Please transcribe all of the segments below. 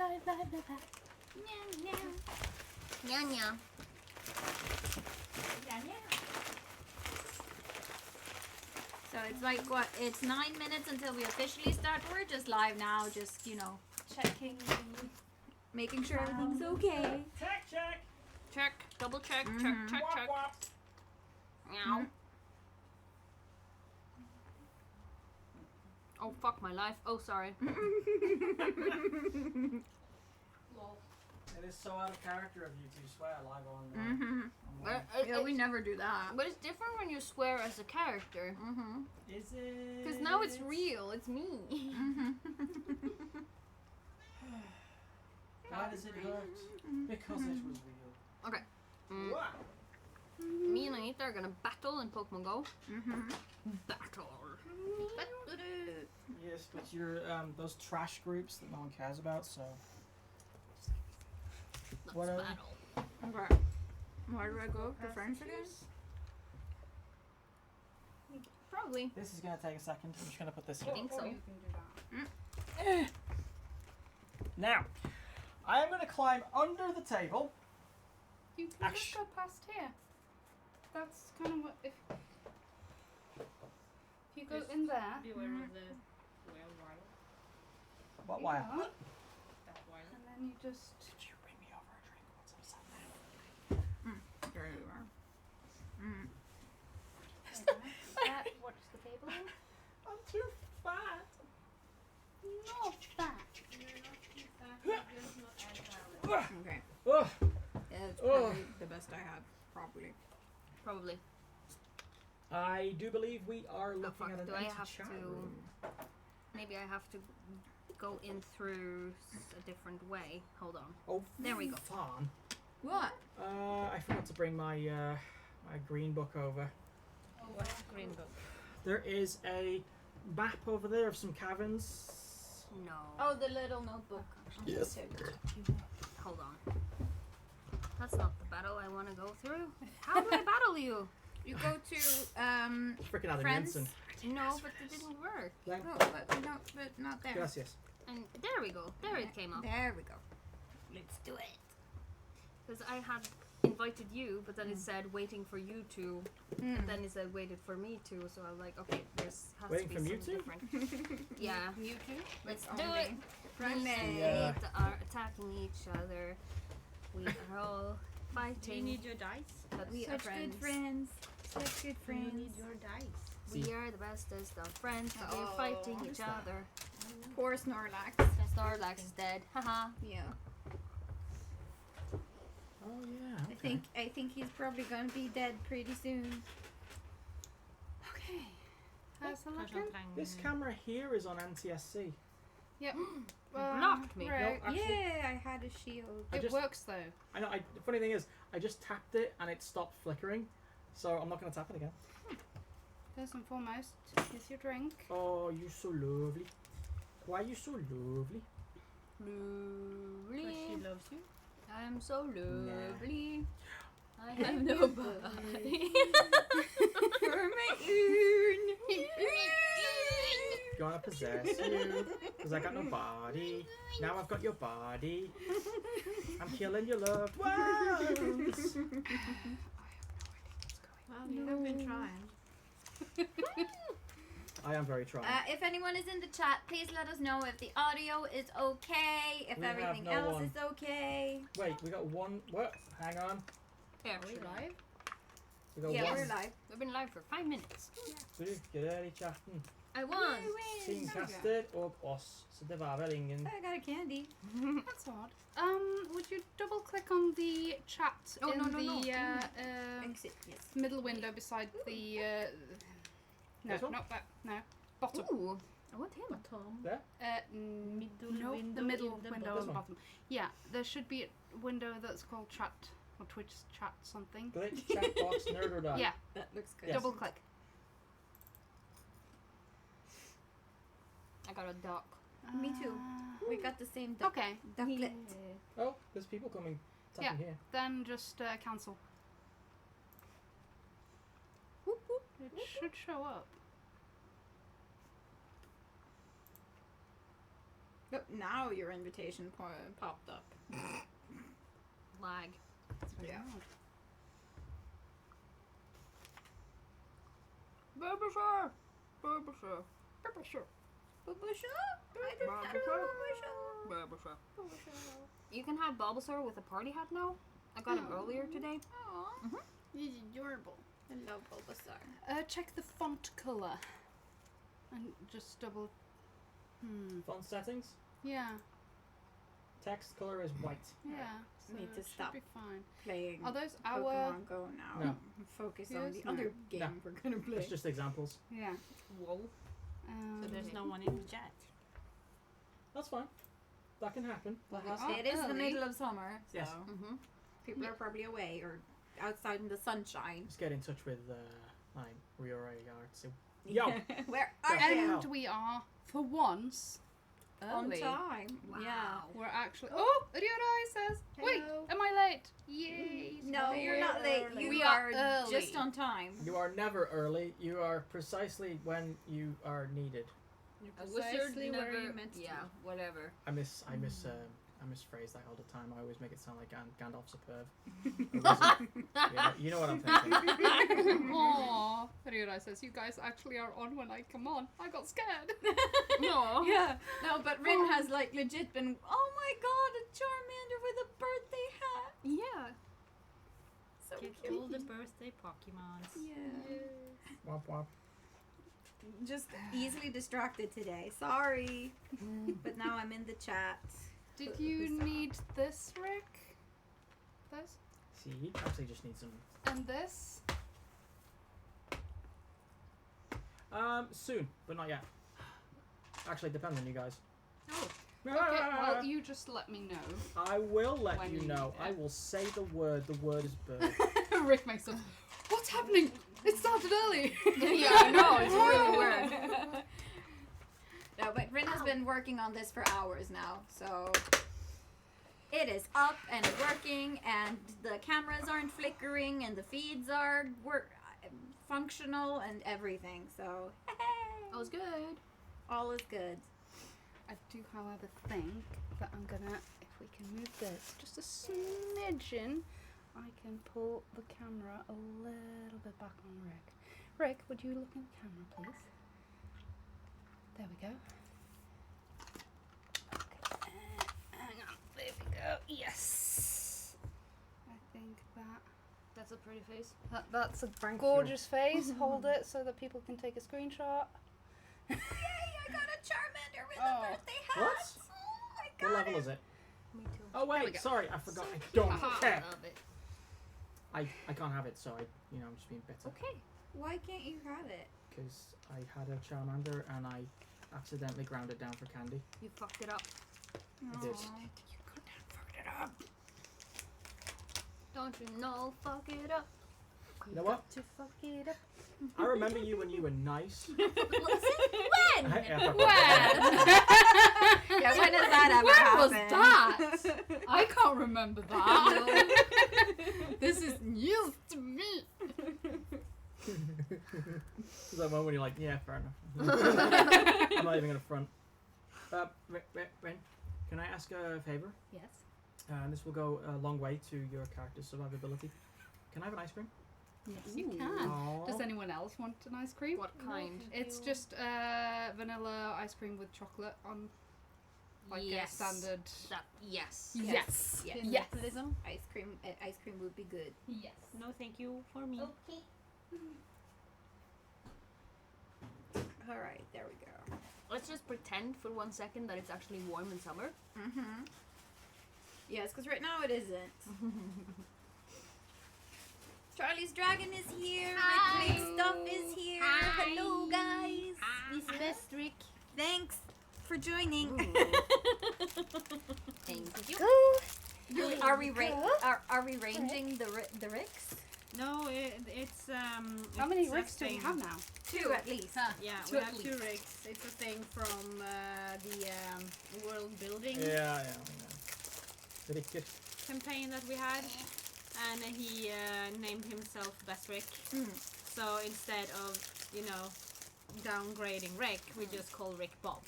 live. Nya. So it's like what? It's 9 minutes until we officially start. We're just live now, just checking, making sure everything's okay. Check. Double check. Mhm. Check. Meow. Oh fuck my life. Oh sorry. It is so out of character of you to swear live on. Yeah, we never do that. But it's different when you swear as a character. Is it? Because now it's real. It's me. Why does it hurt? Because it was real. Okay. Wow. Me and Anita are gonna battle in Pokemon Go. Battle. Yes, but you're those trash groups that no one cares about. So. Let's What battle. Okay. Where do I go? To French again? Probably. This is gonna take a second. I'm just gonna put this I here. think so. You can do that. Now, I am gonna climb under the table. You can just go past here. That's kind of what if you go in there. Beware of the whale wire. What wire? Yeah, That wire. and then you just. Could you bring me over a drink once I'm sat down? There you are. That watch the table. I'm too fat. Not that. Okay. Ugh. Yeah, it's probably the best I have. Probably. I do believe we are Oh looking fuck, at an do I empty have chat to... room. Maybe I have to go in through a different way. Hold on. Oh, There we go. Fun. What? I forgot to bring my my green book over. What's green book? There is a map over there of some caverns. No. Oh, the little notebook. Yes. Hold on. That's not the battle I want to go through. How do I battle you? You go to Freaking Adam Friends? Jensen. No, but it didn't work. Thank- No, but not there. Gracias. And there we go. There it came up. There we go. Let's do it. Because I had invited you, but then it said waiting for you to, and then it said waited for me to. So I was like, okay, there's has Waiting to for be Mewtwo? something different. Yeah, You too. let's It's do only it. friendly. Yeah. We are attacking each other. We are all Do you fighting. need your dice? But we are Such friends. good friends. Such good Do you friends. need your dice? We are the bestest of friends, but we're Oh. fighting each other. Poor Snorlax. Snorlax is dead. Haha. Yeah. Oh yeah. Okay. I think he's probably gonna be dead pretty soon. Okay. How's the looking? This camera here is on NTSC. Yep. blocked me. Right. No, actually- Yeah, I had a shield. I It just- works though. I know. The funny thing is, I just tapped it and it stopped flickering, so I'm not gonna tap it again. First and foremost, here's your drink. Oh, you so lovely. Why are you so lovely? Because she loves you. I am so lovely. I Have have nobody. nobody. For my own. Gonna possess you, cause I got no body. Now I've got your body. I'm killing your loved ones. Well, you have been trying. I am very trying. If anyone is in the chat, please let us know if the audio is okay, if We have everything no else one. is okay. Wait, we got one. What? Hang on. Here, Are we live? We got Yeah, one. we're live. we've been live for 5 minutes. Du, g'day chatten. I won. Teamcaster og oss. Så det var vel ingen... I got a candy. That's odd. Would you double click on the chat Oh, in no. Exit, yes. middle window beside the no, This one? not that. No, bottom. Ooh, I want him. Tom. Middle Middle the window middle in the window This on the one? bottom. Yeah, there should be a window that's called chat or Twitch chat something. Glitch, chat box, nerd or die. Yeah, That looks good. Yes. double click. I got a duck. Me too. We got the same duck. Okay, Ducklet. Oh, there's people coming. Tapping here. then just cancel. Whoop, whoop. It should show up. But now your invitation popped up. Lag. Yeah. Babysher! Babysher! Babysher. Babysher. You can have Bulbasaur with a party hat now. I got him earlier today. Aww. He's adorable. I love Bulbasaur. Check the font color. And just double... Font settings. Yeah. Text color is white. Yeah. So Need to it stop. should be fine. Playing Are those our... Pokemon Go now. No. Focus Yes, on the no. other game No. we're gonna play. It's just examples. Yeah. Whoa. So there's no one in the chat. That's fine. That can happen. Well, That has Oh, it is the early. middle of summer, so Yes. Mm-hmm. people are probably away or outside in the sunshine. Just get in touch with like Riora Yard. Yo. Where are Yeah. you? And we are, for once, On early. time. Wow. Yeah. We're actually... Oh! Ariana says... Wait! Hello. Am I late? Yay! No, you're not late. You We are are early. just on time. You are never early. You are precisely when you are needed. A You're wizard precisely never. where you're meant to Yeah, whatever. I misphrase that all the time. I always make it sound like Gandalf Superb. A wizard. Yeah, you know what I'm thinking. Aww. Ariana says, you guys actually are on when I come on. I got scared. No. Yeah. No, but Rin has like legit been, oh my god, a Charmander with a birthday hat. Yeah. So Get cute. all the birthday Pokemons. Yeah. Womp womp. Just easily distracted today. Sorry. But now I'm in the chat. Did you need this, Rick? This? See, he actually just needs some. And this? Soon, but not yet. Actually, it depends on you guys. Oh. Okay, well, you just let me know. I will let When you you know. need it. I will say the word. The word is bird. Rick makes up. What's happening? It started early. Yeah, I know. It's really weird. No, but Rin has been working on this for hours now, so it is up and working, and the cameras aren't flickering, and the feeds are functional, and everything. So That was good. all is good. I do, however, think that I'm gonna, if we can move this just a smidgen, I can pull the camera a little bit back on Rick. Rick, would you look in the camera, please? There we go. Okay, hang on. There we go. Yes. I think That's a pretty face. that's a Thank gorgeous face. Hold it so that people can take a screenshot. Yay! I got a Charmander with Oh. a birthday hat. What? Oh, I What got level it. is it? Me too. Oh There we wait, go. sorry, I forgot. I don't care. Love it. I can't have it, so I'm just being bitter. Okay. Why can't you have it? Because I had a Charmander and I accidentally ground it down for candy. You fucked it up. I did. Aw. You couldn't have fucked it up. Don't you know? Fuck it up. You know what? To fuck it up. I remember you when you were nice. When? Yeah, Yeah, when has that ever When was happened? that? I can't remember that. This is news to me. It's that moment when you're like, yeah, fair enough. I'm not even gonna front. Ren, can I ask a favor? Yes. And this will go a long way to your character's survivability. Can I have an ice cream? Yes, you Ooh. can. Aw. Does anyone else want an ice cream? What kind? It's just vanilla ice cream with chocolate on, like Yes. a standard. That, yes. Yes. Yes. Yes. Ice cream would be good. Yes. No, thank you for me. Okay. All right, there we go. Let's just pretend for 1 second that it's actually warm in summer. Mm-hmm. Yes, because right now it isn't. Charlie's Dragon is here. Hi. Rick Makes Stuff is here. Hi. Hello, guys. It's best Rick. Thanks for joining. Thank you. Are we are we ranging the Ricks? No, it's How many it's a ricks do we thing. have now? Two at least. Yeah, Two we at have two least. rigs. It's a thing from the world building Yeah. Cricket. campaign that we had, and he named himself Best Rick. Mm. So instead of downgrading Rick, we just call Rick Bob.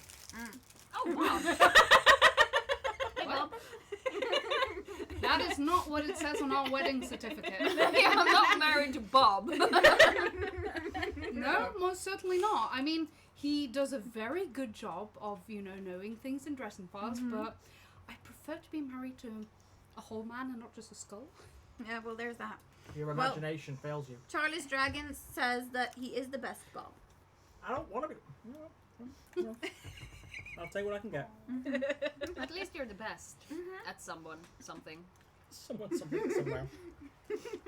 Oh, Bob. Hey, Bob. That is not what it says on our wedding certificate. Yeah, I'm not married to Bob. No, most certainly not. I mean, he does a very good job of, knowing things and dressing fast, but I prefer to be married to a whole man and not just a skull. Yeah, well, there's that. Your imagination fails you. Charlie's Dragon says that he is the best Bob. I don't want to be. No. I'll take what I can get. At least you're the best at something. Someone, something, somewhere.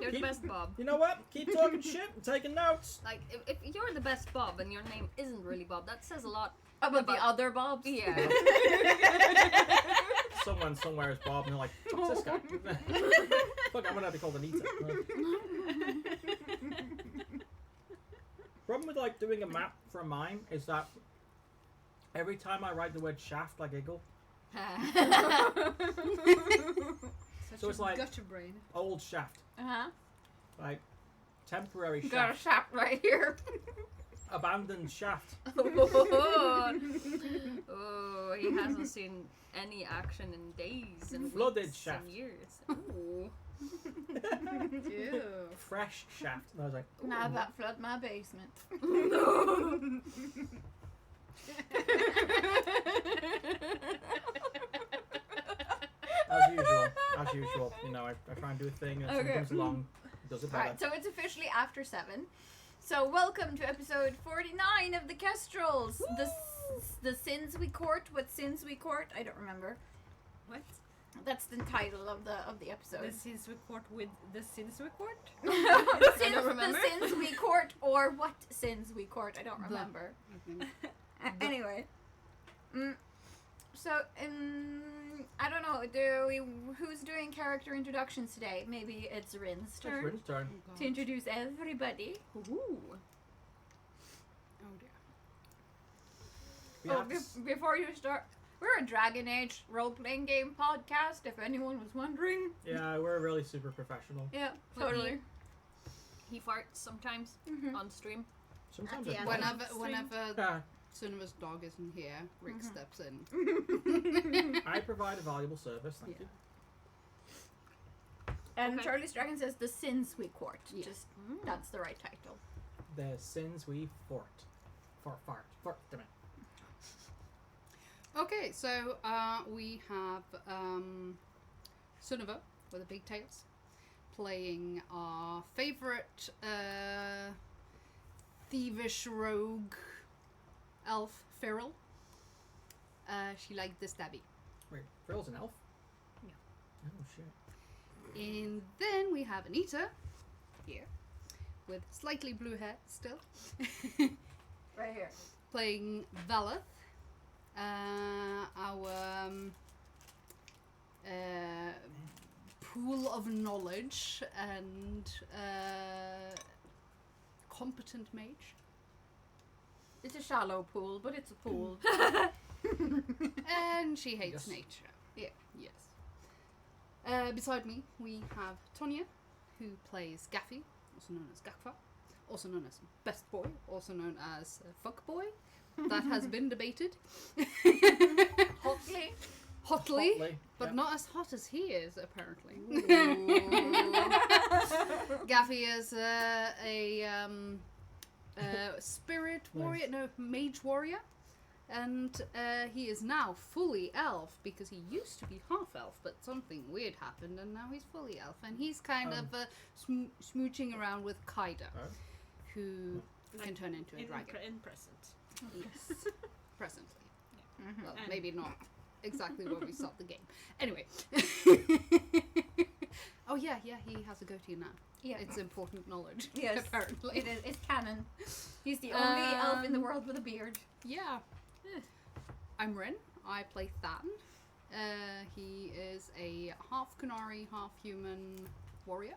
You're the best Bob. You know what? Keep talking shit and taking notes. Like, if you're the best Bob and your name isn't really Bob, that says a lot. About the other Bobs? Yeah. Someone somewhere is Bob, and they're like, what's this guy? Fuck, I'm gonna be called Anita. Problem with like doing a map for a mime is that every time I write the word shaft, I giggle. So it's like gutter brain. old shaft, Uh-huh. like temporary Got a shaft, shaft right here. abandoned shaft. Oh, he hasn't seen any action in days and Flooded weeks shaft. and years. Ooh. Ew. Fresh shaft. And I was like, ooh. Now that flood my basement. As usual, I try and do a thing and someone Okay. comes along, does it better. Alright, so it's officially after 7. So welcome to episode 49 of the Kestrels. The sins we court. What sins we court? I don't remember. What? That's the title of the episode. The sins we court with the sins we court? Sins, remember. the sins we court, or what sins we court. I don't remember. Anyway. So, I don't know. Who's doing character introductions today? Maybe it's Rin's It's turn Rin's turn. to introduce everybody. Ooh. Oh dear. We Oh, have to s- before you start, we're a Dragon Age role-playing game podcast, if anyone was wondering. yeah, we're really super professional. Yeah, Well, totally. He farts sometimes Mhm. on stream. Sometimes At it's the fun. end. Whenever Ah, Sunniva's dog isn't here, Rick Mhm. steps in. I provide a valuable service, thank you. And Okay. Charlie's Dragon says the sins we court. Yeah. Just that's the right title. The sins we fart. Fart, damn it. Okay, so we have Sunniva with the big tails playing our favourite thievish rogue elf, Feral. She liked the stabby. Wait, Frill's an elf? Yeah. Oh shit. And then we have Anita here with slightly blue hair still. Right here. Playing Valeth, our pool of knowledge and competent mage. It's a shallow pool, but it's a pool. And she hates Yes. nature. Yeah. Yes. Beside me, we have Tonya, who plays Gaffy, also known as Gakfa, also known as Best Boy, also known as Fuck Boy. That has been debated. Hopefully. Hotly, but yeah. not as hot as he is, apparently. Gaffy is a spirit warrior, no, mage warrior. And he is now fully elf because he used to be half elf, but something weird happened and now he's fully elf. And he's kind of smooching around with Kaida, Oh. who can Like turn into a dragon. In present. Yes, presently. Mhm. Well, And- maybe not exactly when we start the game. Anyway. Oh yeah, he has a goatee now. Yeah. It's important knowledge. Yes. Apparently. It is. It's canon. He's the only elf in the world with a beard. Yeah. I'm Rin. I play Than. He is a half Kunari, half human warrior.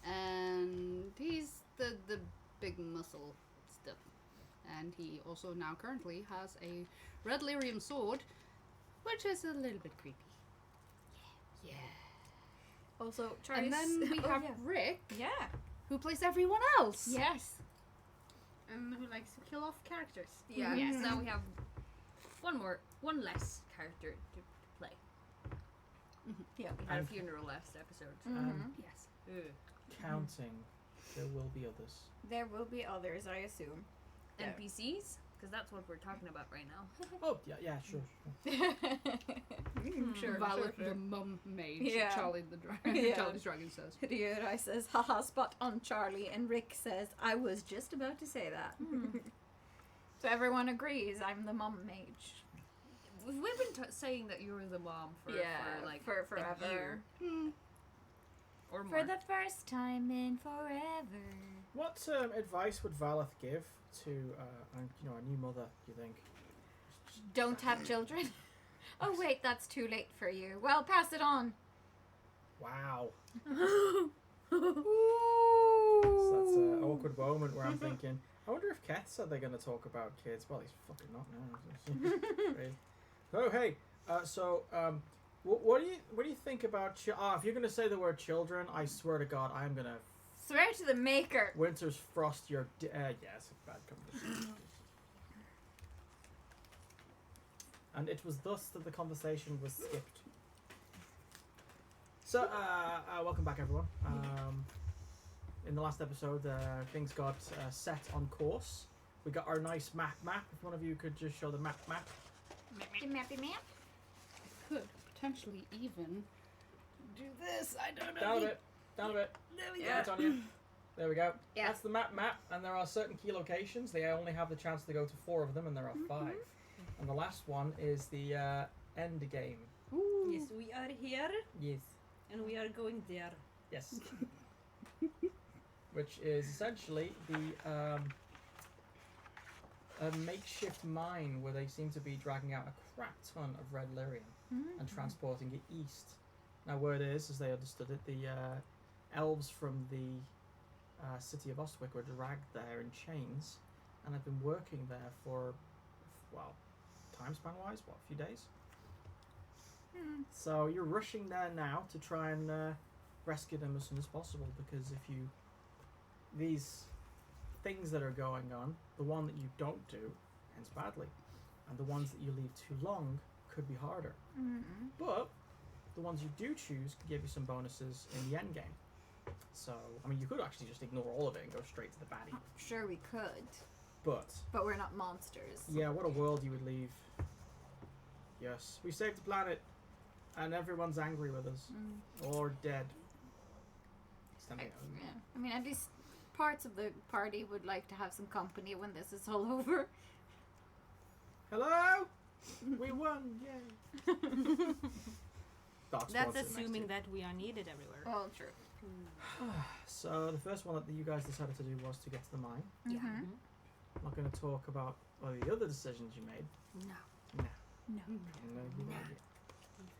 And he's the big muscle stuff. And he also now currently has a red lyrium sword, which is a little bit creepy. Yeah. Also, Charlie's. And then we Oh, have yeah. Rick, Yeah. who plays everyone else. Yes. And who likes to kill off characters. Yeah. Mhm. So we have one less character to play. Yeah. We had a And- funeral last episode. Yes. Ugh. Counting. There will be others. There will be others, I assume. Yeah. NPCs, because that's what we're talking about right now. Oh, yeah, sure. Sure, Valak sure. the mum mage. Yeah. Charlie the dragon. Yeah. Charlie's dragon says. Ryurai says, haha, spot on Charlie, and Rick says, I was just about to say that. So everyone agrees I'm the mum mage. We've been saying that you're the mom for like for a forever. year or more. For the first time in forever. What advice would Valeth give to a new mother? Do you think? Don't have children. Oh wait, that's too late for you. Well, pass it on. Wow. Ooh. So that's an awkward moment where I'm thinking, I wonder if Kat said they're going to talk about kids. Well, he's fucking not now. Oh, hey. What do you think about? If you're going to say the word children, I swear to God, I'm going to Swear to the maker. Winter's frost your. Yes, a bad conversation. And it was thus that the conversation was skipped. So, welcome back, everyone. In the last episode, things got set on course. We got our nice map. If one of you could just show the map. The mappy map. Could potentially even do this. I don't know. Down a bit. There we Yeah, it's on you. There we go. Yeah. That's the map, and there are certain key locations. They only have the chance to go to 4 of them, and there are 5. And the last one is the end game. Ooh. Yes, we are here Yes. and we are going there. Yes. Which is essentially the a makeshift mine where they seem to be dragging out a crap ton of red lyrium and transporting it east. Now, word is, as they understood it, the elves from the city of Ostwick were dragged there in chains and have been working there for, well, time span wise, what, a few days? So you're rushing there now to try and rescue them as soon as possible, because if you, these things that are going on, the one that you don't do ends badly, and the ones that you leave too long could be harder. But the ones you do choose can give you some bonuses in the end game. So, I mean, you could actually just ignore all of it and go straight to the baddie. Sure we could, But but we're not monsters. yeah, what a world you would leave. Yes, we saved the planet, and everyone's angry with us, or dead. Standing out. Yeah. I mean, at least parts of the party would like to have some company when this is all over. Hello, we won! Yay! Dark That's Squad's sitting assuming next that we are needed everywhere. Well, true. to you. So the first one that you guys decided to do was to get to the mine. Yeah. Mhm. I'm not going to talk about the other decisions you made. No. No. No. I'm going to give you an idea.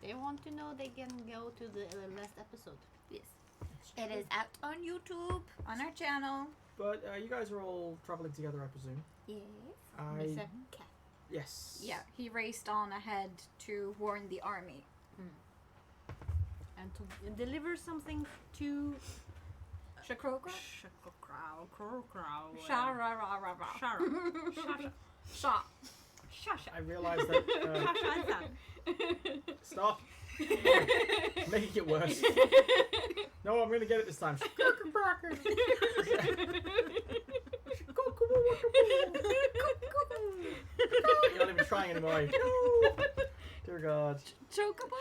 If they want to know, they can go to the last episode. Yes. It's It true. is out on YouTube, on our channel. But you guys are all traveling together, I presume. Yes. Except Cat. Yes. Yeah, he raced on ahead to warn the army. And to deliver something to Shakrokra? Crow. Sha-ra-ra-ra-ra. Shara. Sha. Shasha. I realised that. Shasha. Stop! Making it worse. No, I'm going to get it this time. You're not even trying anymore. Are you? Dear God. Chocobo?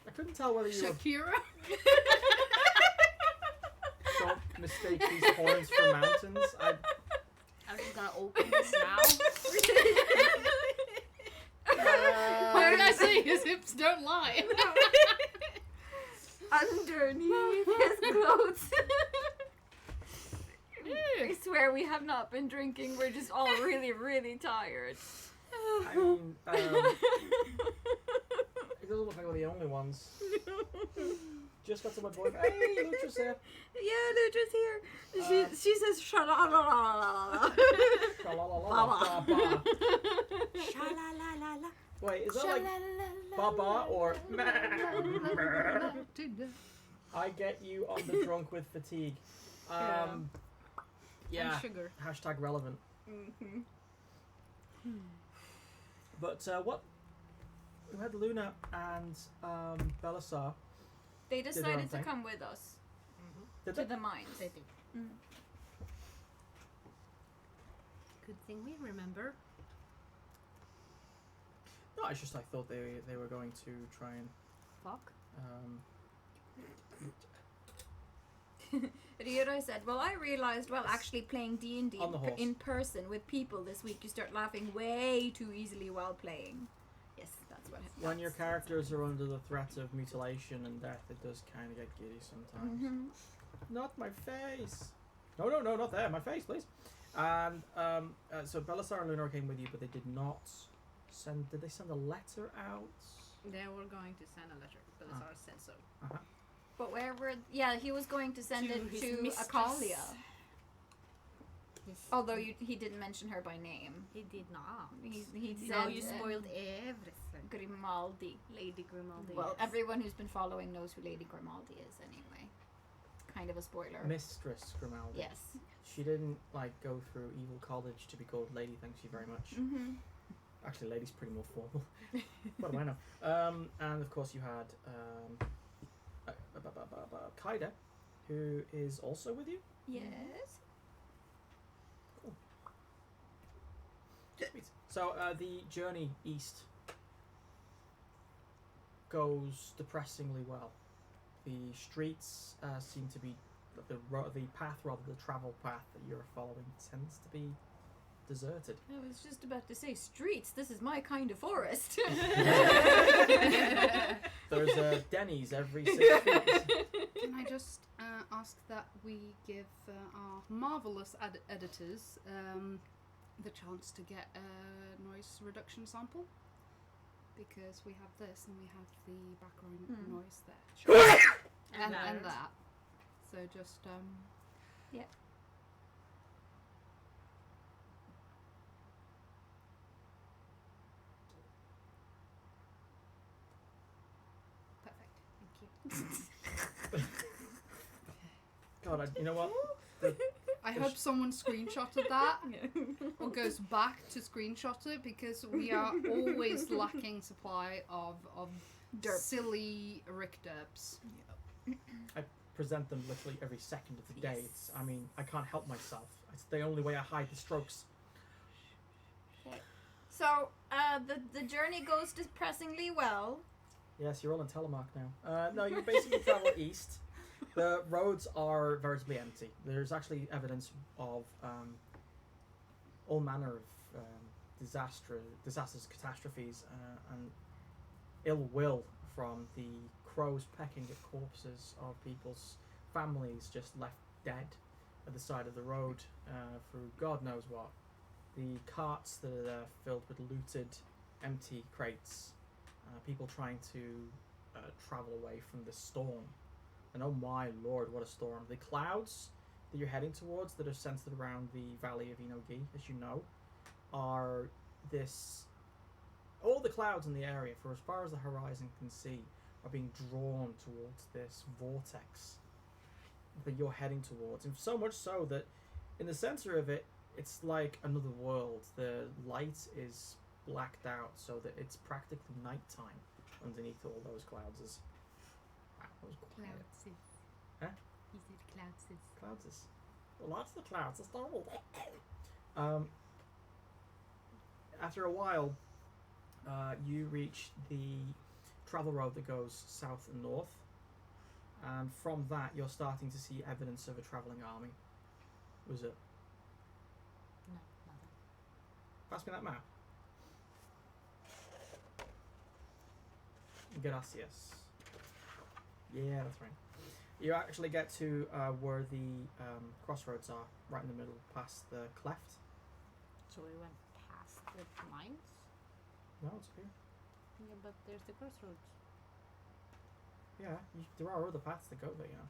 I couldn't tell whether you were. Shakira. Don't mistake these horns for mountains. I'm just gonna open this now. Why did I say his hips don't lie? Underneath his clothes. I swear we have not been drinking. We're just all really, really tired. I mean, it doesn't look like we're the only ones. Just got to my boy. Hey, Lutra's here. Yeah, Lutra's here. She says sha-la-la-la-la-la. Sha-la-la-la-la-ba. Sha-la-la-la-la. Wait, is that like Baba or I get you on the drunk with fatigue? Yeah. And sugar. Hashtag relevant. Mm-hmm. But what? We had Luna and Belisar. They their own decided to thing. come with us Did to they? the mines. They do. Good thing we remember. No, I thought they were going to try and Fuck. Ryura said, well, I realized, actually playing D&D On the horse. in person with people this week, you start laughing way too easily while playing. Yes, that's what happens. when your characters are under the threat of mutilation and death, it does kind of get giddy sometimes. Not my face. No, not there. My face, please. And so Belisar and Lunar came with you, but they did not send. Did they send a letter out? They were going to send a letter. Belisar said so. But where were... Yeah, he was going to send To it his to mistress. Akalia. Yes. Although he didn't mention her by name. He did not. He said... Now you spoiled everything. Grimaldi. Lady Grimaldi. Well, yes. everyone who's been following knows who Lady Grimaldi is anyway. Kind of a spoiler. Mistress Grimaldi. Yes. She didn't go through evil college to be called lady. Thank you very much. Mm-hmm. Actually, lady's pretty more formal. What do I know? And of course you had Kaida, who is also with you. Yes. Cool. Sweet. So the journey east goes depressingly well. The streets seem to be the travel path that you're following tends to be deserted. I was just about to say streets. This is my kind of forest. There's a Denny's every 6 feet. Can I just ask that we give our marvelous editors the chance to get a noise reduction sample? Because we have this and we have the background noise there. and that. So just Yeah. Perfect. Thank you. God, you know what? I hope someone screenshotted that or goes back to screenshot it, because we are always lacking supply of Derp. silly Rick derps. I present them literally every second of the day. It's, I mean, I can't help myself. It's the only way I hide the strokes. So, the journey goes depressingly well. Yes, you're all in telemark now. No, you basically travel east. The roads are veritably empty. There's actually evidence of all manner of disasters, catastrophes, and ill will from the crows pecking at corpses of people's families just left dead at the side of the road for God knows what. The carts that are there filled with looted, empty crates. People trying to travel away from the storm. And oh my lord, what a storm. The clouds that you're heading towards that are centered around the Valley of Inogi, as you know, are this... All the clouds in the area, for as far as the horizon can see, are being drawn towards this vortex that you're heading towards. And so much so that in the center of it, it's like another world. The light is blacked out so that it's practically nighttime underneath all those clouds. Wow, that was quiet. Cloudses. Huh? He said cloudses. Clouds is... Lots of the clouds, it's normal. After a while, you reach the travel road that goes south and north, and from that you're starting to see evidence of a travelling army. Was it? No, nothing. Pass me that map. Gracias. Yeah, that's right. You actually get to where the crossroads are, right in the middle, past the cleft. So we went past the mines? No, it's here. Yeah, but there's the crossroads. Yeah, there are other paths that go there, you know.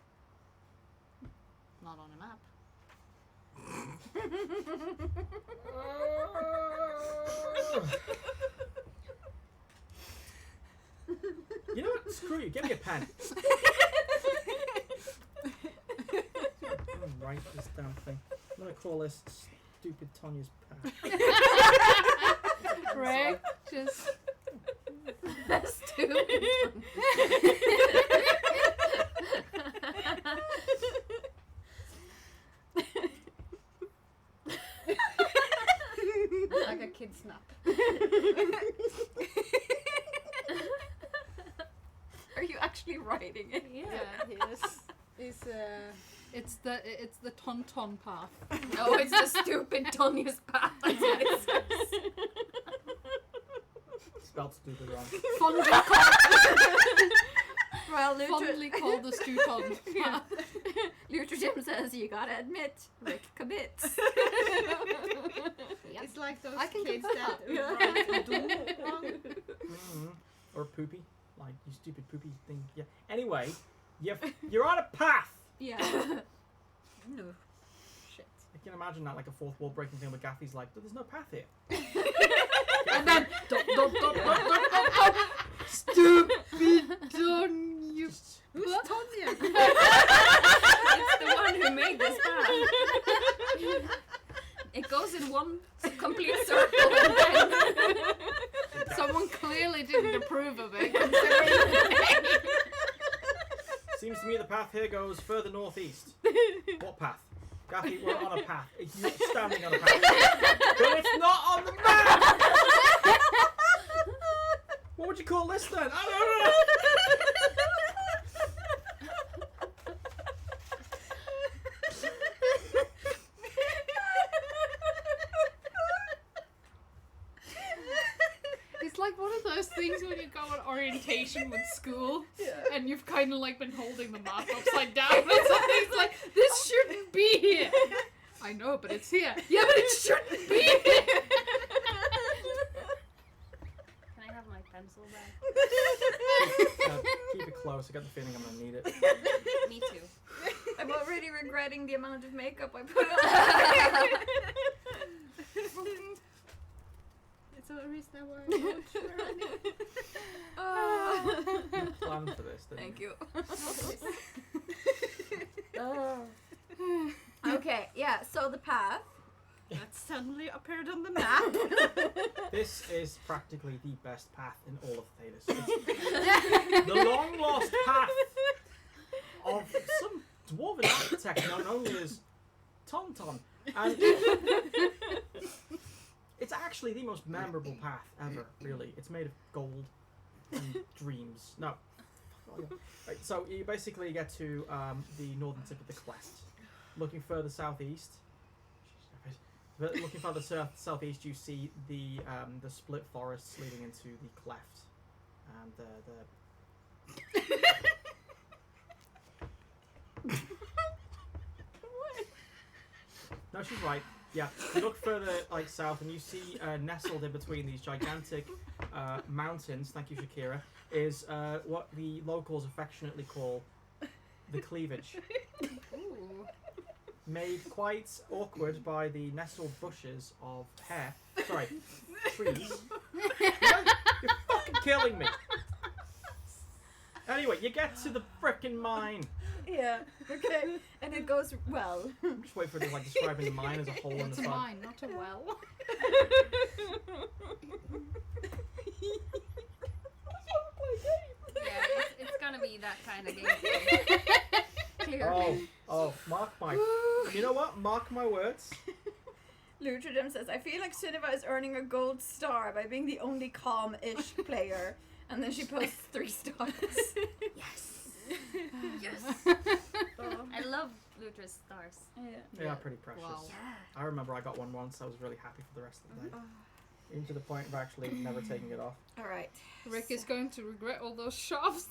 Not on a map. You know what? Screw you. Give me a pen. I'll write this damn thing. I'm gonna call this stupid Tanya's path. Rick, just Stupid. like a kid snap. Are you actually writing it? Yeah. It's the Tonton path. No, it's the stupid Tanya's path. That's what it says. Spelled stupid wrong. Well, Fondly called the Stuton path. Lutra Jim says you gotta admit, Rick commits. It's like those I can kids confirm. that write do wrong. Or poopy. Like, you stupid poopy thing. Yeah. Anyway, you're on a path! Yeah. No. Shit. I can imagine that, like a fourth wall breaking thing where Gaffy's like, there's no path here. And then stupid Don you. Who's Tonya? It's the one who made this path. It goes in one complete circle and then Someone clearly didn't approve of it. Considering the name. Seems to me the path here goes further northeast. What path? Gaffy, we're on a path. You're standing on a path. But it's not on the map! What would you call this then? I don't know! It's like one of those things when you go on orientation with school and you've kind of like been holding the map upside down and something's like, this shouldn't be here. I know, but it's here. Yeah, but it shouldn't be here. Can I have my pencil back? Keep it close. I got the feeling I'm gonna need it. Me too. I'm already regretting the amount of makeup I put on. It's a reason why I don't run it. You planned for this, didn't Thank you? you. Okay, yeah, so the path. That suddenly appeared on the map. This is practically the best path in all of Thetis. It's the long lost path of some dwarven architect known only as Tonton. And it's actually the most memorable path ever, really. It's made of gold and dreams. No. Right, so you basically get to the northern tip of the cleft. Looking further southeast, southeast, you see the split forests leading into the cleft, and No, she's right. Yeah, you look further like south, and you see nestled in between these gigantic mountains. Thank you, Shakira. Is what the locals affectionately call the cleavage. Ooh. Made quite awkward by the nestled bushes of trees. You're fucking killing me. Anyway, you get to the frickin' mine. Yeah, okay. And it goes well. I'm just waiting for it to describing the mine as a hole in It's the a side. mine, not a well. Yeah, it's gonna be that kind of game. Clearly. Oh, mark my... You know what? Mark my words. Lutrajim says, I feel like Sunniva is earning a gold star by being the only calm-ish player. And then she posts 3 stars. Yes. Yes. I love Lutra's stars. They are pretty precious. Wow. I remember I got one once. I was really happy for the rest of the day. Even to the point of actually never taking it off. Alright. Rick is going to regret all those shafts.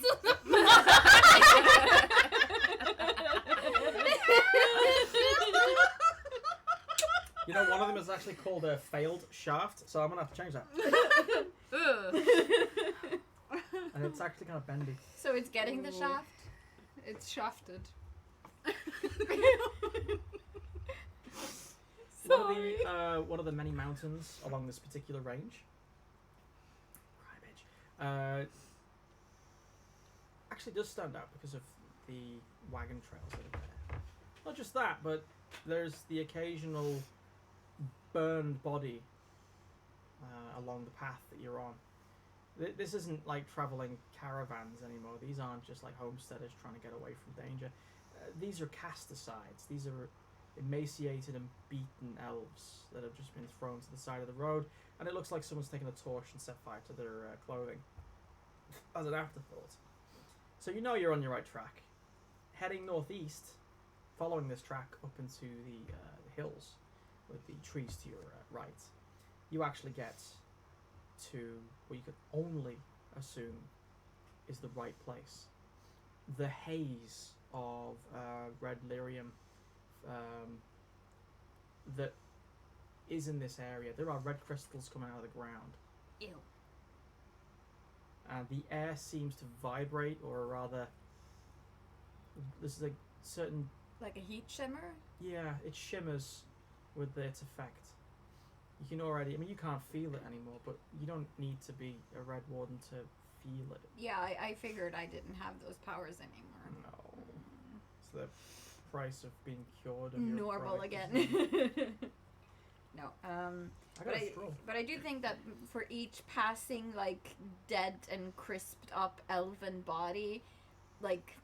You know, one of them is actually called a failed shaft, so I'm gonna have to change that. Ugh. And it's actually kind of bendy. So it's getting the shaft? It's shafted. One of the many mountains along this particular range. Actually does stand out because of the wagon trails that are there. Not just that, but there's the occasional burned body along the path that you're on. This isn't like traveling caravans anymore. These aren't just like homesteaders trying to get away from danger. These are cast-asides. These are emaciated and beaten elves that have just been thrown to the side of the road, and it looks like someone's taken a torch and set fire to their clothing as an afterthought. So you know you're on your right track. Heading northeast, following this track up into the hills with the trees to your right, you actually get to what you could only assume is the right place. The haze of red lyrium that is in this area. There are red crystals coming out of the ground. Ew. And the air seems to vibrate, or rather, there's a certain... Like a heat shimmer? Yeah, it shimmers with its effect. You can already... I mean, you can't feel it anymore, but you don't need to be a Red Warden to feel it. Yeah, I figured I didn't have those powers anymore. No. It's the price of being cured of your Normal pride, again. isn't it? No, I got a scroll. but I do think that for each passing, like, dead and crisped up elven body, like,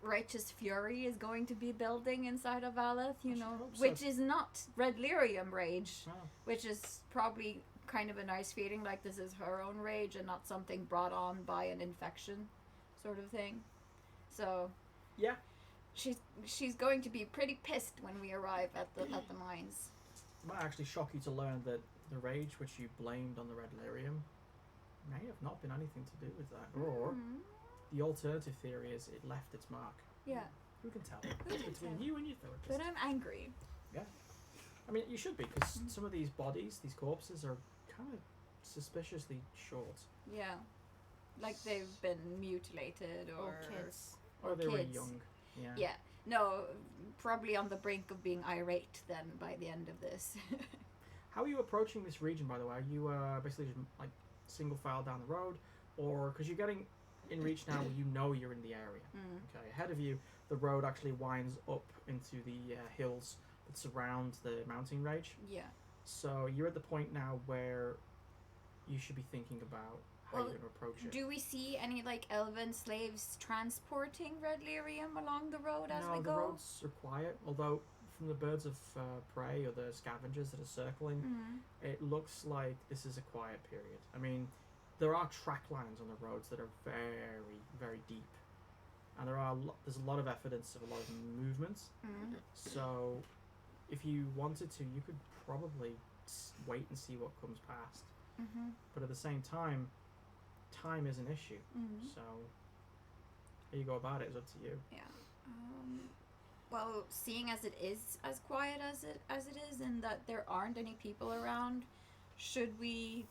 righteous fury is going to be building inside of Valeth, you I should know, hope so. which is not red lyrium rage, Oh. which is probably kind of a nice feeling, like this is her own rage and not something brought on by an infection, sort of thing. So, Yeah. she's going to be pretty pissed when we arrive at the mines. It might actually shock you to learn that the rage which you blamed on the Red Lyrium may have not been anything to do with that. Or Mhm. the alternative theory is it left its mark. Yeah, Who can tell? Who It's can between tell? you and your therapist. but I'm angry. I mean, you should be, because some of these bodies, these corpses, are kind of suspiciously short. Yeah, like they've been mutilated or kids. Or they were kids. young. Yeah. Yeah, no, probably on the brink of being irate then by the end of this. How are you approaching this region, by the way? Are you basically just like single file down the road? Or, because you're getting in reach now where you know you're in the area. Mm. Okay, ahead of you, the road actually winds up into the hills that surround the mountain range. Yeah. So you're at the point now where you should be thinking about how Well, you're going to approach it. Do we see any like elven slaves transporting red lyrium along the road as we No, go? the roads are quiet, although from the birds of prey or the scavengers that are circling, Mm. it looks like this is a quiet period. I mean, there are track lines on the roads that are very, very deep. And there's a lot of evidence of a lot of movement. Mm. So, if you wanted to, you could probably wait and see what comes past. Mm-hmm. But at the same time is an issue. Mm-hmm. So, how you go about it is up to you. Yeah. Well, seeing as it is as quiet as it is, and that there aren't any people around, should we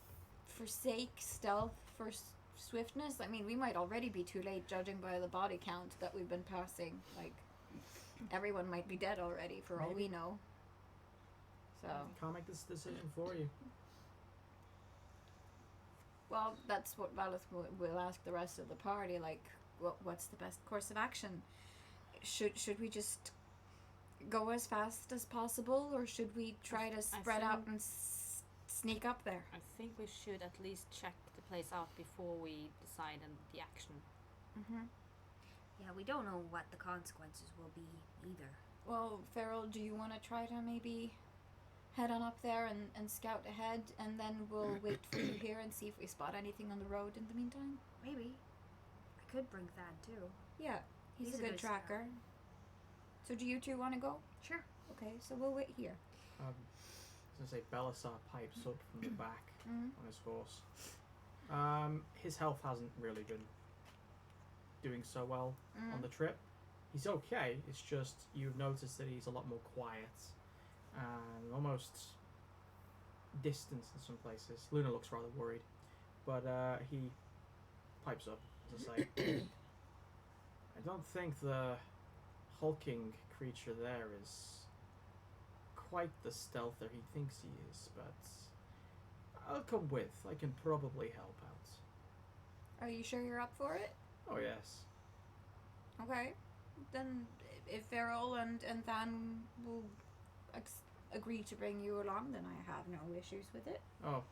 forsake stealth for swiftness? I mean, we might already be too late, judging by the body count that we've been passing. Like, everyone might be dead already, for all Maybe. we know. So, Can't make this decision for you. well, that's what Valeth will ask the rest of the party. Like, what's the best course of action? Should we just go as fast as possible, or should we try to spread out and sneak up there? I think we should at least check the place out before we decide on the action. Mm-hmm. Yeah, we don't know what the consequences will be either. Well, Farrell, do you want to try to maybe head on up there and scout ahead, and then we'll wait for you here and see if we spot anything on the road in the meantime? Maybe. I could bring Thad too. Yeah, he's a good scout. tracker. So do you two want to go? Sure. Okay, so we'll wait here. I was going to say, Belisar pipes up from the back Mm-hmm. on his horse. His health hasn't really been doing so well on the trip. He's okay, it's just you've noticed that he's a lot more quiet and almost distant in some places. Luna looks rather worried, but he pipes up to say, I don't think the hulking creature there is quite the stealther he thinks he is, but I'll come with. I can probably help out. Are you sure you're up for it? Oh yes. Okay. Then if Farrell and Than will agree to bring you along, then I have no issues with it. Oh,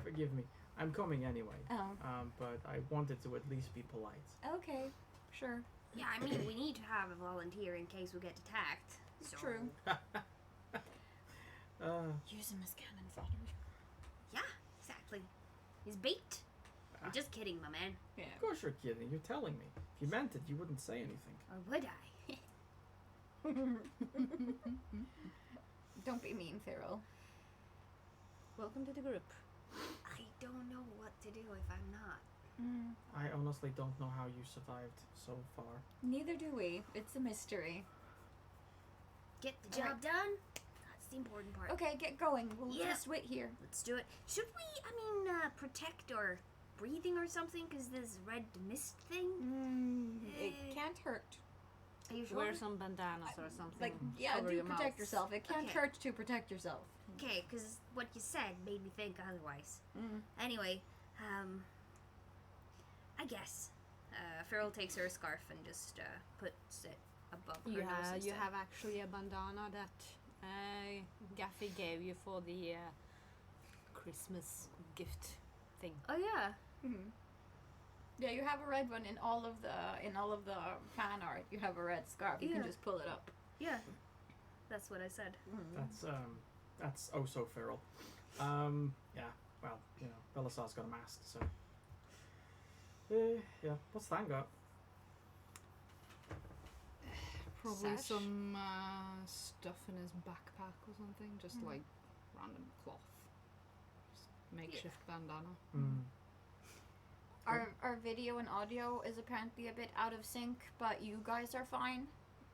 forgive me. I'm coming anyway. Oh, But I wanted to at least be polite. okay, sure. Yeah, I mean, we need to have a volunteer in case we get attacked. It's So, true. Use him as cannon fodder. Yeah, exactly. He's bait. I'm just kidding, my man. Yeah. Of course you're kidding. You're telling me. If you meant it, you wouldn't say anything. Or would I? Don't be mean, Farrell. Welcome to the group. I don't know what to do if I'm not. I honestly don't know how you survived so far. Neither do we. It's a mystery. Get the job Alright. done. That's the important part. Okay, get going. We'll Yeah. just wait here. Let's do it. Should we, protect our breathing or something? Because this red mist thing? It can't hurt. Are you sure? Wear some bandanas or something. Like, yeah, Cover do your protect mouths. yourself. It can't Okay. hurt to protect yourself. Okay, because what you said made me think otherwise. Anyway, I guess. Farrell takes her scarf and just puts it above her nose You instead. have actually a bandana that Gaffy gave you for the Christmas gift thing. Oh yeah. Yeah, you have a red one in all of the fan art. You have a red scarf. You can Yeah. just pull it up. Yeah. That's what I said. That's oh so feral. Yeah. Well, you know, Belisar's got a mask, so. Yeah. What's Than got? Probably Sash? some stuff in his backpack or something, just like random cloth. Just makeshift bandana. Our video and audio is apparently a bit out of sync, but you guys are fine.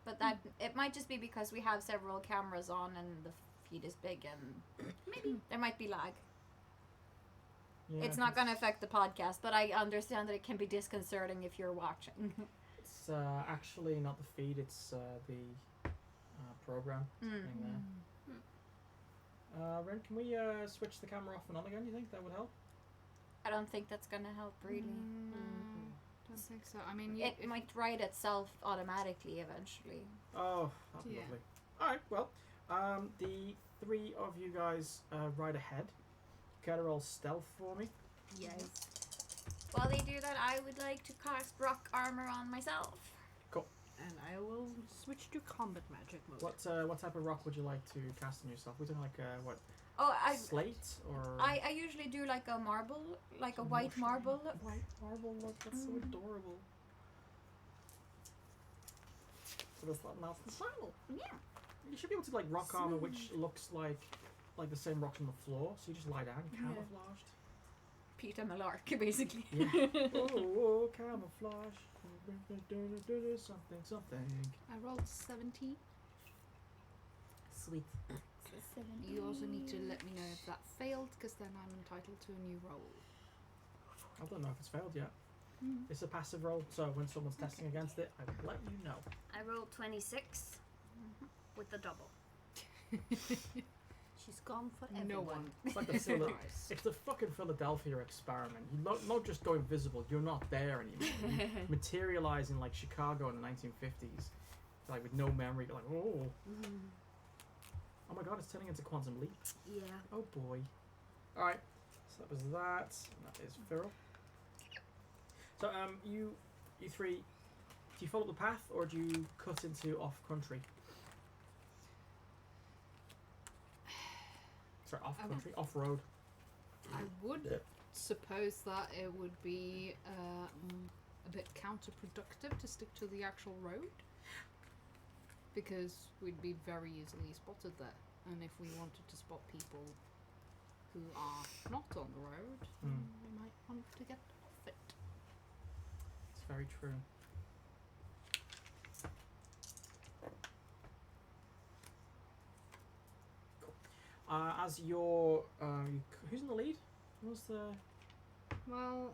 But that it might just be because we have several cameras on and the feed is big and maybe there might be lag. Yeah, It's not going to affect the podcast, but I understand that it can be disconcerting if you're watching. It's actually not the feed. It's the program thing there. Ren, can we switch the camera off and on again? You think that would help? I don't think that's going to help really. Don't think so. I mean, It might write itself automatically eventually. Oh, that'd be Yeah. lovely. All right. Well, the three of you guys ride ahead. Care to roll stealth for me? Yes. While they do that, I would like to cast rock armor on myself. And I will switch to combat magic mode. What type of rock would you like to cast on yourself? We're talking like what? Oh, Slate or? I usually do like a marble, like a white marble. White marble. Look, that's so adorable. So that's not the marble. Yeah. You should be able to like rock armor, which looks like the same rocks on the floor. So you just lie down, camouflaged. Peter Malark, basically. Yeah. oh, camouflage. Something. I rolled 17. Sweet. You also need to let me know if that failed, because then I'm entitled to a new roll. I don't know if it's failed yet. It's a passive roll, so when someone's testing against it, I will let you know. I rolled 26 with the double. She's gone for everyone. No one. It's like it's the fucking Philadelphia experiment. You not just go invisible, you're not there anymore. You materialize in like Chicago in the 1950s, like with no memory. You're like, oh. Oh my god, it's turning into Quantum Leap. Yeah. Oh boy. Alright, so that was that. And that is Feral. So, you three, do you follow the path or do you cut into off country? Sorry, off country, off road. I would suppose that it would be a bit counterproductive to stick to the actual road, because we'd be very easily spotted there. And if we wanted to spot people who are not on the road, we might want to get off it. It's very true. As your who's in the lead? Who's the Well,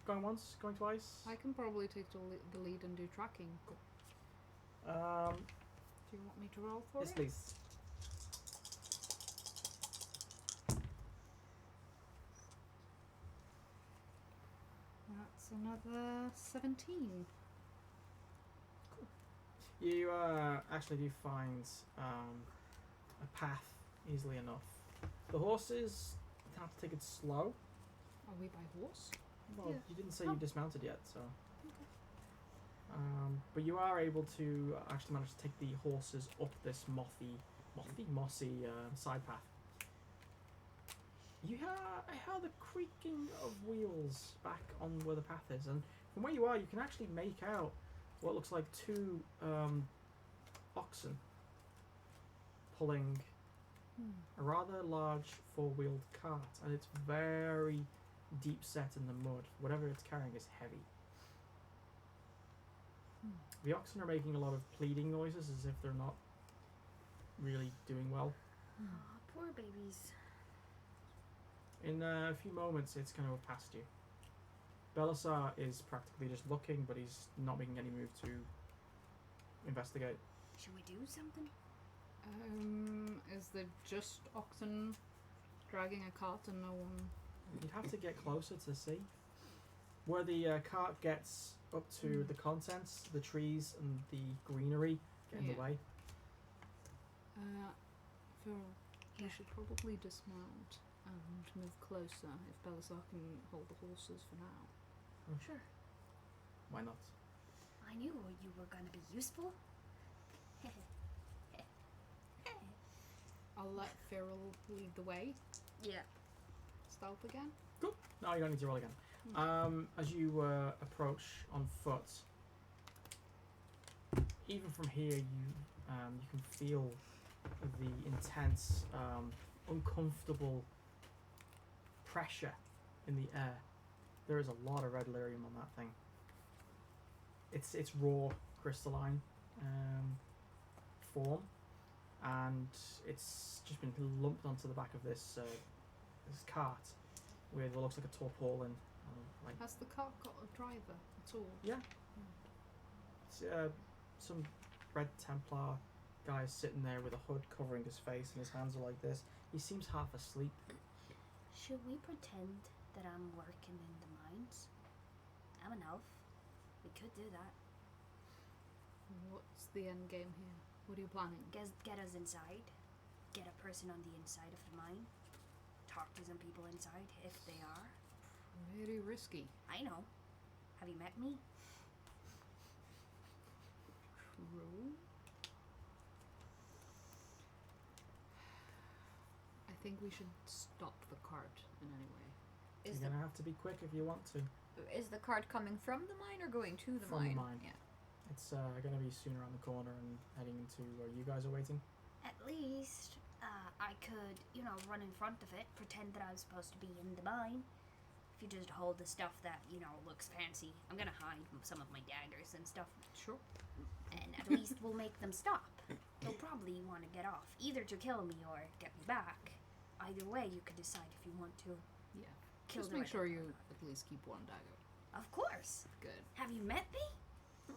going once, going twice? I can probably take the lead and do tracking. Do you want me to roll for Yes, it? please. That's another 17. Cool. You actually do find a path easily enough. The horses have to take it slow. Are we by horse? Well, Yeah. you didn't say you dismounted yet, so. But you are able to actually manage to take the horses up this mossy side path. You hear the creaking of wheels back on where the path is, and from where you are, you can actually make out what looks like two oxen pulling a rather large four-wheeled cart, and it's very deep set in the mud. Whatever it's carrying is heavy. The oxen are making a lot of pleading noises as if they're not really doing well. Oh, poor babies. In a few moments, it's going to have passed you. Belisar is practically just looking, but he's not making any move to investigate. Should we do something? Is there just oxen dragging a cart and no one? You'd have to get closer to see. Where the cart gets up to the contents, the trees and the greenery get in the Yeah. way. Phil, we should probably dismount and move closer if Belisar can hold the horses for now. Sure. Why not? I knew you were gonna be useful. I'll let Cyril lead the way. Yeah. Stealth again. No, you don't need to roll again. As you approach on foot, even from here, you can feel the intense, uncomfortable pressure in the air. There is a lot of red lyrium on that thing. It's raw crystalline form, and it's just been lumped onto the back of this cart with what looks like a tarpaulin. Like Has the cart got a driver at all? it's, some red Templar guy sitting there with a hood covering his face, and his hands are like this. He seems half asleep. Should we pretend that I'm working in the mines? I'm an elf. We could do that. What's the end game here? What are you planning? Get us inside. Get a person on the inside of the mine. Talk to some people inside if they are. Pretty risky. I know. Have you met me? True. I think we should stop the cart in any way. Is You're the gonna have to be quick if you want to. is the cart coming from the mine or going to the From the mine? mine. Yeah. It's gonna be soon around the corner and heading into where you guys are waiting. At least I could, run in front of it, pretend that I was supposed to be in the mine. If you just hold the stuff that, looks fancy. I'm gonna hide some of my daggers and stuff. Sure. And at least we'll make them stop. They'll probably want to get off, either to kill me or get me back. Either way, you can decide if you want to Yeah. kill Just the make red sure one you or not. at least keep one dagger. Of course. Good. Have you met me?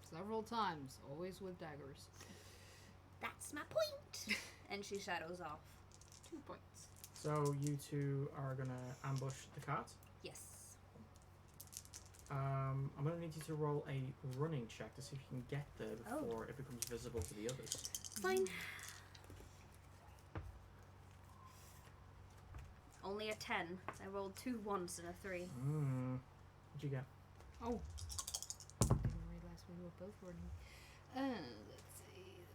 Several times, always with daggers. That's my point. And she shadows off. 2 points. So you two are gonna ambush the cart. Yes. I'm gonna need you to roll a running check to see if you can get there Oh. before it becomes visible to the others. Fine. Only a 10. I rolled 2 1s and a 3. What'd you get? Oh. Didn't realize we were both running. Let's see.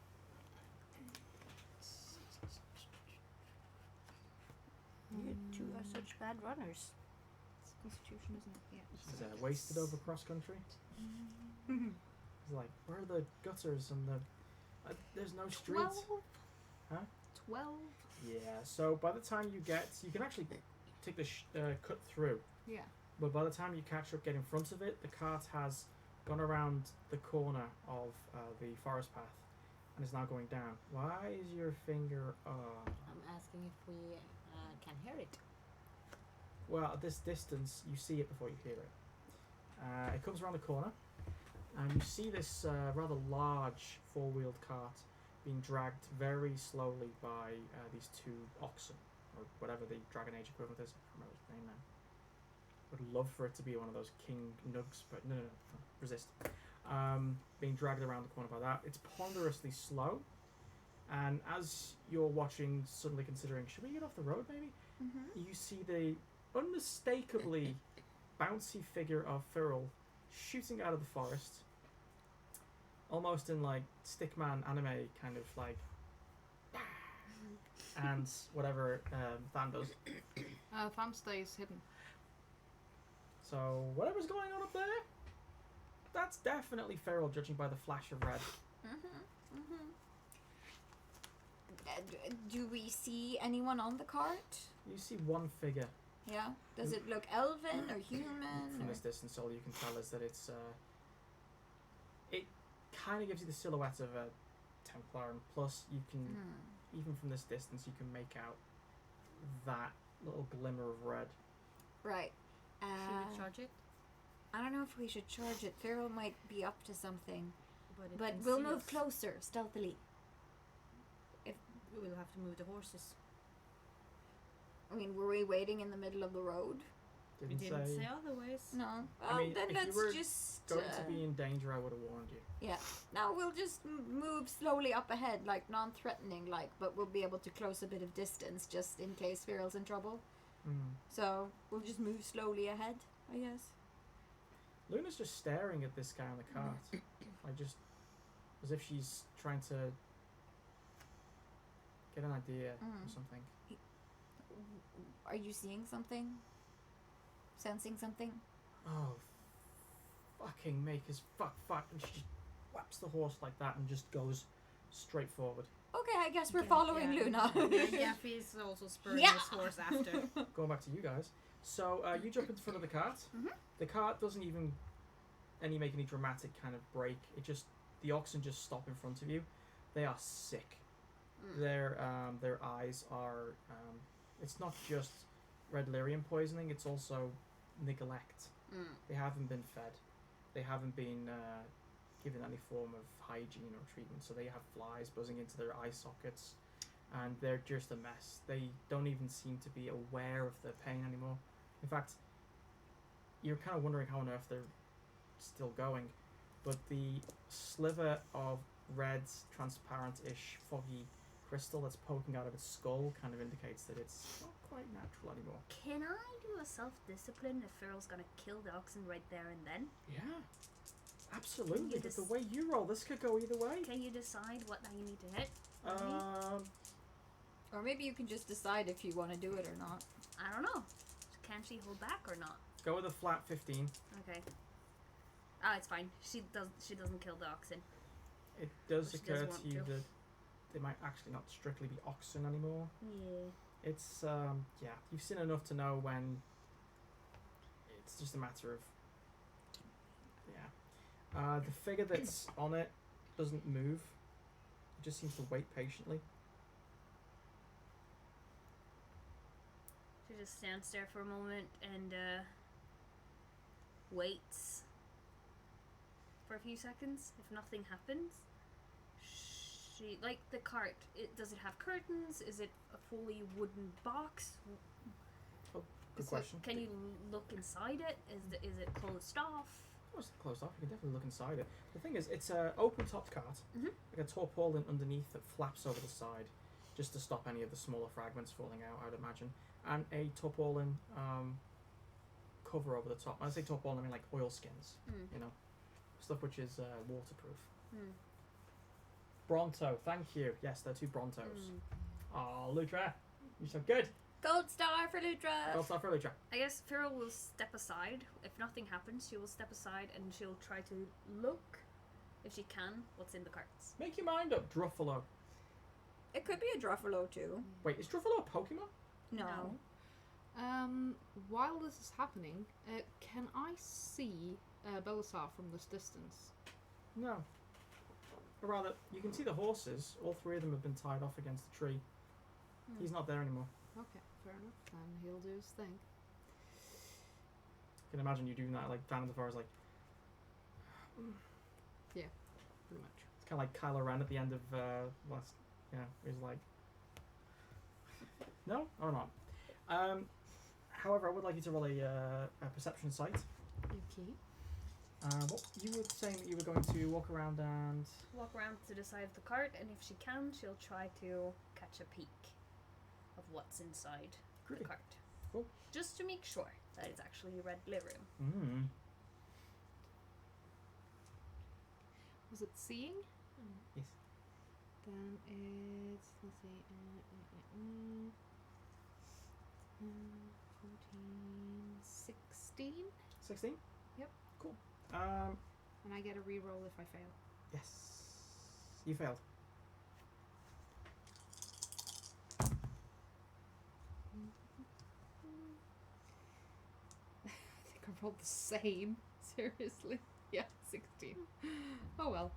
You two are such bad runners. It's Constitution, isn't it? Yeah. Is wasted over cross country? It's like, where are the gutters and the? There's no streets. 12. Huh? 12. Yeah. So by the time you can actually take the cut through. Yeah. But by the time you catch up, get in front of it, the cart has gone around the corner of the forest path and is now going down. Why is your finger up? I'm asking if we can hear it. Well, at this distance, you see it before you hear it. It comes around the corner, and you see this rather large four-wheeled cart being dragged very slowly by these two oxen, or whatever the Dragon Age equivalent is. I can't remember its name now. Would love for it to be one of those King Nugs, but no, resist. being dragged around the corner by that. It's ponderously slow, and as you're watching, suddenly considering, should we get off the road maybe? Mm-hmm. You see the unmistakably bouncy figure of Firl shooting out of the forest, almost in like stickman anime kind of like, and whatever Than does. Tham stays hidden. So whatever's going on up there, that's definitely Feral, judging by the flash of red. Mm-hmm. Mm-hmm. Do we see anyone on the cart? You see one figure. Yeah. Does it look elven or human? From or- this distance, all you can tell is that it's it kind of gives you the silhouette of a Templar, and plus you can, even from this distance, you can make out that little glimmer of red. Right. Should we charge it? I don't know if we should charge it. Pharaoh might be up to something. It But can we'll see move us. closer, stealthily. We'll have to move the horses. I mean, were we waiting in the middle of the road? We didn't say otherwise. No. I mean, then if let's you were just... going to be in danger, I would have warned you. No, we'll just move slowly up ahead, like non-threatening, like, but we'll be able to close a bit of distance just in case Pharaoh's in trouble. So we'll just move slowly ahead, I guess. Luna's just staring at this guy on the cart, like just as if she's trying to get an idea or something. Are you seeing something? Sensing something? Oh, fucking make his fuck, and she just whaps the horse like that and just goes straight forward. Okay, I guess we're following Luna. Gaffy is also spurring Yeah. his horse after. Going back to you guys. So you jump into front of the cart. The cart doesn't even make any dramatic kind of break. It just, the oxen just stop in front of you. They are sick. Their eyes are. It's not just red lyrium poisoning. It's also neglect. They haven't been fed. They haven't been given any form of hygiene or treatment. So they have flies buzzing into their eye sockets, and they're just a mess. They don't even seem to be aware of their pain anymore. In fact, you're kind of wondering how on earth they're still going, but the sliver of red, transparent-ish, foggy crystal that's poking out of its skull kind of indicates that it's not quite natural anymore. Can I do a self-discipline if Pharaoh's gonna kill the oxen right there and then? Yeah, absolutely. You But the just- way you roll, this could go either way. Can you decide what you need to hit? Or maybe you can just decide if you want to do it or not. I don't know. Can she hold back or not? Go with a flat 15. Okay. Ah, it's fine. She doesn't kill the oxen. It does She occur doesn't to want you to. that they might actually not strictly be oxen anymore. Yeah. It's yeah, you've seen enough to know when it's just a matter of the figure that's on it doesn't move. It just seems to wait patiently. She just stands there for a moment and waits for a few seconds. If nothing happens, she, like the cart, does it have curtains? Is it a fully wooden box? Good question. Can you look inside it? Is it closed off? Oh, it's closed off. You can definitely look inside it. The thing is, it's a open topped cart, Mhm. like a tarpaulin underneath that flaps over the side, just to stop any of the smaller fragments falling out, I'd imagine, and a tarpaulin cover over the top. When I say tarpaulin, I mean like oilskins, you know, stuff which is waterproof. Bronto, thank you. Yes, they're two Brontos. Oh, Lutra, you're so good. Gold star for Lutra! Gold star for Lutra. I guess Pharaoh will step aside. If nothing happens, she will step aside and she'll try to look, if she can, what's in the carts. Make your mind up, Druffalo. It could be a Druffalo too. Wait, is Druffalo a Pokemon? No. While this is happening, can I see Belisar from this distance? No. Or rather, you can see the horses. All three of them have been tied off against the tree. He's not there anymore. Okay, fair enough. Then he'll do his thing. I can imagine you doing that, like down in the forest, like Pretty much. it's kind of like Kylo Ren at the end of last. Yeah, he's like, no or not. However, I would like you to roll a perception sight. Okay. What you were saying that you were going to walk around and... Walk around to the side of the cart, and if she can, she'll try to catch a peek of what's inside Groovy. the cart. Cool. Just to make sure that it's actually red lyrium. Mm. Was it seeing? Yes. Then it's, let's see, 14, 16. 16? Yep. Cool. And I get a reroll if I fail. Yes. You failed. I think I rolled the same. Seriously. Yeah, 16. Oh well.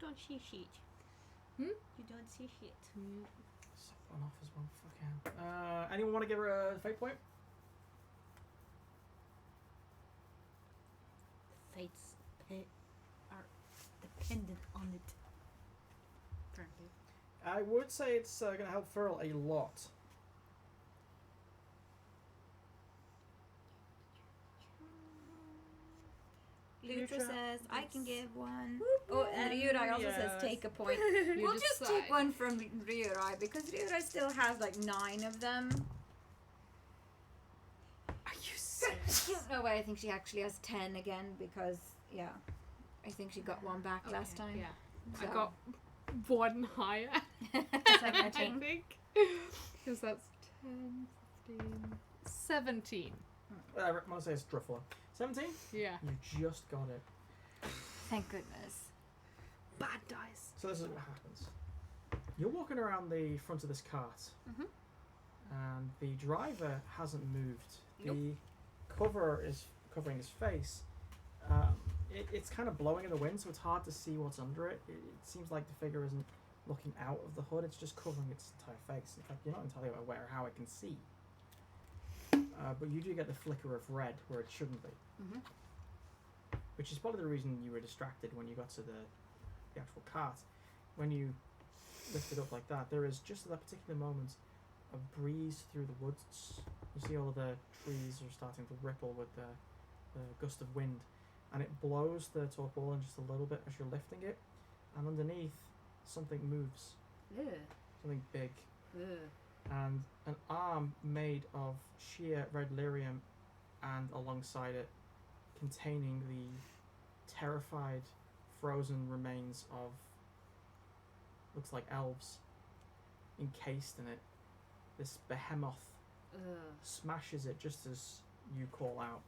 Don't see shit. Hmm? You don't see shit. Set one off as well. Fuck hell. Anyone want to give her a fate point? Fates are dependent on it. Apparently. I would say it's going to help Furl a lot. Lutra says, I can give one. Whoop, Oh, and Ryurai also says, yes. take a point. You We'll just decide. take one from Ryurai because Ryurai still has like 9 of them. Are you serious? No way, I think she actually has 10 again because, yeah, I think she got one back last time. Yeah. So. I got one higher. I 17. think. Because that's 10, 15, 17. Whatever. I'm going to say it's Druffalo. 17? Yeah. You just got it. Thank goodness. Bad dice. So this is what happens. You're walking around the front of this cart, and the driver hasn't moved. The cover is covering his face. It's kind of blowing in the wind, so it's hard to see what's under it. It seems like the figure isn't looking out of the hood, it's just covering its entire face. In fact, you're not entirely aware how it can see. But you do get the flicker of red where it shouldn't be. Which is probably the reason you were distracted when you got to the actual cart. When you lift it up like that, there is just at that particular moment a breeze through the woods. You see all of the trees are starting to ripple with the gust of wind, and it blows the tarpaulin just a little bit as you're lifting it, and underneath something moves, something big, and an arm made of sheer red lyrium, and alongside it containing the terrified frozen remains of, looks like elves, encased in it. This behemoth smashes it just as you call out,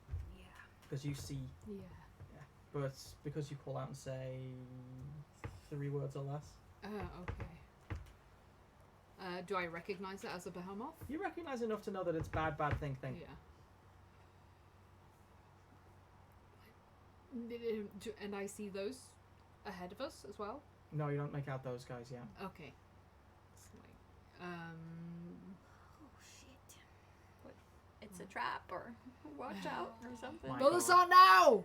because you see, but because you call out and say 3 words or less. Okay. Do I recognize it as a behemoth? You recognize enough to know that it's bad thing. Yeah. And I see those ahead of us as well? No, you don't make out those guys yet. Okay. It's like, Oh shit. What? It's a trap or watch out or something. My Build us God. on now!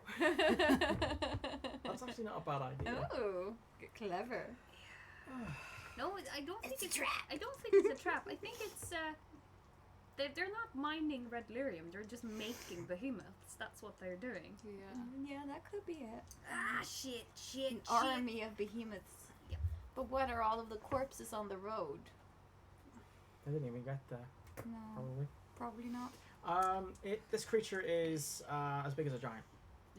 That's actually not a bad idea. Oh, clever. No, I don't think It's a it's trap. I don't think it's a trap. I think it's they're not mining red lyrium. They're just making behemoths. That's what they're doing. Yeah. Yeah, that could be it. Ah, shit. An army of behemoths. Yep. But what are all of the corpses on the road? They didn't even get there, No, probably. probably not. This creature is as big as a giant,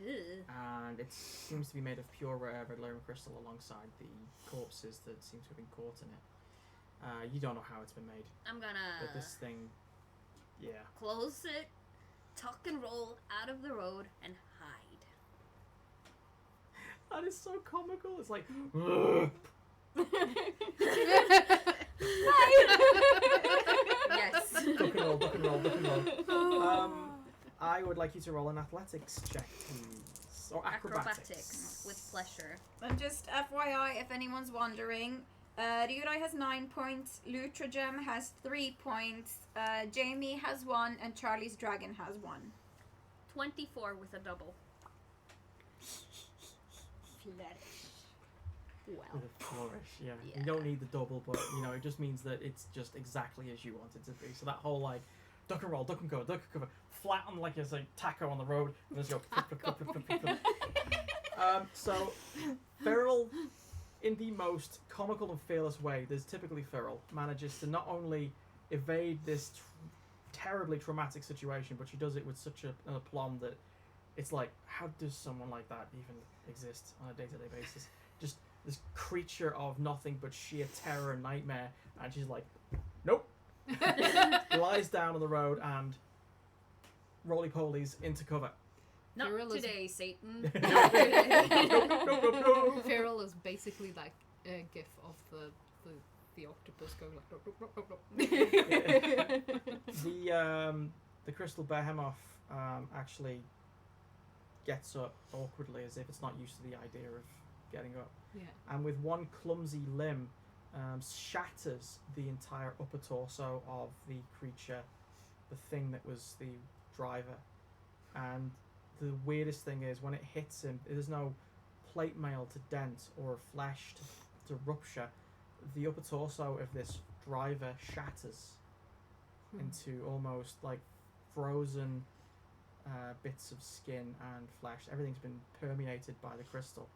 Ugh. and it seems to be made of pure red lyrium crystal alongside the corpses that seem to have been caught in it. You don't know how it's been made, I'm gonna but this thing, yeah. close it, tuck and roll out of the road, and hide. That is so comical. It's like, Yes. duck and roll. I would like you to roll an athletics check, please, or acrobatics. with pleasure. And just FYI, if anyone's wondering, Ryurai has 9 points, Lutra Gem has 3 points, Jamie has 1, and Charlie's Dragon has 1. 24 with a double. Well. With a flourish, yeah. Yeah. You don't need the double, but it just means that it's just exactly as you want it to be. So that whole like duck and roll, duck and cover, flat on like it's like taco on the road, and just go. So, Feral, in the most comical and fearless way, there's typically Feral, manages to not only evade this terribly traumatic situation, but she does it with such an aplomb that it's like, how does someone like that even exist on a day-to-day basis? Just this creature of nothing but sheer terror and nightmare, and she's like, nope. Lies down on the road and roly-polies into cover. Not Feral is- today, Satan. No. Feral is basically like a gif of the octopus going like. The crystal behemoth actually gets up awkwardly as if it's not used to the idea of getting up, Yeah. and with one clumsy limb shatters the entire upper torso of the creature, the thing that was the driver. And the weirdest thing is when it hits him, there's no plate mail to dent or flesh to rupture. The upper torso of this driver shatters into almost like frozen bits of skin and flesh. Everything's been permeated by the crystal,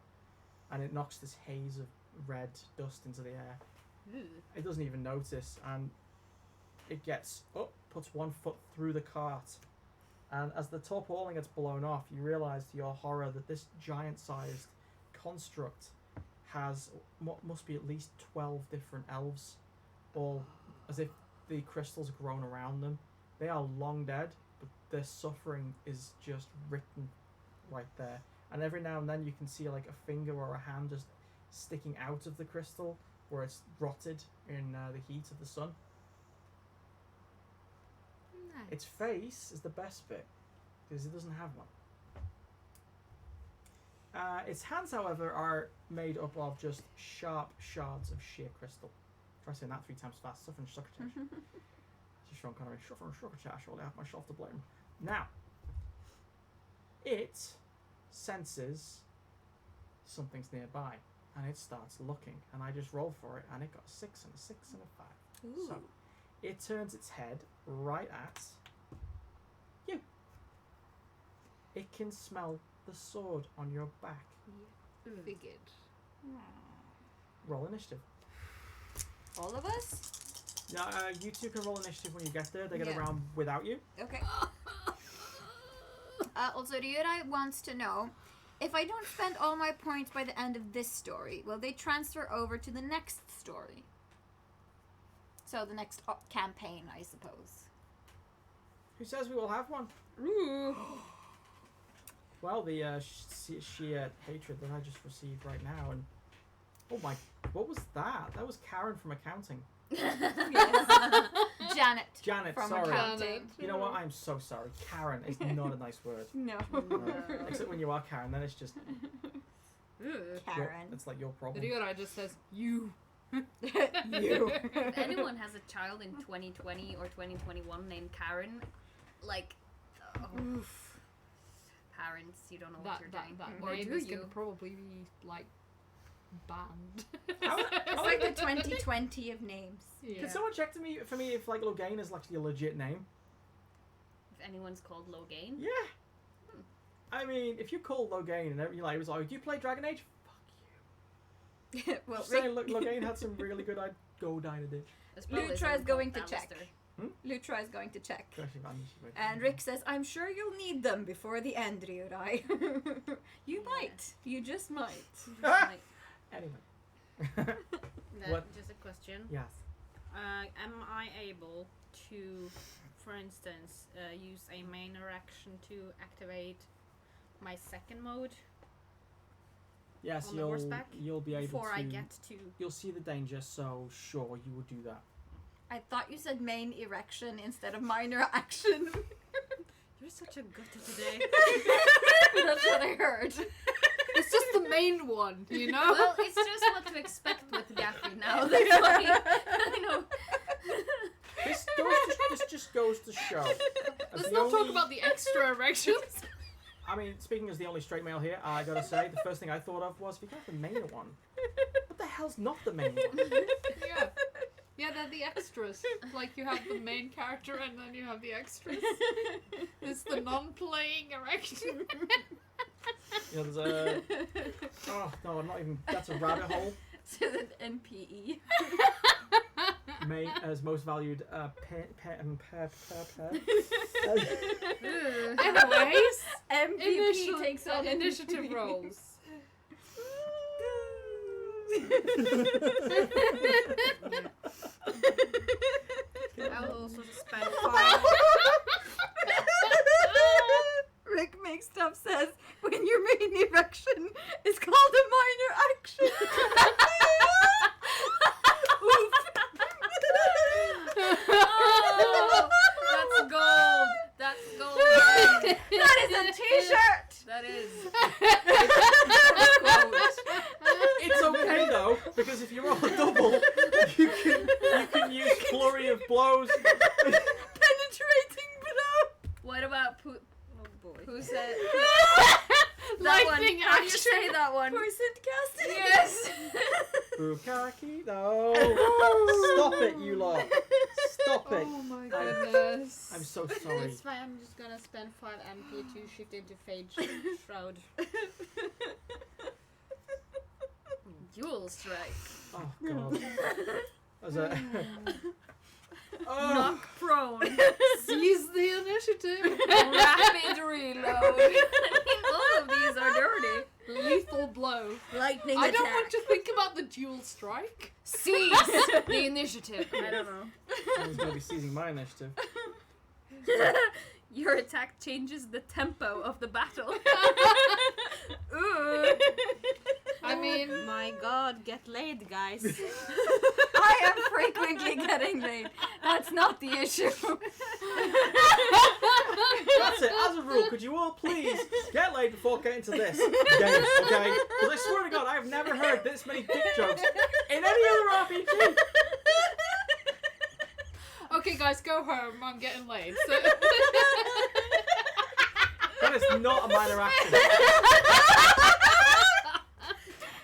and it knocks this haze of red dust into the air. It doesn't even notice, and it gets up, puts one foot through the cart, and as the tarpaulin gets blown off, you realise to your horror that this giant-sized construct has what must be at least 12 different elves, all as if the crystals have grown around them. They are long dead, but their suffering is just written right there. And every now and then you can see like a finger or a hand just sticking out of the crystal where it's rotted in the heat of the sun. Nice. Its face is the best bit because it doesn't have one. Its hands, however, are made up of just sharp shards of sheer crystal. Try saying that 3 times fast. Suffering succotash. Just Sean Connery. Suffering succotash. I only have myself to blame. Now, it senses something's nearby, and it starts looking. And I just rolled for it, and it got a 6 and a 6 and a 5. Ooh. So, it turns its head right at you. It can smell the sword on your back. Figured. Roll initiative. All of us? Yeah, you two can roll initiative when you get there. They get Yeah. around without you. Okay. Also, Ryurai wants to know, if I don't spend all my points by the end of this story, will they transfer over to the next story? So the next campaign, I suppose. Who says we will have one? Ooh. Well, the sheer hatred that I just received right now, and oh my, what was that? That was Karen from accounting. Janet. Janet, From sorry. accounting. You know what? I'm so sorry. Karen is not a nice word. No. Except when you are Karen, then it's just Karen. it's like your problem. Ryurai just says you. You. If anyone has a child in 2020 or 2021 named Karen, like, parents, you don't know what you're doing. That Or name do is you? gonna probably be like banned. It's like the 2020 of names. Yeah. Can someone check for me if like Logain is actually a legit name? If anyone's called Logain. Yeah. I mean, if you call Logain and you're like, it was like, do you play Dragon Age? Fuck you. Well, Just saying, look, Logain had some really good. I'd go dine a ditch. There's probably Lutra is someone going called to check. Alistair. Lutra is going to check. Actually, man, you should wait. And Rick says, I'm sure you'll need them before the end, Ryurai. You Yeah. might. You just might. Just like, Anyway. What? Just a question. Yes. Am I able to, for instance, use a main action to activate my second mode Yes, on the horseback you'll be able before to. I get to? You'll see the danger, so sure you will do that. I thought you said main erection instead of minor action. You're such a gutter today. That's what I heard. It's just the main one, you know. well, it's just what to expect with Gaffy now. That's why I know. This just goes to show. as Let's the not talk only- about the extra erections. I mean, speaking as the only straight male here, I gotta say, the first thing I thought of was, if you got the main one, what the hell's not the main one? Yeah. Yeah, they're the extras. Like you have the main character and then you have the extras. It's the non-playing erection. Yeah, there's a. Oh no, I'm not even. That's a rabbit hole. So an NPE. As most valued Anyways, MVP takes on initiative rolls. I will also spend 5. Rick makes stuff says when your main erection is called a minor action. Oof. Oh, that's gold. That's gold. That is a t-shirt. That is. It's okay though, because if you roll a double, you can use flurry of blows. Penetrating blow. What about Oh boy. who said That one. Lightning How do you action. say that one? Poison casting. Yes. Bukaki, no. Stop it, you lot. Stop it. Oh my goodness. I'm so sorry. It's fine. I'm just gonna spend 5 MP to shift into Phage Shroud. Dual strike. Oh god. As a Knock prone. Seize the initiative. Rapid reload. All of these are dirty. Lethal blow. Lightning I attack. don't want to think about the dual strike. Seize the initiative. I don't know. He's gonna be seizing my initiative. Your attack changes the tempo of the battle. Ooh. I mean, My god, get laid, guys. I am frequently getting laid. That's not the issue. That's it. As a rule, could you all please get laid before getting to this game, okay? Because I swear to God, I've never heard this many dick jokes in any other RPG. okay, guys, go home. I'm getting laid. So That is not a minor action.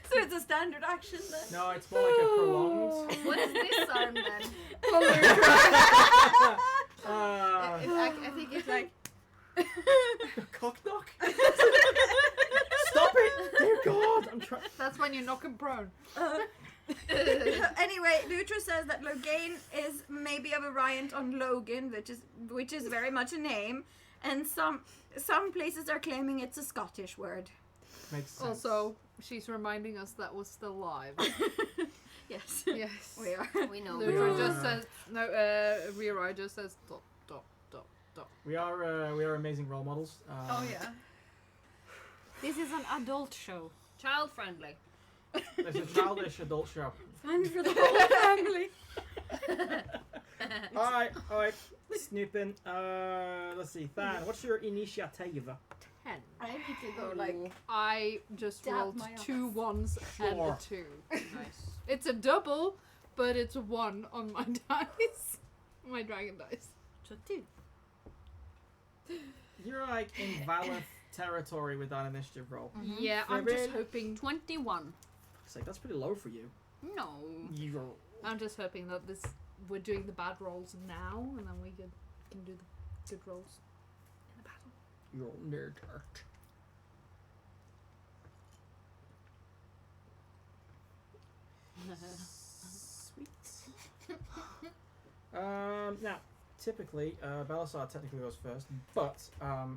So it's a standard action then. No, it's more like a prolonged. What is this arm then? I think it's like Cock knock. Stop it, dear God! I'm trying. that's when you knock him prone. Anyway, Lutra says that Logain is maybe a variant on Logan, which is very much a name, and some places are claiming it's a Scottish word. Makes sense. Also, she's reminding us that we're still live. Yes, Yes. we are. We know. Lutra just says no. Rira just says dot dot dot dot. we are amazing role models. This is an adult show. Child friendly. It's a childish adult show. Fun for the whole family. Alright, snooping. Let's see, Than, what's your initiative? 10. I need to go like. I just Dab rolled my 2 ones and a Sure. 2. Nice. It's a double, but it's a 1 on my dice. My dragon dice. So 2. You're like in Valeth territory with that initiative roll. Yeah, I'm just Ribbon. hoping. 21. It's like, that's pretty low for you. No. You're I'm just hoping that we're doing the bad rolls now, and then we can do the good rolls in the battle. nerd art. Sweet. Now, typically, Belisar technically goes first, but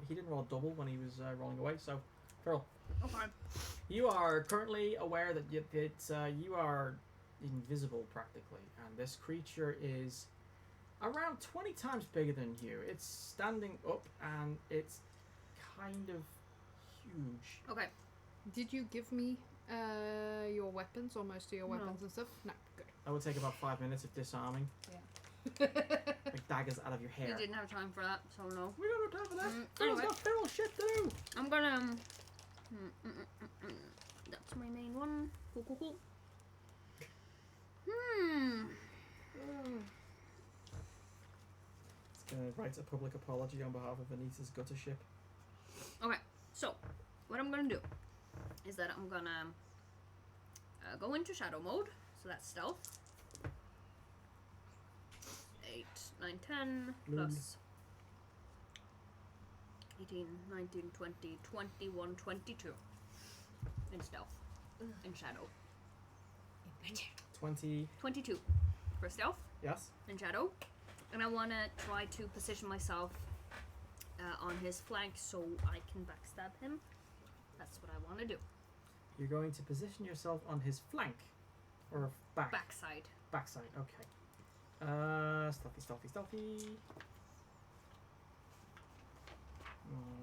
he didn't roll a double when he was rolling away, so, Pearl. Okay. You are currently aware that you are invisible practically, and this creature is around 20 times bigger than you. It's standing up, and it's kind of huge. Okay. Did you give me your weapons or most of your No. weapons and stuff? No, good. That would take about 5 minutes of disarming, like daggers out of your We hair. didn't have time for that, so no. We don't have time for that. Phil's Anyway. got feral shit to do. I'm gonna. That's my main one. Cool. It's gonna write a public apology on behalf of Anita's gutter ship. Okay, so what I'm gonna do is that I'm gonna go into shadow mode, so that's stealth. 8, 9, 10, plus 18, 19, 20, 21, 22. In stealth. In shadow. 20. 22 for stealth. Yes. In shadow. And I want to try to position myself on his flank so I can backstab him. That's what I want to do. You're going to position yourself on his flank. Or back? Backside. Backside, okay. Stealthy, stealthy, stealthy.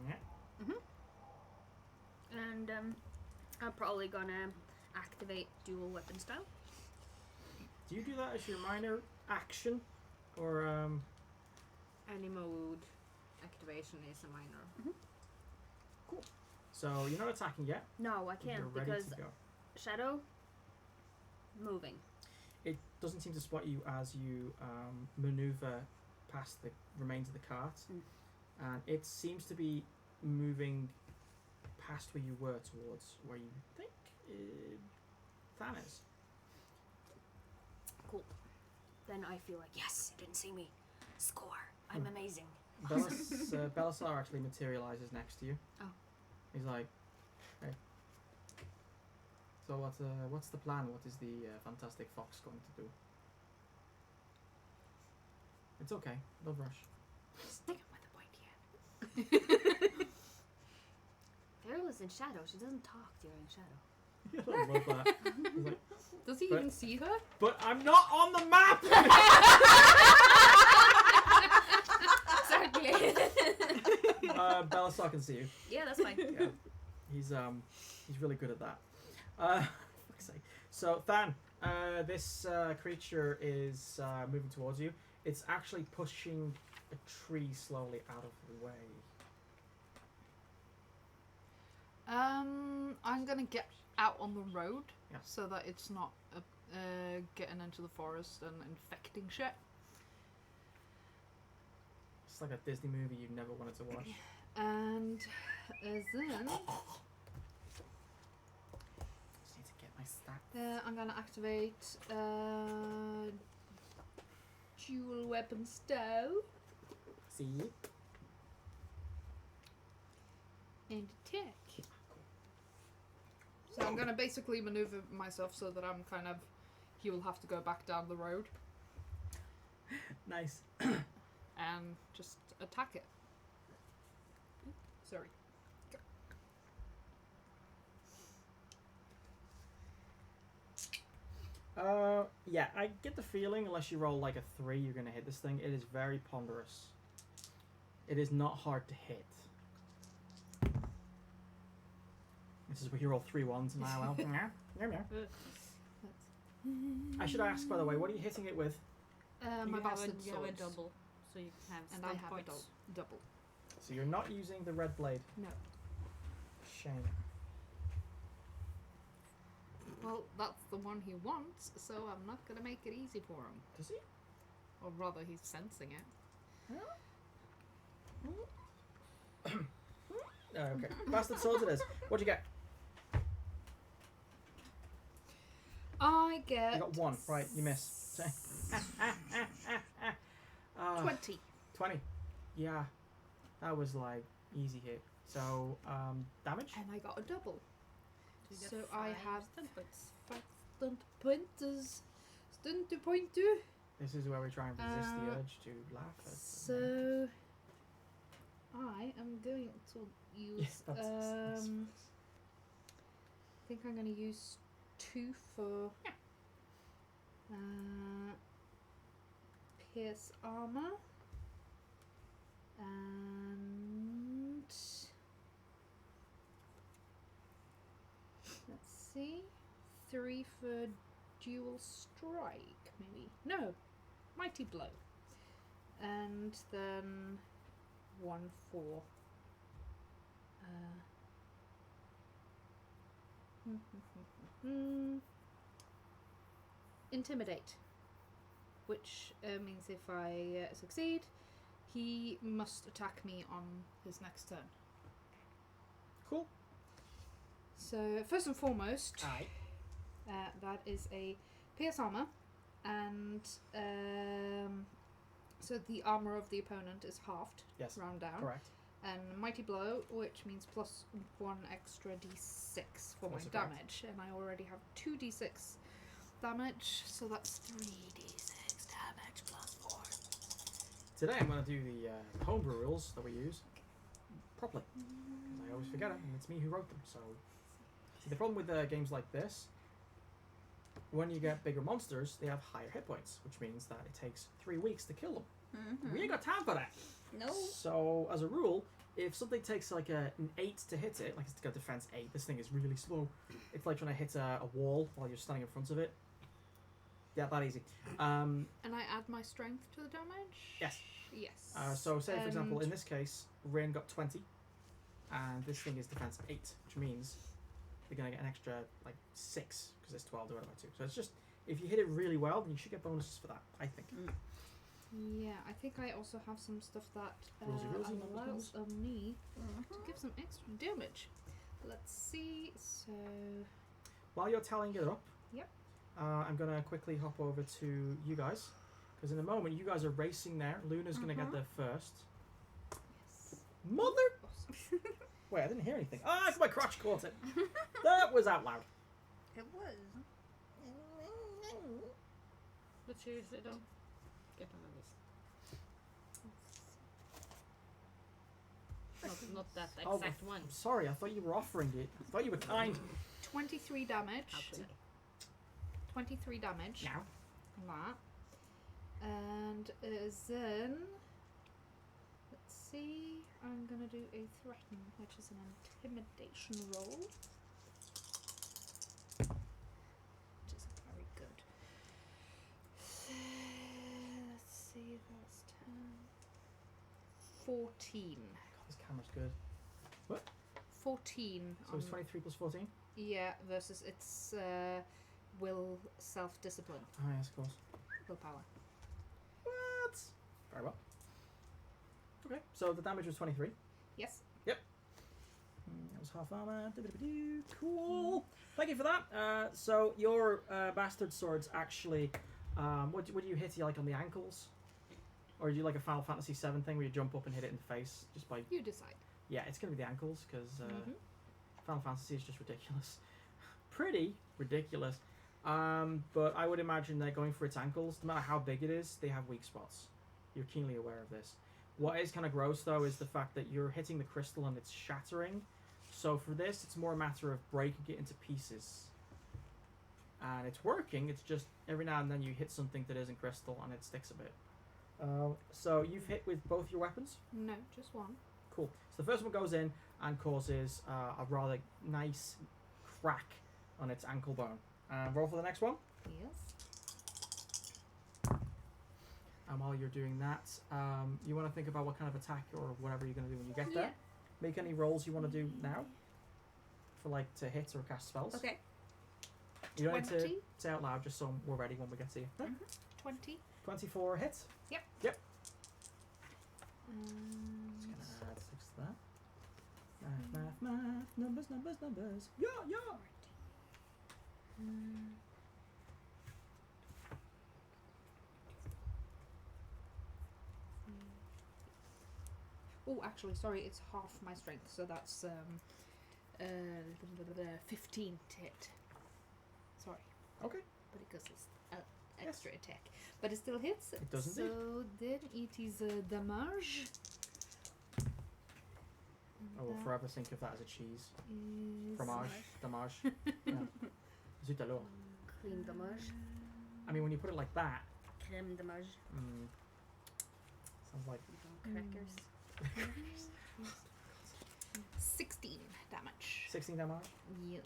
Yeah. And I'm probably gonna activate dual weapon style. Do you do that as your minor action? Or, Any mode activation is a minor. So you're not attacking yet? No, I You're can't ready because to go. shadow moving. It doesn't seem to spot you as you maneuver past the remains of the cart, and it seems to be moving past where you were towards where you think Than is. Cool. Then I feel like, yes, you didn't see me. Score. I'm amazing. Belisar actually materializes next to you. Oh. He's like, hey. So what's the plan? What is the fantastic fox going to do? It's okay. Don't rush. Stick him with the pointy end. Farrell is in shadow. She doesn't talk during shadow. I love that. He's like, Does he But- even see her? but I'm not on the map! Exactly. Belisar can see you. Yeah, that's fine. Yeah. He's really good at that. Fuck's sake. So Than, this creature is moving towards you. It's actually pushing a tree slowly out of the way. I'm gonna get out on the road Yeah. so that it's not getting into the forest and infecting shit. It's like a Disney movie you never wanted to watch. And then Just need to get my stat. I'm gonna activate dual weapon style See? and attack. So I'm gonna basically maneuver myself so that I'm kind of, he will have to go back down the road Nice. and just attack it. Sorry. Yeah, I get the feeling unless you roll like a 3, you're gonna hit this thing. It is very ponderous. It is not hard to hit. This is where you roll 3 ones and I will. I should ask, by the way, what are you hitting it with? My bastard You have a swords. double, so you can have And I stealth have points. a double. So you're not using the red blade. No. Shame. Well, that's the one he wants, so I'm not gonna make it easy for him. Does he? Or rather, he's sensing it. Okay. Bastard swords it is. What'd you get? I get. You got 1. Right, you miss. 20. 20. Yeah. That was like easy hit. So, damage? And I got a double. So you get So I 5 have stealth points. 5 stunt pointers. Stunt pointer. This is where we try and resist the urge to laugh at. So I am going to use. that's- I think I'm going to use 2 for pierce armor and let's see, 3 for dual strike, maybe. No, mighty blow, and then 1 for intimidate, which means if I succeed, he must attack me on his next turn. Cool. So first and foremost, Aye. that is a pierce armor, and So the armor of the opponent is halved. Yes. Round down. Correct. And mighty blow, which means plus 1 extra d6 for my Also correct. damage, and I already have 2d6 damage, so that's 3d6 damage plus 4. Today I'm going to do the homebrew rules that we use properly. Because I always forget them, and it's me who wrote them. So, see, the problem with games like this, when you get bigger monsters, they have higher hit points, which means that it takes 3 weeks to kill them. We ain't got time for that. No. So, as a rule, if something takes like an 8 to hit it, like it's got defense 8, this thing is really slow. It's like trying to hit a wall while you're standing in front of it. Yeah, that easy. And I add my strength to the damage? Yes. Yes. So, say for example, And- in this case, Rain got 20, and this thing is defense 8, which means they're going to get an extra like 6 because it's 12 divided by 2. So it's just, if you hit it really well, then you should get bonuses for that, I think. Yeah, I think I also have some stuff that Rosy, numbers, allows numbers. me to give some extra damage. Let's see, so... While you're tallying it up, Yep. I'm going to quickly hop over to you guys, because in a moment you guys are racing there. Luna's going to get there first. Yes. Mother! Awesome. Wait, I didn't hear anything. Ah, my crotch caught it. That was out loud. It was. But seriously, don't get on this. Not that exact one. I'm sorry, I thought you were offering it. I thought you were kind. 23 damage. Outside. 23 damage. Now. On that. And then... Let's see. I'm gonna do a threaten, which is an intimidation roll. Which is very good. Let's see, that's 10. 14. God, this camera's good. 14. So it's on- 23 plus 14? Yeah, versus its will, self-discipline, Oh, yes, of course. willpower. What? Very well. Okay, so the damage was 23. Yes. That was half armor. Cool. Thank you for that. So your bastard swords actually, what do you hit? You like on the ankles, or do you like a Final Fantasy VII thing where you jump up and hit it in the face just by? You decide. Yeah, it's gonna be the ankles because Mhm. Final Fantasy is just ridiculous, pretty ridiculous. But I would imagine that going for its ankles, no matter how big it is, they have weak spots. You're keenly aware of this. What is kind of gross though is the fact that you're hitting the crystal and it's shattering. So for this, it's more a matter of breaking it into pieces. And it's working, it's just every now and then you hit something that isn't crystal and it sticks a bit. So you've hit with both your weapons? No, just one. Cool. So the first one goes in and causes a rather nice crack on its ankle bone. Roll for the next one. Yes. And while you're doing that, you want to think about what kind of attack or whatever you're going to do when you get there. Yeah. Make any rolls you want to do now. For like to hit or cast spells. Okay. You don't need to 20. say out loud just so we're ready when we get to you. 20. 24 hits. And Just gonna add 6 to that. Math. Numbers. Yeah. Oh, actually, sorry, it's half my strength, so that's 15 to hit. Sorry. Okay. But because it's extra attack. But it still hits. It does so indeed. then it is damage. I will forever think of that as a cheese. Is Fromage. Damage. Yeah. Zut alors. Cream damage. I mean, when you put it like that, Creme damage. sounds like Crackers. 16 damage. 16 damage. Yes.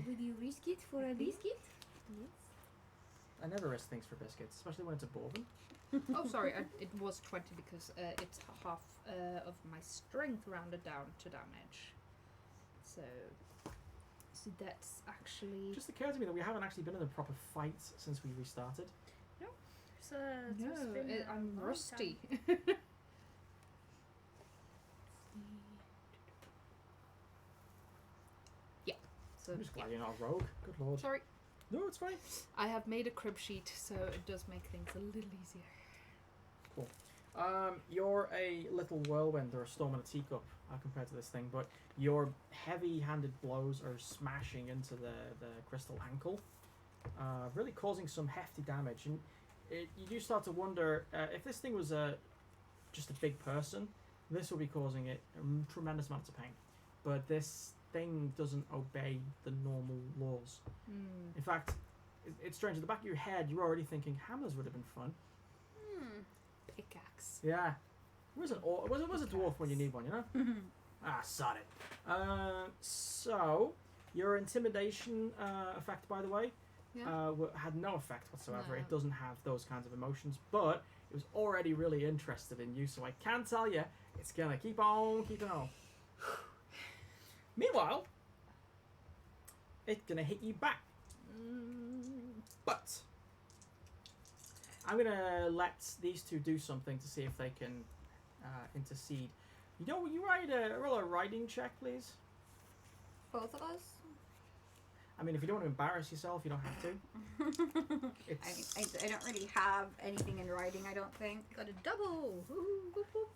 Would you risk it for a biscuit? Yes. I never risk things for biscuits, especially when it's a bourbon. Oh, sorry, it was 20 because it's half of my strength rounded down to damage. So that's actually... Just occurred to me that we haven't actually been in a proper fight since we restarted. So No, it's been a I'm long rusty. time. Yeah. So I'm just yeah. glad you're not a rogue. Good lord. Sorry, No, it's fine. I have made a crib sheet, so it does make things a little easier. You're a little whirlwind or a storm in a teacup compared to this thing, but your heavy-handed blows are smashing into the crystal ankle, really causing some hefty damage. And you do start to wonder if this thing was just a big person, this will be causing it tremendous amounts of pain. But this thing doesn't obey the normal laws. In fact, it's strange. At the back of your head, you're already thinking hammers would have been fun. Pickaxe. Yeah. It was a dwarf when you need one, you know? Sod it. So, your intimidation effect, by the way, had no effect whatsoever. No. It doesn't have those kinds of emotions, but it was already really interested in you, so I can tell you, it's going to keep on keeping on. Meanwhile, it's going to hit you back. But I'm going to let these two do something to see if they can intercede. You know, you roll a riding check, please? Both of us? I mean, if you don't want to embarrass yourself, you don't have to. I don't really have anything in writing, I don't think. Got a double. Woo, whoop, whoop.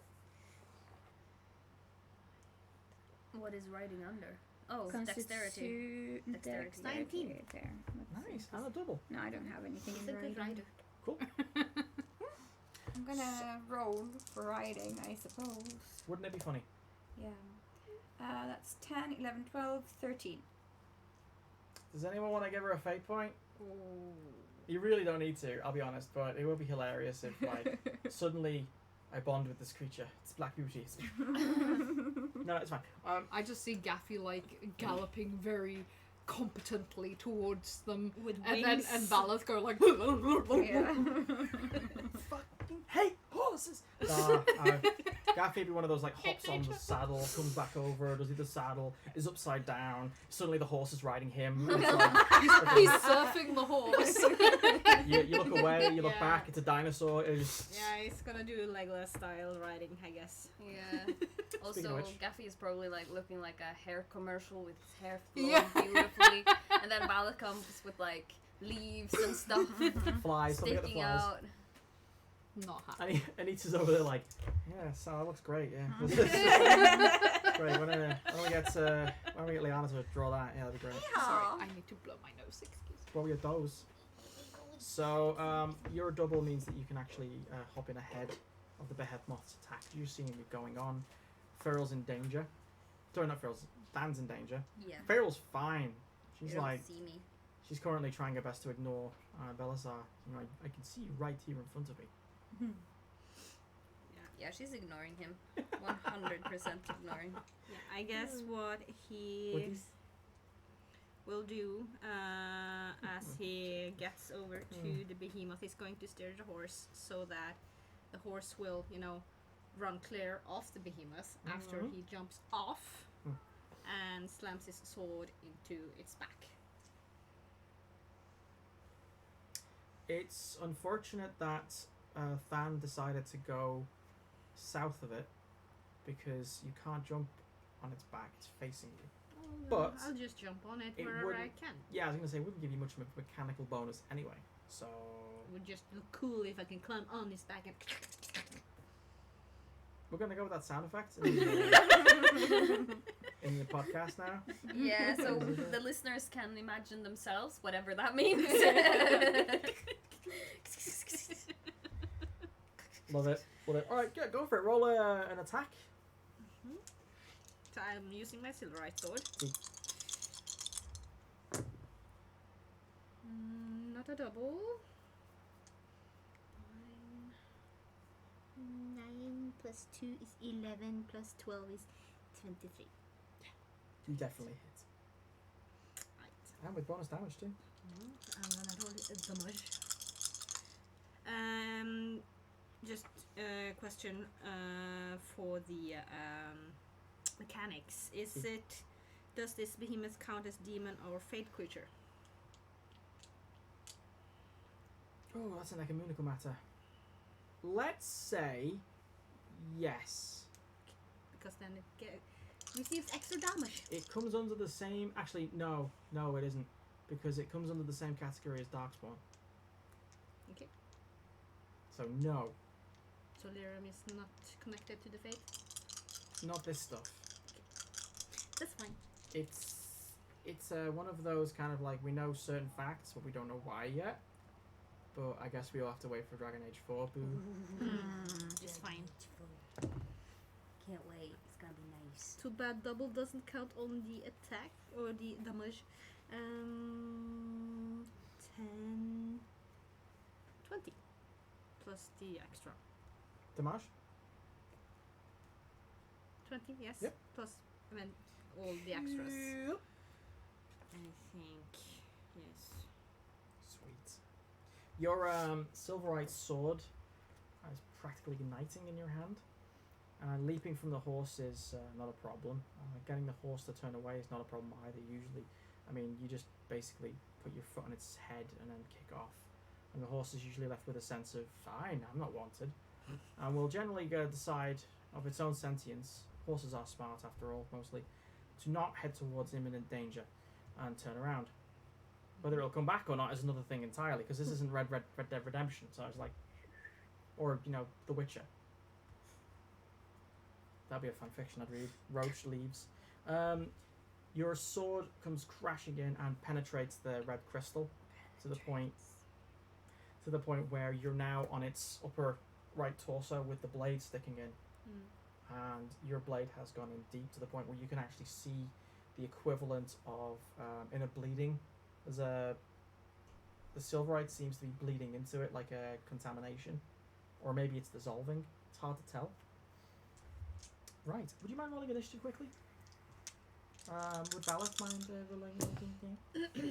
What is writing under? Oh, dexterity. Dexterity. 19. There. Nice, and a double. No, I don't have anything He's in a good writing. rider. Cool. I'm gonna roll for writing, I suppose. Wouldn't it be funny? Yeah. That's 10, 11, 12, 13. Does anyone want to give her a fate point? You really don't need to, I'll be honest, but it would be hilarious if, like, suddenly I bond with this creature. It's Black Beauty. No, it's fine. I just see Gaffy like galloping very competently towards them, With and wings. then Valeth go like. Yeah. Fucking hate horses! Gaffy would be one of those, like, hops on the saddle, comes back over, does the saddle, is upside down, suddenly the horse is riding him. And it's like, He's surfing the horse. you look away, you look Yeah. back, it's a dinosaur. It's Yeah, he's gonna do Legolas style riding, I guess. Yeah. Speaking Also, of which. Gaffy is probably like looking like a hair commercial with his hair flowing beautifully, and then Vala comes with like leaves and stuff flies, don't forget the sticking flies. out. Not happy. And Anita's over there like, yeah, so that looks great, yeah. Great, when we get Liana to draw that, yeah, that'd be great. Sorry, I need to blow my nose. Excuse me. What were your does? So, your double means that you can actually hop in ahead of the behemoth's attack. You're seeing it going on. Feral's in danger. Sorry, not Feral's. Dan's in danger. Yeah. Feral's fine. She's You don't like, see me. she's currently trying her best to ignore Belisar. You know, I can see you right here in front of me. Yeah, she's ignoring him. 100% ignoring. Yeah, I guess what he will do as he gets over to the behemoth, he's going to steer the horse so that the horse will, run clear of the behemoth after he jumps off and slams his sword into its back. It's unfortunate that Than decided to go south of it because you can't jump on its back, it's facing you. But I'll just jump on it it wherever I wouldn't- can. Yeah, I was going to say, it wouldn't give you much of a mechanical bonus anyway, so... It would just look cool if I can climb on his back and We're going to go with that sound effect in the podcast now. Yeah, so the listeners can imagine themselves, whatever that means. Love it. Alright, go for it. Roll an attack. So I'm using my silverite sword. Not a double. 9 plus 2 is 11 plus 12 is 23. You definitely hit. Right. And with bonus damage too. I'm gonna roll the damage. Just a question for the mechanics. Does this behemoth count as demon or fate creature? Oh, that's an ecumenical matter. Let's say yes. Because then it receives extra damage. It comes under the same... Actually, no, it isn't. Because it comes under the same category as Darkspawn. Okay. So no. Solarium is not connected to the fate. Not this stuff. That's fine. It's one of those kind of like we know certain facts, but we don't know why yet. But I guess we'll have to wait for Dragon Age 4. Boo. It's fine. Can't wait. It's gonna be nice. Too bad double doesn't count on the attack or the damage. 10, 20 plus the extra. Damage? 20, yes. Yep. Plus, I mean, all the extras. I think, yes. Sweet. Your Silverite sword is practically igniting in your hand. Leaping from the horse is not a problem. Getting the horse to turn away is not a problem either. Usually, I mean, you just basically put your foot on its head and then kick off. And the horse is usually left with a sense of, fine, I'm not wanted. And will generally decide of its own sentience, horses are smart after all, mostly, to not head towards imminent danger and turn around. Whether it'll come back or not is another thing entirely, because this isn't Red Dead Redemption, so it's like, or, you know, The Witcher. That'd be a fan fiction I'd read. Roach leaves. Your sword comes crashing in and penetrates the red crystal to the point where you're now on its upper right torso with the blade sticking in. And your blade has gone in deep to the point where you can actually see the equivalent of in a bleeding. The silverite seems to be bleeding into it like a contamination, or maybe it's dissolving. It's hard to tell. Right. Would you mind rolling initiative quickly? Would Valeth mind rolling anything?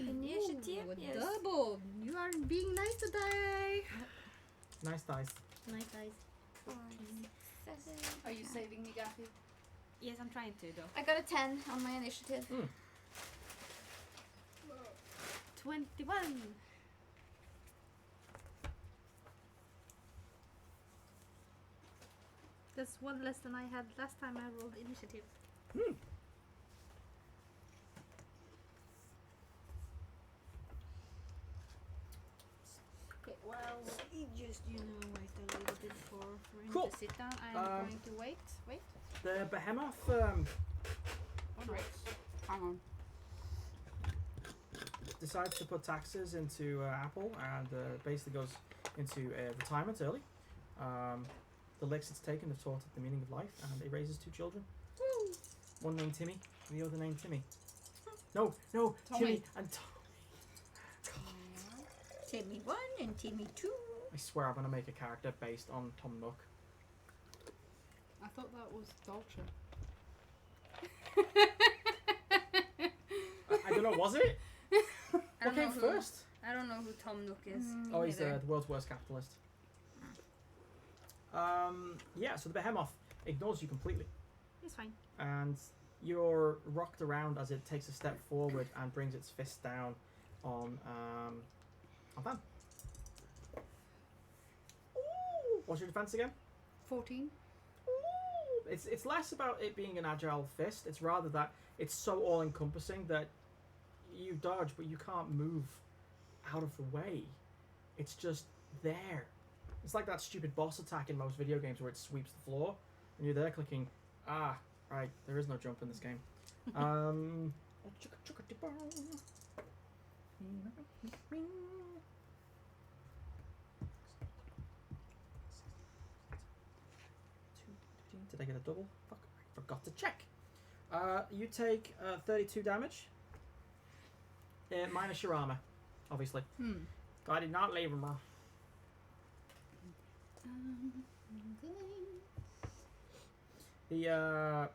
Initiative, Ooh, yes. double. You are being nice today. Nice dice. Nice dice. 4, 7. Are you saving me, Gaffy? Yes, I'm trying to though. I got a 10 on my initiative. 21. That's one less than I had last time I rolled initiative. Okay, well, Just, wait a little bit for him Cool. to sit down. I'm going to wait. The behemoth Right. Hang on. decides to put taxes into Apple and basically goes into retirement early. The licks it's taken have taught it the meaning of life, and it raises 2 children. Woo! One named Timmy, and the other named Timmy. No, Tommy. Timmy and Timmy 1 and Timmy 2. I swear I'm gonna make a character based on Tom Nook. I thought that was Dolce. I don't know, was it? I What don't came know who- first? I don't know who Tom Nook is. Oh, he's either. the world's worst capitalist. Yeah, so the behemoth ignores you completely, It's fine. and you're rocked around as it takes a step forward and brings its fist down on Van. Ooh, what's your defense again? 14. Ooh, it's less about it being an agile fist. It's rather that it's so all-encompassing that you dodge, but you can't move out of the way. It's just there. It's like that stupid boss attack in most video games where it sweeps the floor, and you're there clicking, right, there is no jump in this game. Did I get a double? Fuck, I forgot to check. You take 32 damage. Minus your armor, obviously. I did not leave him. The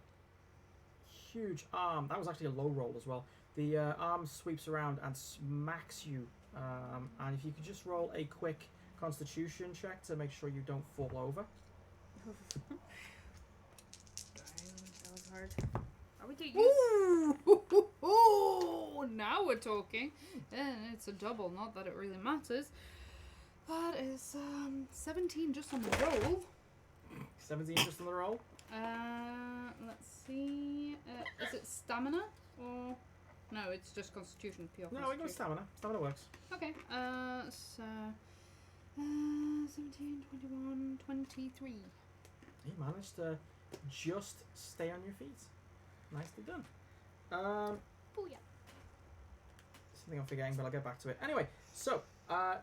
huge arm, that was actually a low roll as well. The arm sweeps around and smacks you. And if you could just roll a quick constitution check to make sure you don't fall over. That was hard. Are we doing Ooh, now we're talking. And it's a double, not that it really matters. That is 17 just on the roll. 17 just on the roll. Let's see. Is it stamina or no? It's just constitution. Pure No, we go constitution. stamina. Stamina works. Okay. So 17, 21, 23. You managed to just stay on your feet. Nicely done. Booyah. Something I'm forgetting, but I'll get back to it. Anyway, so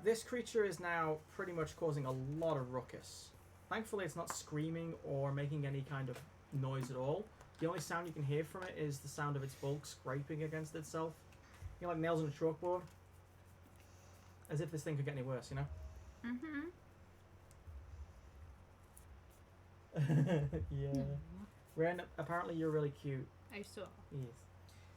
this creature is now pretty much causing a lot of ruckus. Thankfully, it's not screaming or making any kind of noise at all. The only sound you can hear from it is the sound of its bulk scraping against itself. You know, like nails on a chalkboard. As if this thing could get any worse, you know? Yeah. Ren, apparently you're really cute. I saw. Yes.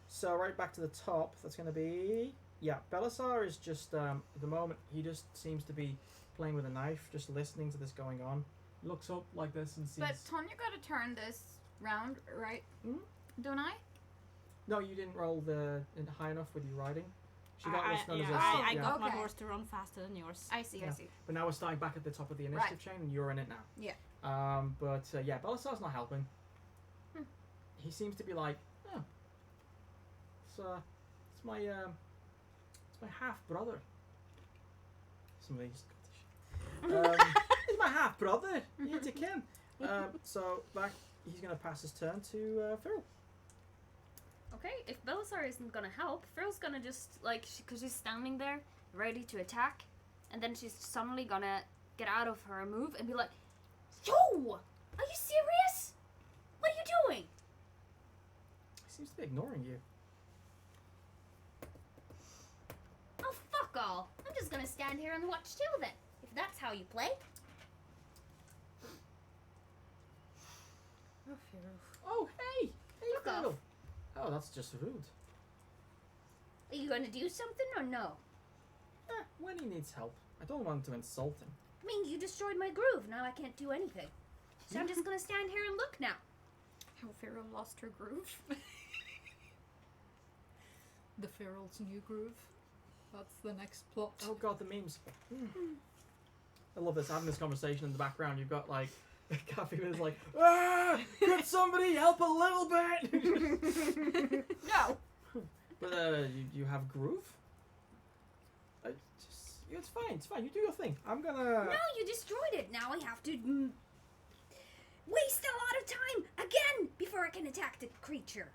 So right back to the top, that's going to be... Yeah, Belisar is just, at the moment, he just seems to be playing with a knife, just listening to this going on. Looks up like this and sees... But Tonya got to turn this round, right? Hmm? Don't I? No, you didn't roll the high enough with your riding. She got what's known as a... I yeah. got my Okay. horse to run faster than yours. I see, I Yeah. see. But now we're starting back at the top of the initiative chain, and you're in it now. Yeah. But yeah, Belisar's not helping. He seems to be like, oh, it's my half brother. Somebody Scottish. He's my half brother. It's a Kim. So back, he's gonna pass his turn to Phil. Okay, if Belisar isn't gonna help, Phil's gonna just, like, because she's standing there, ready to attack, and then she's suddenly gonna get out of her move and be like, Yo! Are you serious? What are you doing? He seems to be ignoring you. Oh, fuck all. I'm just gonna stand here and watch till then, if that's how you play. Oh, Phil. Oh, hey! Hey, Fuck Phil! off. Oh, that's just rude. Are you gonna do something or no? When he needs help. I don't want to insult him. I mean, you destroyed my groove, now I can't do anything. So I'm just gonna stand here and look now. How Pharaoh lost her groove. The Feral's new groove. That's the next plot. Oh god, the memes. I love this, having this conversation in the background. You've got like Kathy is like, ah, could somebody help a little bit? No! But you have groove? It's fine, you do your thing. I'm gonna... No, you destroyed it. Now I have to waste a lot of time again before I can attack the creature.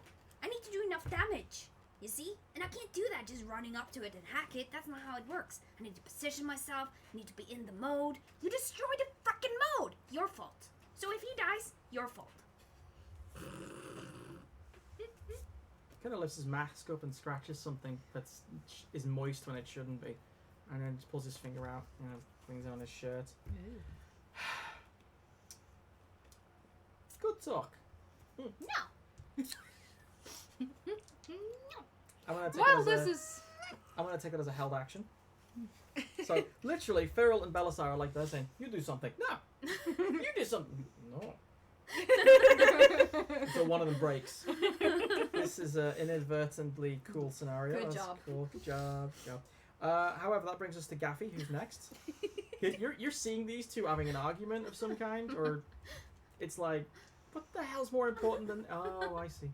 I need to do enough damage, you see? And I can't do that just running up to it and hack it. That's not how it works. I need to position myself. I need to be in the mode. You destroyed the frickin' mode. Your fault. So if he dies, your fault. Kind of lifts his mask up and scratches something that's is moist when it shouldn't be. And then just pulls his finger out, brings it on his shirt. Good talk. No. I'm gonna take Well, it this as is... I'm gonna take it as a held action. So literally, Ferrell and Belisar are like they're saying, "You do something." No, you do something. No. So one of them breaks. This is an inadvertently cool scenario. Good That's job. Cool. Good job. Good job. However, that brings us to Gaffy, who's next. You're seeing these two having an argument of some kind, or it's like, what the hell's more important than? Oh, I see.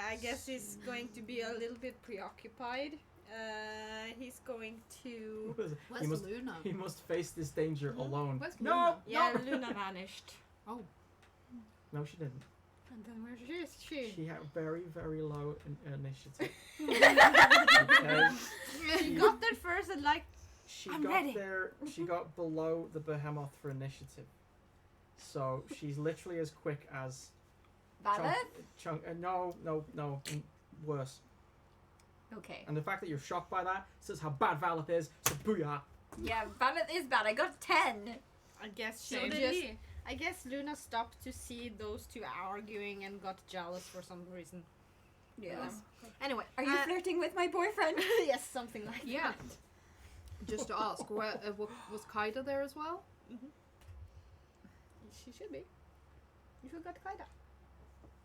I guess he's going to be a little bit preoccupied. He's going to... Where's Luna? He must face this danger alone. Where's No, Luna? Yeah, no. Luna vanished. Oh, No, she didn't. and then where is she? She had very, very low initiative. She got there first and like, She I'm got ready. there. She got below the behemoth for initiative, so she's literally as quick as Valid? no, worse. Okay. And the fact that you're shocked by that says how bad Valith is. So booyah! Yeah, Valid is bad. I got 10. I guess So she did just... I guess Luna stopped to see those two arguing and got jealous for some reason. Yeah. Anyway, Are you flirting with my boyfriend? yes, something like Yeah. that. Just to ask, was Kaida there as well? She should be. You forgot Kaida.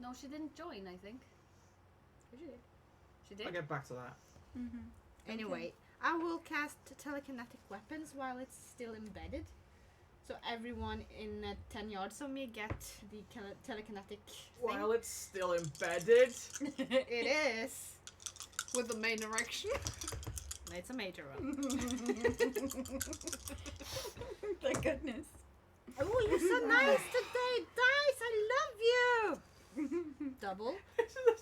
No, she didn't join, I think. She did. She did? I'll get back to that. Anyway, I will cast telekinetic weapons while it's still embedded. So everyone in 10 yards of me get the telekinetic thing. While it's still embedded. It is. With the main erection? It's a major roll. Thank goodness. Oh, you're so nice today, Dice. I love you. Double.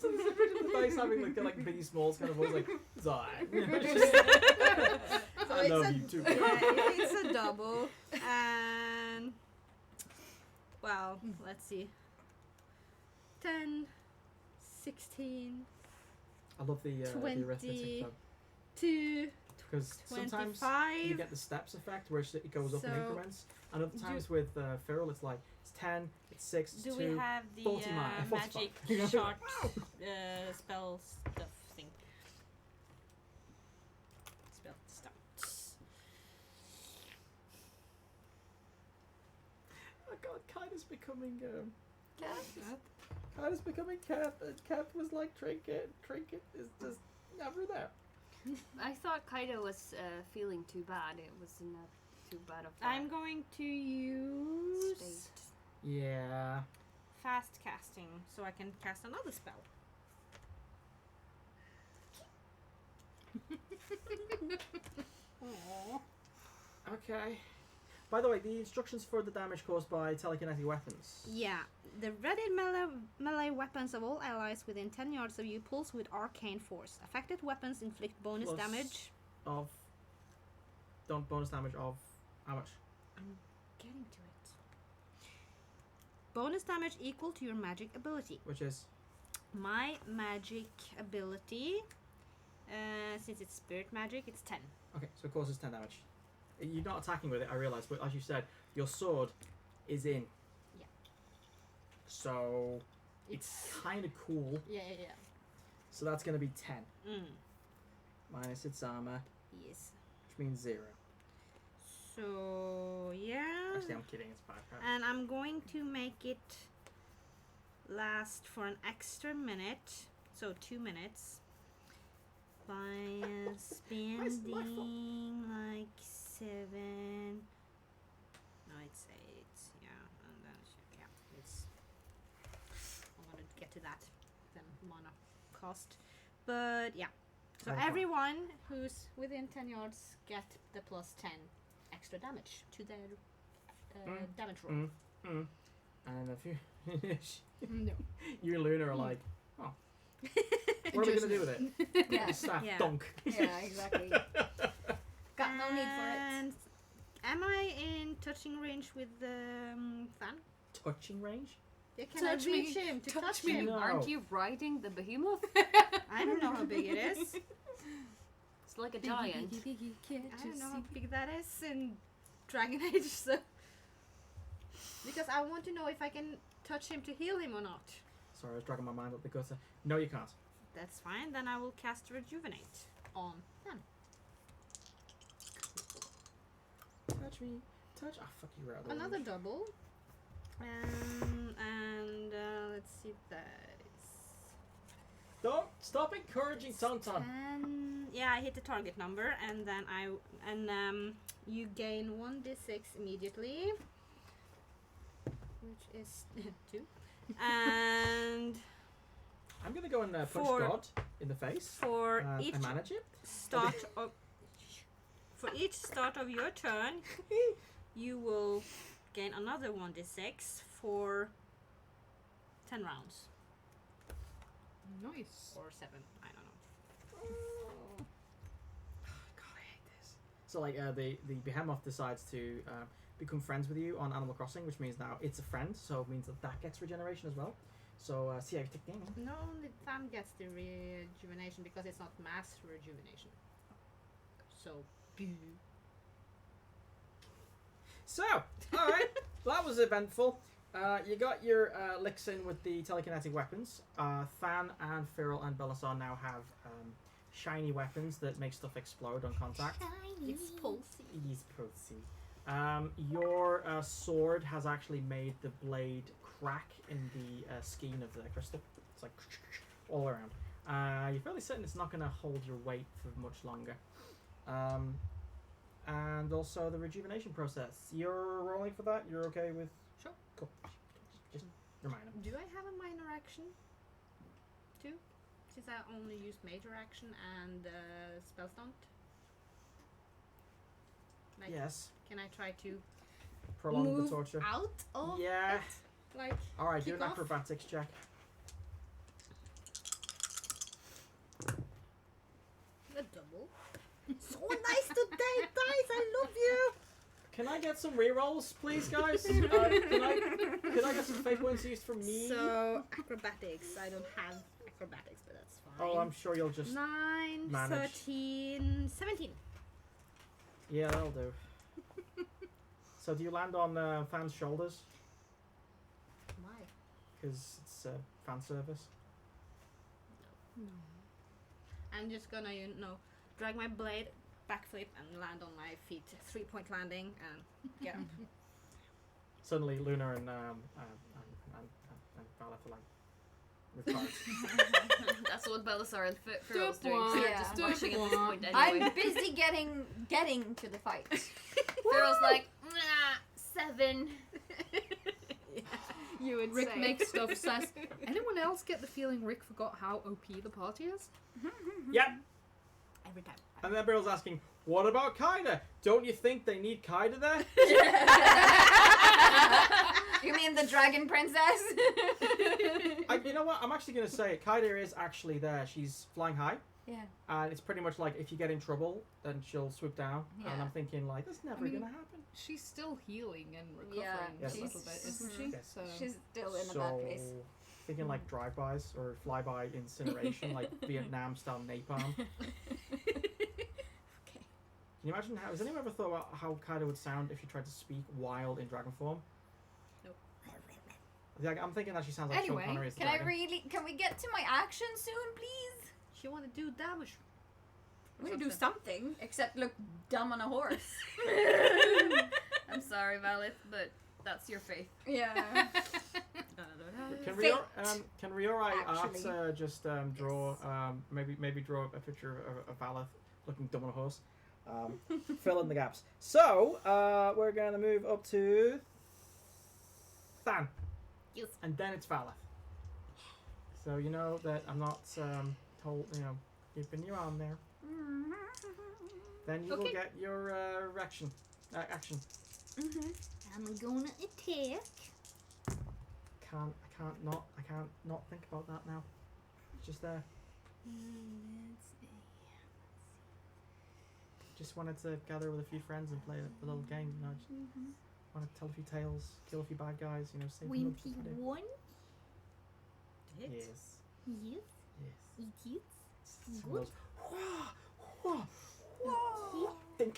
So the dice having like Biggie Smalls kind of voice, like Zai. I love you too. It's a double. And well, let's see. 10, 16, I love the arithmetic though. 2, Because sometimes 25. you get the steps effect where it goes up in So, increments, and other times with Feral it's like it's 10, it's 6, it's Do 2. we have the 49, 45. magic short spell stuff thing? Spell stuff. Oh god, Cat is becoming Cat? Cat is becoming Cat. And Cat was like Trinket. Trinket is just never there. I thought Kaido was feeling too bad. It was not too bad of a I'm going to use state. Yeah. fast casting so I can cast another spell. Aww. Okay. By the way, the instructions for the damage caused by telekinetic weapons. Yeah, the ready melee weapons of all allies within 10 yards of you pulse with arcane force. Affected weapons inflict bonus Plus damage. Of. Don't bonus damage of how much? I'm getting to it. Bonus damage equal to your magic ability. Which is My magic ability, since it's spirit magic, it's 10. okay. So it causes 10 damage. You're not attacking with it, I realise, but as you said, your sword is in. Yeah. So it's kind of cool. Yeah. So that's going to be 10 Mm. minus its armor, Yes. which means 0. So, yeah. Actually, I'm kidding. It's 5. And I'm going to make it last for an extra minute, so 2 minutes, by spending like 7. No, it's 8. Yeah, and then it's. I'm gonna get to that. Then mana cost, but yeah. So Okay. everyone who's within 10 yards get the plus 10 extra damage to their damage roll. And if you No. you and Luna are like, oh, what are we going to do with it? Yeah. Staff, Yeah. donk. Yeah, exactly. Got no need for it. And am I in touching range with Than? Touching range? Yeah, can Touch I reach me. him to Touch touch me. him? No. Aren't you riding the behemoth? I don't know how big it is. It's like a giant. I don't know how big that is in Dragon Age, so. Because I want to know if I can touch him to heal him or not. Sorry, I was dragging my mind up the gutter. No, you can't. That's fine, then I will cast Rejuvenate on Than. Touch me. Touch. Ah, fuck you, out. Another double. And let's see that. Don't stop encouraging Tonton. Yeah, I hit the target number, and then you gain 1d6 immediately, which is 2. And I'm gonna go and punch For- God in the face. for And each I manage it. start of your turn, you will gain another 1d6 for 10 rounds Nice. or 7. I don't know. God, I hate this. So like the behemoth decides to become friends with you on Animal Crossing, which means now it's a friend, so it means that gets regeneration as well. So see how you take game. No, only Than gets the rejuvenation because it's not mass rejuvenation. So, So, alright, that was eventful. You got your licks in with the telekinetic weapons. Than and Feral and Belisar now have shiny weapons that make stuff explode on contact. it's pulsy. He's pussy. Your sword has actually made the blade crack in the skein of the crystal. It's like all around. You're fairly certain it's not going to hold your weight for much longer. And also the rejuvenation process. You're rolling for that? You're okay with? Sure. Cool. Just remind them. Do I have a minor action too? Since I only used major action and spell stunt. Like, Yes. can I try to Prolong move the torture. out of Yeah. it? Like, Alright, do kick an off? acrobatics check. a double. So nice today, guys. I love you. Can I get some rerolls, please, guys? Can I get some fate points used for me? So acrobatics. I don't have acrobatics, but that's fine. Oh, I'm sure you'll just 9, manage. 13, 17. Yeah, that'll do. So do you land on Fan's shoulders? Why? Because it's fan service. No. I'm just gonna, drag my blade, backflip, and land on my feet. 3-point landing and get up. Suddenly, Luna and Valeth are like with cards. That's what Belisar and Do Feral's doing. one. So they're Yeah. just Do watching at this one. point anyway. I'm busy getting to the fight. Feral's like, 7. You would Rick say. makes stuff, says, anyone else get the feeling Rick forgot how OP the party is? Yep. Every time. And then Beryl's asking, what about Kaida? Don't you think they need Kaida there? You mean the dragon princess? You know what? I'm actually going to say it. Kaida is actually there. She's flying high. Yeah. And it's pretty much like if you get in trouble, then she'll swoop down. And Yeah. I'm thinking, like, that's never I mean, going to happen. She's still healing and Yeah, recovering Yes. a little bit, isn't she? Yes. So She's still in a So, bad place. thinking like drive-bys or flyby incineration, like Vietnam-style napalm. Can you imagine has anyone ever thought about how Kaida would sound if she tried to speak wild in dragon form? Nope. Like, I'm thinking that she sounds like Anyway, Sean Connery as the Can I dragon. can we get to my action soon, please? She want to do damage. We can do something except look dumb on a horse. I'm sorry, Valith, but that's your faith. Yeah. Can Fate. Riorai Actually. Arts just draw maybe draw a picture of Valeth looking dumb on a horse? Fill in the gaps. So we're gonna move up to Than. Yes. And then it's Valeth. So you know that I'm not told keeping you on there. Then you will Okay. get your action. Action. I'm gonna attack. I can't not think about that now. It's just there. Let's see. Just wanted to gather with a few friends and play a little game. Just want to tell a few tales, kill a few bad guys. Save them up. 21. Yes. Yes. Yes. It is. Some of those, think.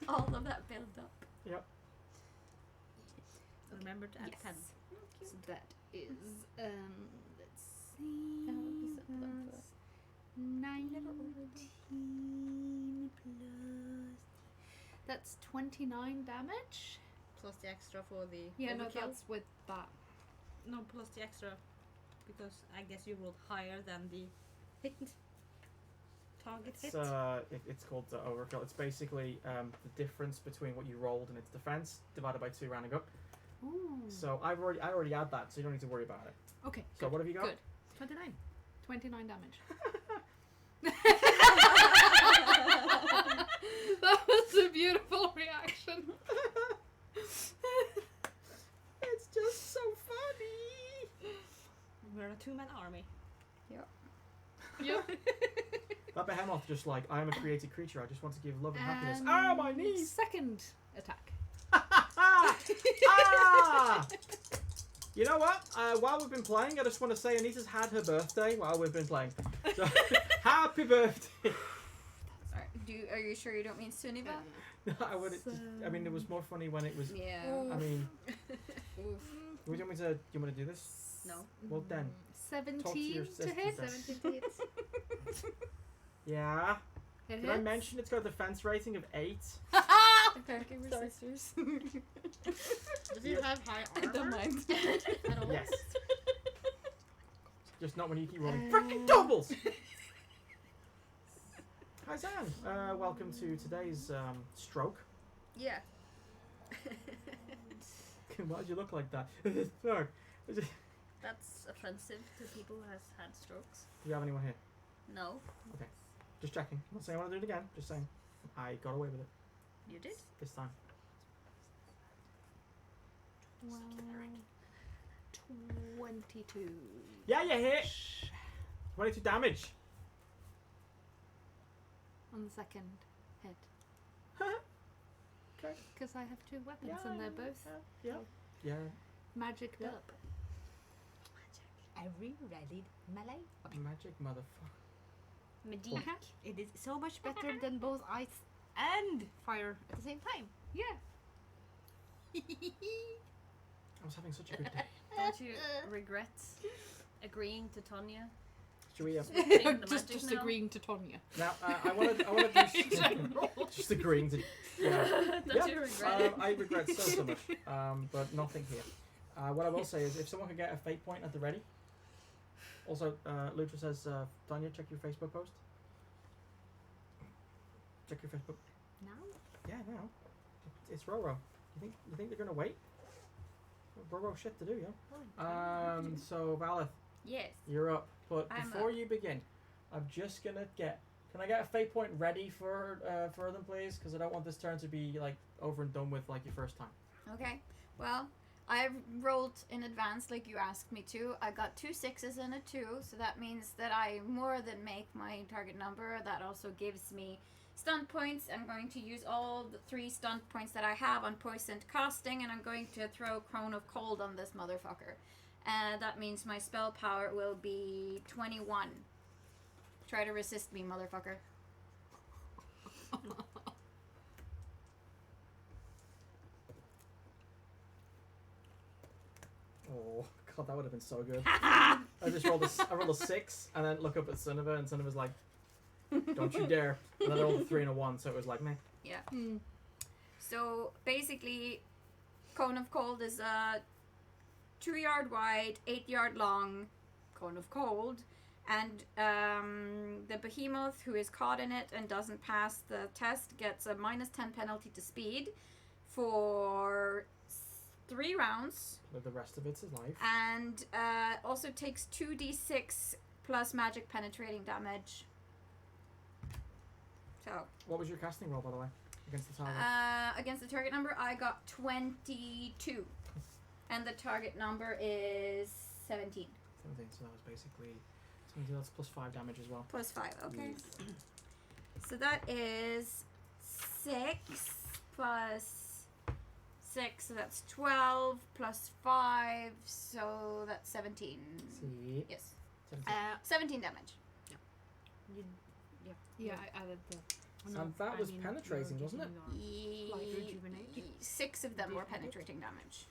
All of that build up. Yep. Remember to add 10. so that is let's see. That would be something That's 19 plus. That's 29 damage. Plus the extra for the Yeah, no, overkill. that's with that. No, plus the extra. Because I guess you rolled higher than the hit. Target hit. It's called overkill. It's basically the difference between what you rolled and its defense divided by 2 rounding up. Ooh. So I already had that, so you don't need to worry about it. Okay. So good, what have you got? Good. 29. 29 damage. That was a beautiful reaction. It's just so funny. We're a 2-man army. Yep. That behemoth just like, I am a created creature. I just want to give love and happiness. And Ah, my knees! Second attack. Ah! You know what? While we've been playing, I just want to say Anita's had her birthday while we've been playing. So, happy birthday! Are you sure you don't mean Suniva? I would. I mean, it was more funny when it was. Yeah. I mean, Oof. would you want me to? You want to do this? No. Well then, 17 your to sisters hit. then. 17 to hit. yeah. It Did I hits. mention it's got a defense rating of 8? Okay, we're Sorry. sisters. Does it have high I don't armor? mind. At all? Yes. Just not when you keep rolling frickin' doubles. Hi Zan. Welcome to today's stroke. Yeah. Why did you look like that? Sorry. Do That's offensive to people who has had strokes. you have anyone here? No. Just checking. I'm not saying I want to do it again. Just saying. I got away with it You did? this time. 22. Yeah, you hit. 22 damage. On the second hit. Okay. Because I have 2 weapons and they're both Yeah. magicked Yeah. up. I reread melee. Magic motherfucker. Medic. It is so much better than both ice and fire at the same time. Yeah. I was having such a good day. Don't you regret agreeing to Tonya? Should we? Playing the magic just now? agreeing to Tonya. Now I want to do just agreeing to. Yeah. Don't you regret it? I regret so much. But nothing here. What I will say is, if someone could get a fate point at the ready. Also, Lutra says, Tanya, check your Facebook post. Check your Facebook. Now? Yeah, now. It's Roro. You think they're gonna wait? Roro shit to do, yeah. So Valith, Yes. you're up. But I'm before up. you begin, I'm just gonna get. Can I get a fate point ready for them, please? Because I don't want this turn to be like over and done with like your first time. Okay. Well, I've rolled in advance like you asked me to. I got 2 6s and a 2, so that means that I more than make my target number. That also gives me stunt points. I'm going to use all the 3 stunt points that I have on poisoned casting, and I'm going to throw Crown of Cold on this motherfucker. And that means my spell power will be 21. Try to resist me, motherfucker. Oh god, that would have been so good. I rolled a 6 and then look up at Sunniva, and Sunniva's like, "Don't you dare!" And then I rolled a 3 and a 1, so it was like, meh. Yeah. So basically, Cone of Cold is a 2-yard wide, 8-yard long cone of cold, and the behemoth who is caught in it and doesn't pass the test gets a -10 penalty to speed for 3 rounds, With the rest of it's life. and also takes 2d6 plus magic penetrating damage. So What was your casting roll, by the way, against the target? against the target number, I got 22. And the target number is 17. 17, so that was basically 17. That's plus 5 damage as well. Plus 5, okay. So that is 6 plus 6, so that's 12 plus 5, so that's 17. See, Yes. 17. 17 damage. Yeah, I added the. And that was penetrating, wasn't it? Ye- 6 of them were penetrating damage.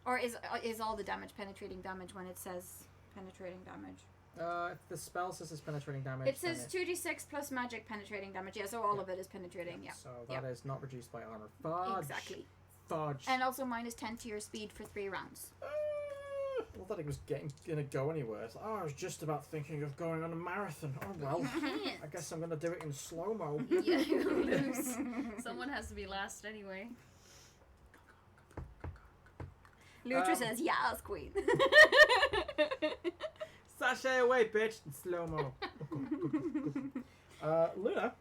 Or is all the damage penetrating damage when it says penetrating damage? If the spell says it's penetrating damage, It then says 2d6 plus magic penetrating damage. Yeah, so all of it is penetrating, yeah. So that is not reduced by armor. Fudge. Exactly. Fudge. And also -10 to your speed for 3 rounds. I thought it was gonna go anywhere. It's like, I was just about thinking of going on a marathon. Oh well. I guess I'm gonna do it in slow mo. Yeah, you'll lose. Someone has to be last anyway. Lutra says, yes, queen. Sashay away, bitch! In slow mo. Luna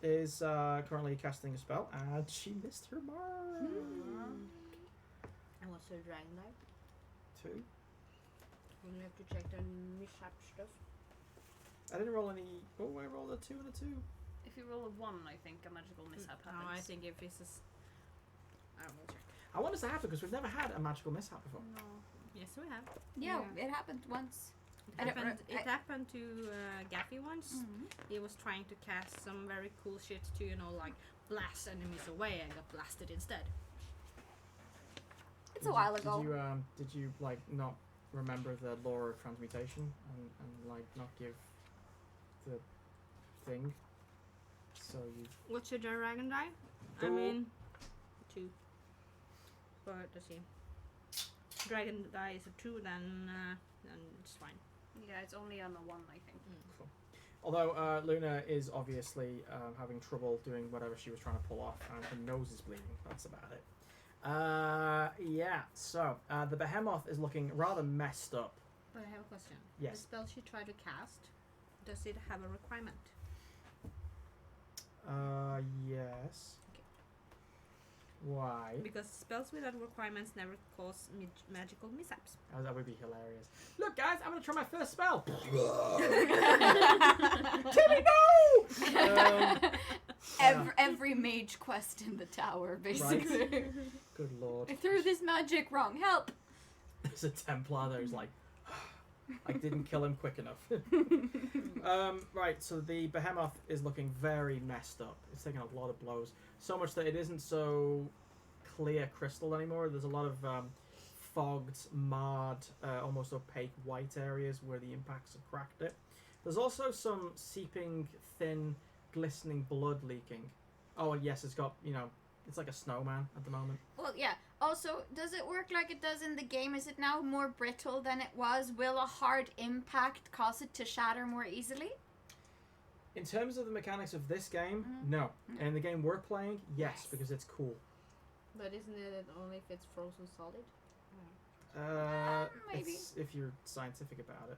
is currently casting a spell, and she missed her mark. And what's her dragon type? 2. And you have to check the mishap stuff. I didn't roll any. Oh, I rolled a 2 and a 2. If you roll a 1, I think a magical mishap happens. No, I think if this is... I will check. I want us to happen because we've never had a magical mishap before. No. Yes, we have. Yeah, it happened once. I don't It happened to Gaffy once. Mhm. He was trying to cast some very cool shit to, like, blast enemies away and got blasted instead. It's a while ago. Did you like not remember the lore of transmutation and like not give the thing? So you. What's your dragon die? I 2. mean, 2. But let's see. Dragon die is a 2, then it's fine. Yeah, it's only on a 1, I think. Cool. Although Luna is obviously having trouble doing whatever she was trying to pull off, and her nose is bleeding. That's about it. Yeah. So the behemoth is looking rather messed up. But I have a question. Yes. The spell she tried to cast, Does it have a requirement? Yes. Okay. Why? Because spells without requirements never cause magical mishaps. Oh, that would be hilarious. Look, guys, I'm gonna try my first spell. Timmy, no! Every mage quest in the tower, basically. Good lord. I threw this magic wrong. Help! There's a Templar there who's like, I didn't kill him quick enough. Right, so the behemoth is looking very messed up. It's taking a lot of blows. So much that it isn't so clear crystal anymore. There's a lot of fogged, marred, almost opaque white areas where the impacts have cracked it. There's also some seeping, thin, glistening blood leaking. Oh, and yes, it's got, it's like a snowman at the moment. Well, yeah. Also, does it work like it does in the game? Is it now more brittle than it was? Will a hard impact cause it to shatter more easily? In terms of the mechanics of this game, Mhm. no. Mhm. And in the game we're playing, yes, Yes. because it's cool. But isn't it only if it's frozen solid? Maybe. It's if you're scientific about it.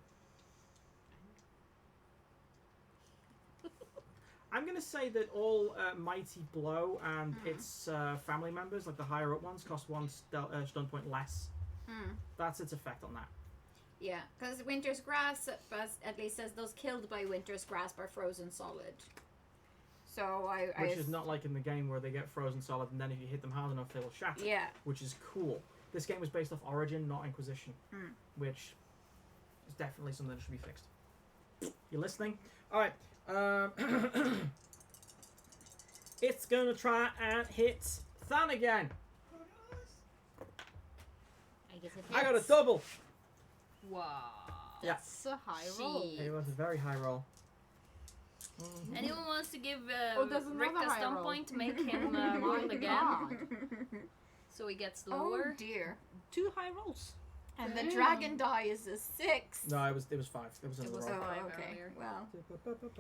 I'm going to say that all Mighty Blow and its family members, like the higher up ones, cost one stun point less. Mm. That's its effect on that. Yeah, because Winter's Grasp at least says those killed by Winter's Grasp are frozen solid. So Which is not like in the game where they get frozen solid and then if you hit them hard enough they will shatter. Yeah. Which is cool. This game was based off Origin, not Inquisition. Which is definitely something that should be fixed. You listening? Alright. It's gonna try and hit Than again. I guess it I got a double. Wow. Yeah. That's a high roll. It was a very high roll. Anyone wants to give there's another Rick a high stun roll. point to make him My roll again? God. So he gets Oh lower? dear. 2 high rolls. And the Damn. dragon die is a 6. No, it was 5. It was another was roll. Oh, five okay. earlier. Well.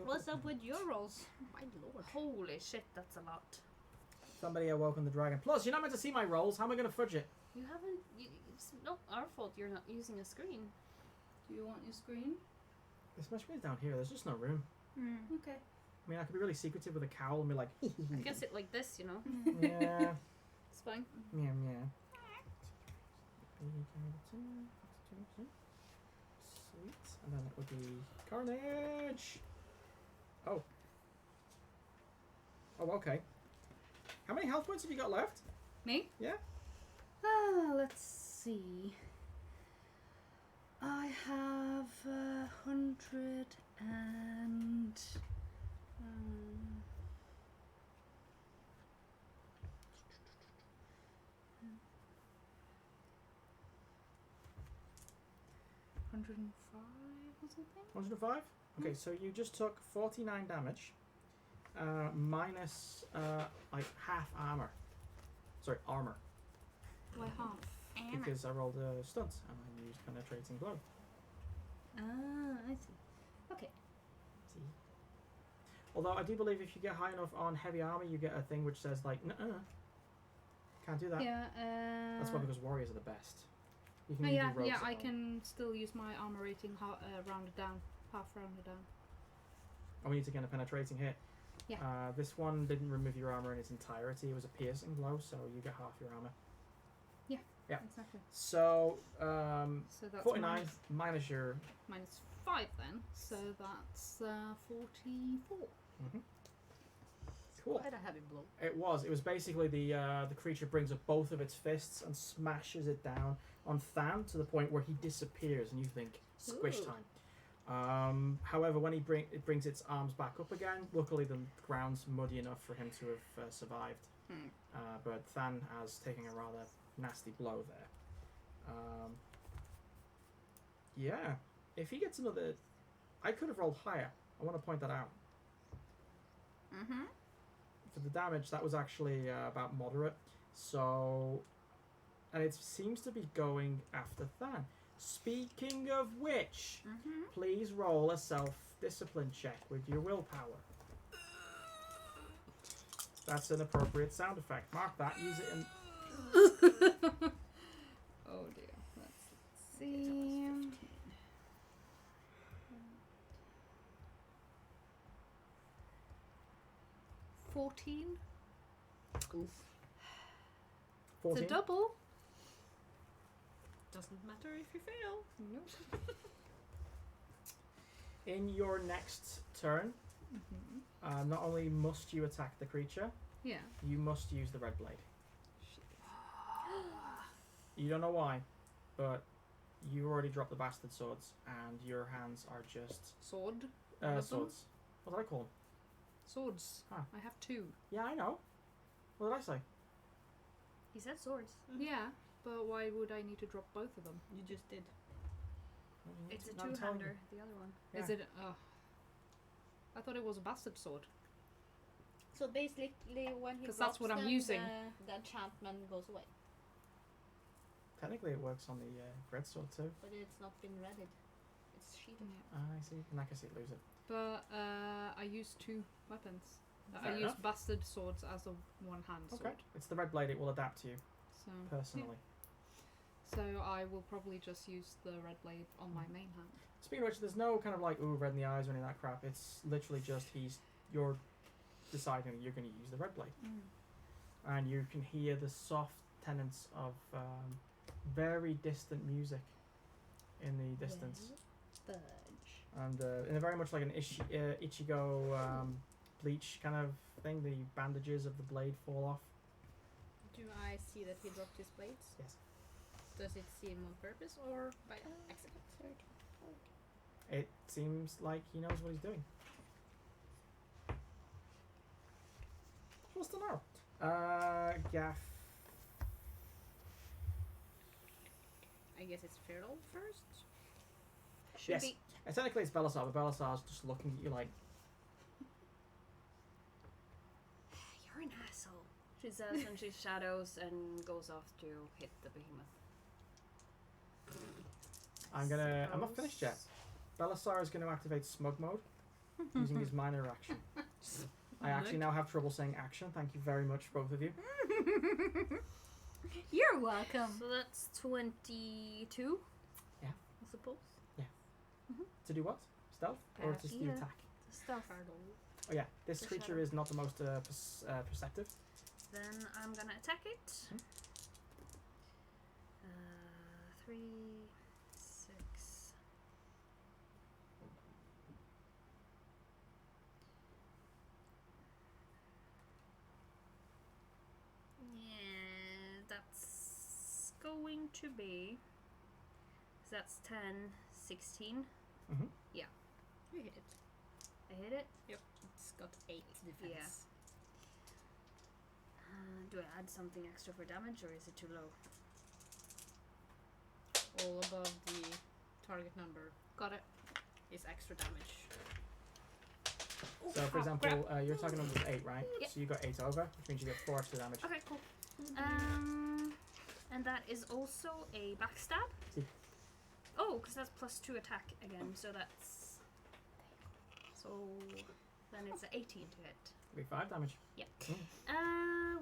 What's up with your rolls? My lord. Holy shit, that's a lot. Somebody awoken the dragon. Plus, you're not meant to see my rolls. How am I going to fudge it? You haven't. It's not our fault you're not using a screen. Do you want your screen? This my screen's down here. There's just no room. Okay. I mean, I could be really secretive with a cowl and be like, I guess it like this, you know? yeah, It's fine. meow, meow. Sweet. And then it would be Carnage. Oh. Oh, okay. How many health points have you got left? Me? Yeah. Let's see. I have 100 and. 105 or something? 105? Okay, so you just took 49 damage. Minus, like, half armor. Sorry, armor. Why half? Because I rolled a stunt and I used penetrating blow. Ah, I see. Okay. See? Although I do believe if you get high enough on heavy armor, you get a thing which says like, nuh-uh. Can't do that. Yeah, That's why, because warriors are the best. You can Oh, even yeah, do rogues yeah, as I well. can still use my armor rating rounded down. Half rounded down. Oh, we need to get a penetrating hit. Yeah. This one didn't remove your armor in its entirety. It was a piercing blow, so you get half your armor. Yeah. Exactly. So, So that's 49 minus your... minus 5 then. So that's 44. Cool. Quite a heavy blow. It was basically the creature brings up both of its fists and smashes it down on Than to the point where he disappears and you think, squish Ooh. time. However, when it brings its arms back up again, luckily the ground's muddy enough for him to have survived. But Than has taken a rather nasty blow there. Yeah, if he gets another... I could have rolled higher. I want to point that out. For the damage, that was actually about moderate. So... And it seems to be going after Than. Speaking of which, please roll a self-discipline check with your willpower. That's an appropriate sound effect. Mark that. Use it in... Oh dear. Let's see. 14. Oof. 14. It's a double. Doesn't matter if you fail. Nope. In your next turn, not only must you attack the creature, Yeah. you must use the red blade. You don't know why, but you already dropped the bastard swords, and your hands are just Sword. One of them? swords. What did I call them? Swords. Huh. I have 2. Yeah, I know. What did I say? He said swords. Yeah, but why would I need to drop both of them? You just did. It's a No, I'm telling you. two-hander. The other one. Yeah. Is it? I thought it was a bastard sword. So basically, when he 'Cause that's what drops I'm them, using. the enchantment goes away. Technically, it works on the red sword too. But it's not been readied. It's sheeted. I see. In that case, you lose it. But I use 2 weapons. Fair I use enough. bastard swords as a one-hand sword. Okay. It's the red blade. It will adapt to you So personally. So I will probably just use the red blade on my main hand. Speaking of which, there's no kind of like ooh red in the eyes or any of that crap. It's literally just you're deciding that you're going to use the red blade, and you can hear the soft tenants of very distant music in the distance, Fudge. and in a very much like an Ichigo bleach kind of thing. The bandages of the blade fall off. Do I see that he dropped his blades? Yes. Does it seem on purpose or by accident? It seems like he knows what he's doing. What's the know? Gaff. I guess it's Feral first. Should Yes. be. Technically, it's Belisar, but Belisar's just looking at you like, You're an asshole. She says, and she shadows and goes off to hit the behemoth. I'm not finished yet. Belisar is going to activate smug mode using his minor action. I actually now have trouble saying action. Thank you very much, both of you. You're welcome. So that's 22. Yeah. I suppose. To do what? Stealth? Or just the Yeah. attack? The stuff. Oh yeah, this The creature shadow. is not the most perceptive. Then I'm gonna attack it. 3, 6. Yeah, that's going to be. So that's 10, 16. You hit it. I hit it. It's got 8 defense. Do I add something extra for damage or is it too low? All above the target number Got it. is extra damage. So, for example, you're talking about 8, right? Yep. So you got 8 over, which means you get 4 extra damage. Okay, cool. And that is also a backstab. See. Oh, because that's +2 attack again, so that's. So then it's an 18 to hit. Be 5 damage.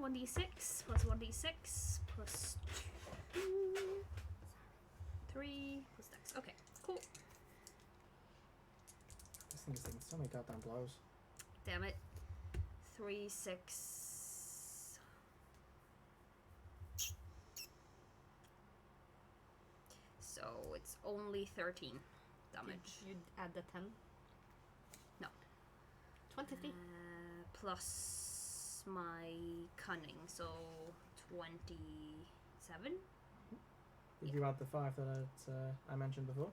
1d6 plus 1d6 plus 2. 3 plus dex. Okay, cool. This thing is taking so many goddamn blows. Damn it. 3, 6. So it's only 13 damage. Did you add the 10? No. 23. Plus my cunning, so 27. Did you add the 5 that I mentioned before?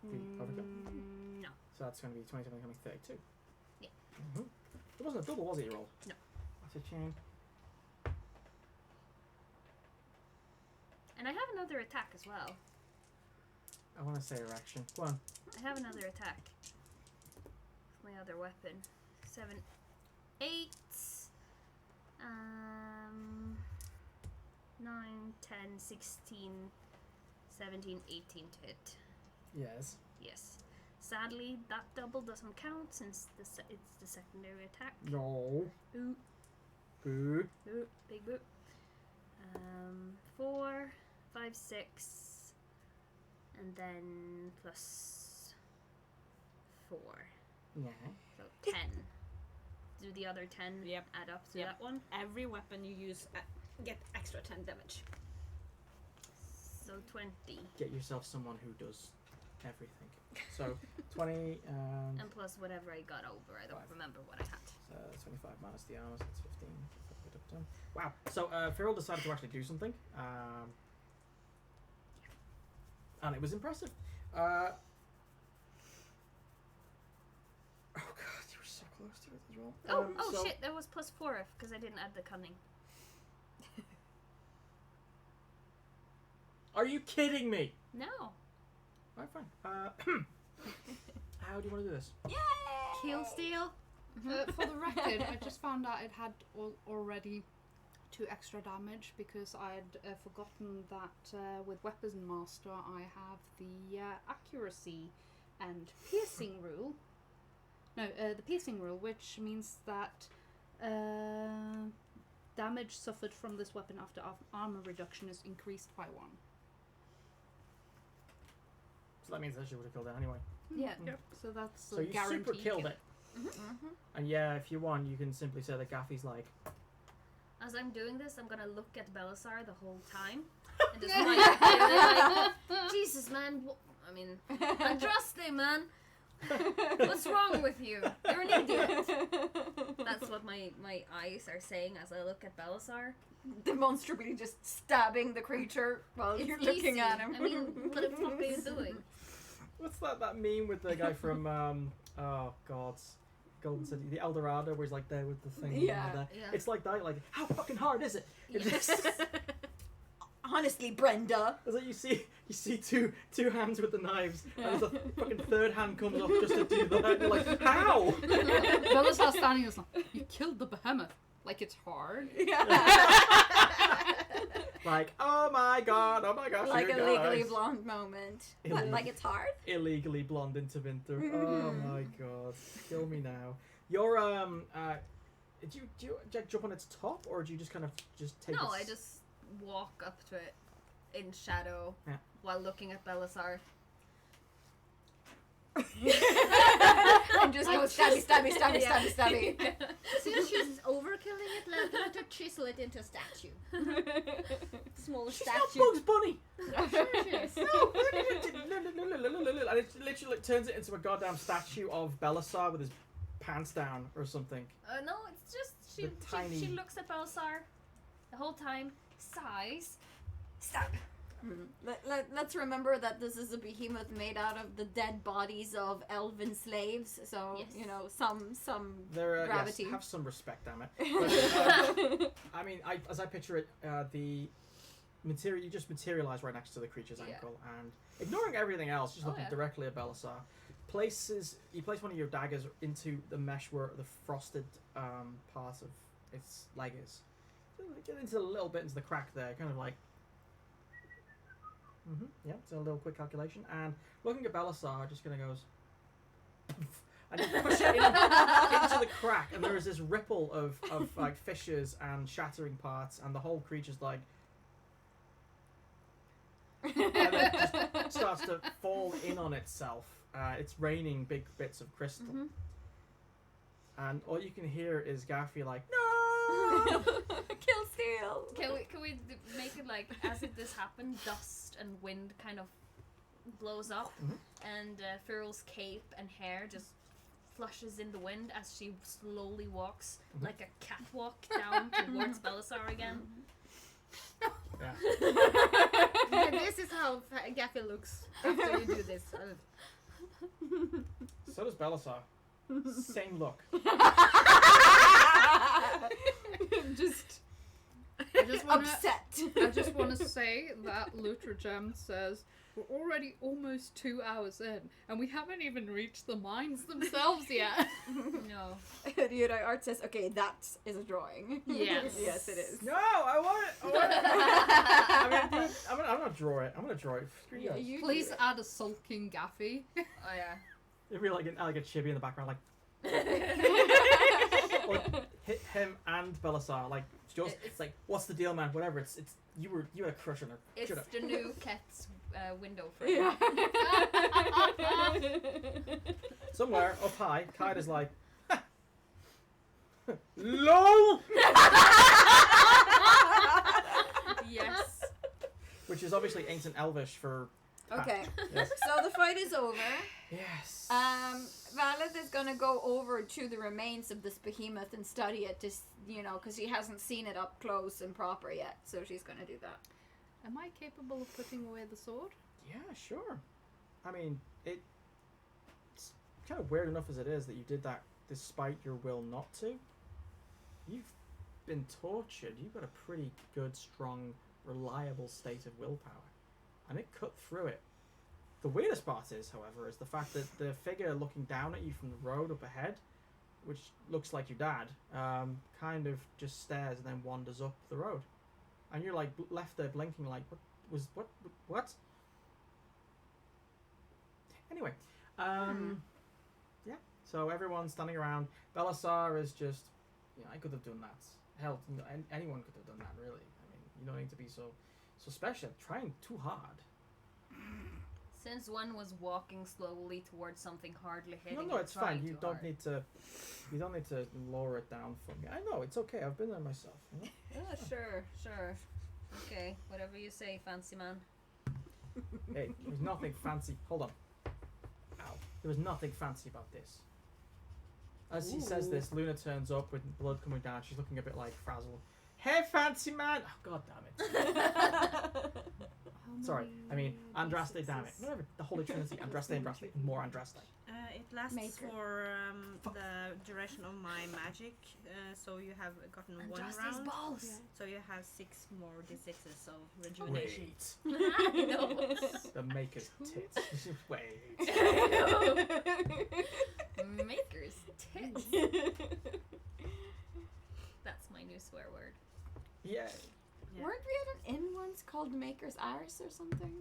The overkill? No. So that's going to be 27, coming 32. Yeah. It wasn't a double, was it, you roll? No. That's a chain. And I have another attack as well. I want to say erection. Go on. I have another attack. With my other weapon. 7, 8. 9, 10, 16, 17, 18 to hit. Yes. Yes. Sadly, that double doesn't count since it's the secondary attack. No. Ooh, Boo. ooh, big boot. 4, 5, 6, and then plus 4. Yeah. So 10. do the other 10 Yep. add up to Yep. that one? Every weapon you use get extra 10 damage. So 20. Get yourself someone who does everything. So 20 and And plus whatever I got over. I don't 5. remember what I had. 25 minus the armor, so that's 15. Wow. So Cyril decided to actually do something. And it was impressive. Oh god, you were so close to it as well. So- Shit, that was plus 4 because I didn't add the cunning. Are you kidding me? No. Alright, fine. How do you want to do this? Yay! Kill steal? For the record, I just found out it had already 2 extra damage because I had forgotten that with Weapons Master I have the accuracy and piercing rule. No, the piercing rule, which means that damage suffered from this weapon after armor reduction is increased by 1. So that means that she would have killed it anyway. Yeah. Yep. So that's So a you guaranteed super killed kill. it. And yeah, if you want, you can simply say that Gaffy's like, As I'm doing this, I'm gonna look at Belisar the whole time. And just like, Jesus, man. I mean, Andraste, man. What's wrong with you? You're an idiot. That's what my eyes are saying as I look at Belisar. Demonstrably just stabbing the creature while you're looking easy. at him. I mean, what the fuck are you doing? what's that meme with the guy from oh god, Golden City, the El Dorado, where he's like there with the thing. Yeah. and Yeah. It's like that. Like, how fucking hard is it? Honestly, Brenda. It's like you see two hands with the knives, and the fucking third hand comes up just to do that. And you're like, how? Belisar standing is like, you killed the behemoth. Like it's hard. Like, oh my gosh, Like you a legally guys. blonde moment. Illegal. What, like it's hard? Illegally blonde into winter. Oh my god, kill me now. You're do you like, jump on its top, or do you just kind of just take? No, its... I just walk up to it in shadow Yeah. while looking at Belisar. And just go stabby, stabby, stabby, Yeah. stabby, stabby. Since she's overkilling it, let her chisel it into a statue. Small She's not statue. Bugs Bunny. Sure she is. No, and it literally turns it into a goddamn statue of Belisar with his pants down or something. No, it's just The tiny- she looks at Belisar the whole time, sighs, Stab. Let's remember that this is a behemoth made out of the dead bodies of elven slaves, so Yes. you know some There, gravity. yes, have some respect, damn it. But, I mean, as I picture it, the material you just materialize right next to the creature's Yeah. ankle, and ignoring everything else, just Oh, looking yeah. directly at Belisar. You place one of your daggers into the mesh where the frosted part of its leg is. So get into a little bit into the crack there, kind of like. Yeah, it's a little quick calculation, and looking at Belisar, just kind of goes, and you push it into the crack, and there is this ripple of like fissures and shattering parts, and the whole creature's like, and it just starts to fall in on itself. It's raining big bits of crystal, and all you can hear is Gaffy like, no. Kill steal. Can we make it like as if this happened, dust and wind kind of blows up, and Feral's cape and hair just flushes in the wind as she slowly walks like a catwalk down towards Belisar again. Yeah. Yeah, this is how Gaffy looks after you do this. So does Belisar. Same look. I just wanna, Upset. I just want to say that Lutra Gem says we're already almost 2 hours in, and we haven't even reached the mines themselves yet. No. Yudai Art says, okay, that is a drawing. Yes. Yes, it is. No, I want it. I'm gonna draw it. I'm gonna draw it. Screw you. Yeah, guys. you Please do add a sulking Gaffy. Oh yeah. It'd be like a chibi in the background, like or hit him and Belisar. Like just it's like, what's the deal, man? Whatever. It's you had a crush on her. It's Shut up. the new cat's window frame. Yeah. Somewhere up high, Kaida's like, "Ha." LOL! Yes. Which is obviously ancient Elvish for. Okay. Yes. So the fight is over. Yes. Valeth is gonna go over to the remains of this behemoth and study it, because she hasn't seen it up close and proper yet. So she's gonna do that. Am I capable of putting away the sword? Yeah, sure. I mean, it's kind of weird enough as it is that you did that despite your will not to. You've been tortured. You've got a pretty good, strong, reliable state of willpower. And it cut through it. The weirdest part is, however, is the fact that the figure looking down at you from the road up ahead, which looks like your dad, kind of just stares and then wanders up the road. And you're like left there blinking like, what? Anyway, yeah. So everyone's standing around. Belisar is just, I could have done that. Hell, anyone could have done that, really. I mean, you don't need to be so special. Trying too hard. Since one was walking slowly towards something hardly hitting. No, it's fine. trying You too don't hard. need to. You don't need to lower it down for me. I know it's okay. I've been there myself. Yeah, sure. Okay, whatever you say, fancy man. Hey, there's nothing fancy. Hold on. Ow. There was nothing fancy about this. As he says this, Luna turns up with blood coming down. She's looking a bit like frazzled. Hey, fancy man! Oh, God damn it. Sorry, I mean, Andraste, damn it. Whatever, the Holy Trinity, Andraste, and more Andraste. It lasts Maker. for the duration of my magic, so you have gotten one round. balls. So you have 6 more d6s of rejuvenation. Wait. The Maker's tits. Wait. Maker's tits. That's my new swear word. Yeah. Yeah. Weren't we at an inn once called Maker's Arse or something?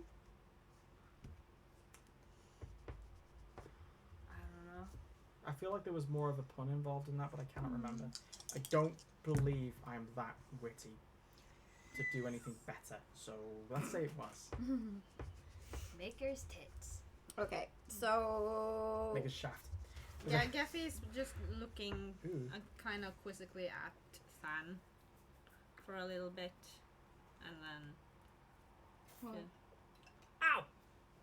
I don't know. I feel like there was more of a pun involved in that, but I cannot remember. I don't believe I'm that witty to do anything better, so let's say it was. Maker's tits. Okay, so Maker's shaft. Yeah, Gaffy is just looking Ooh. kind of quizzically at Fan for a little bit, and then Well, Ow!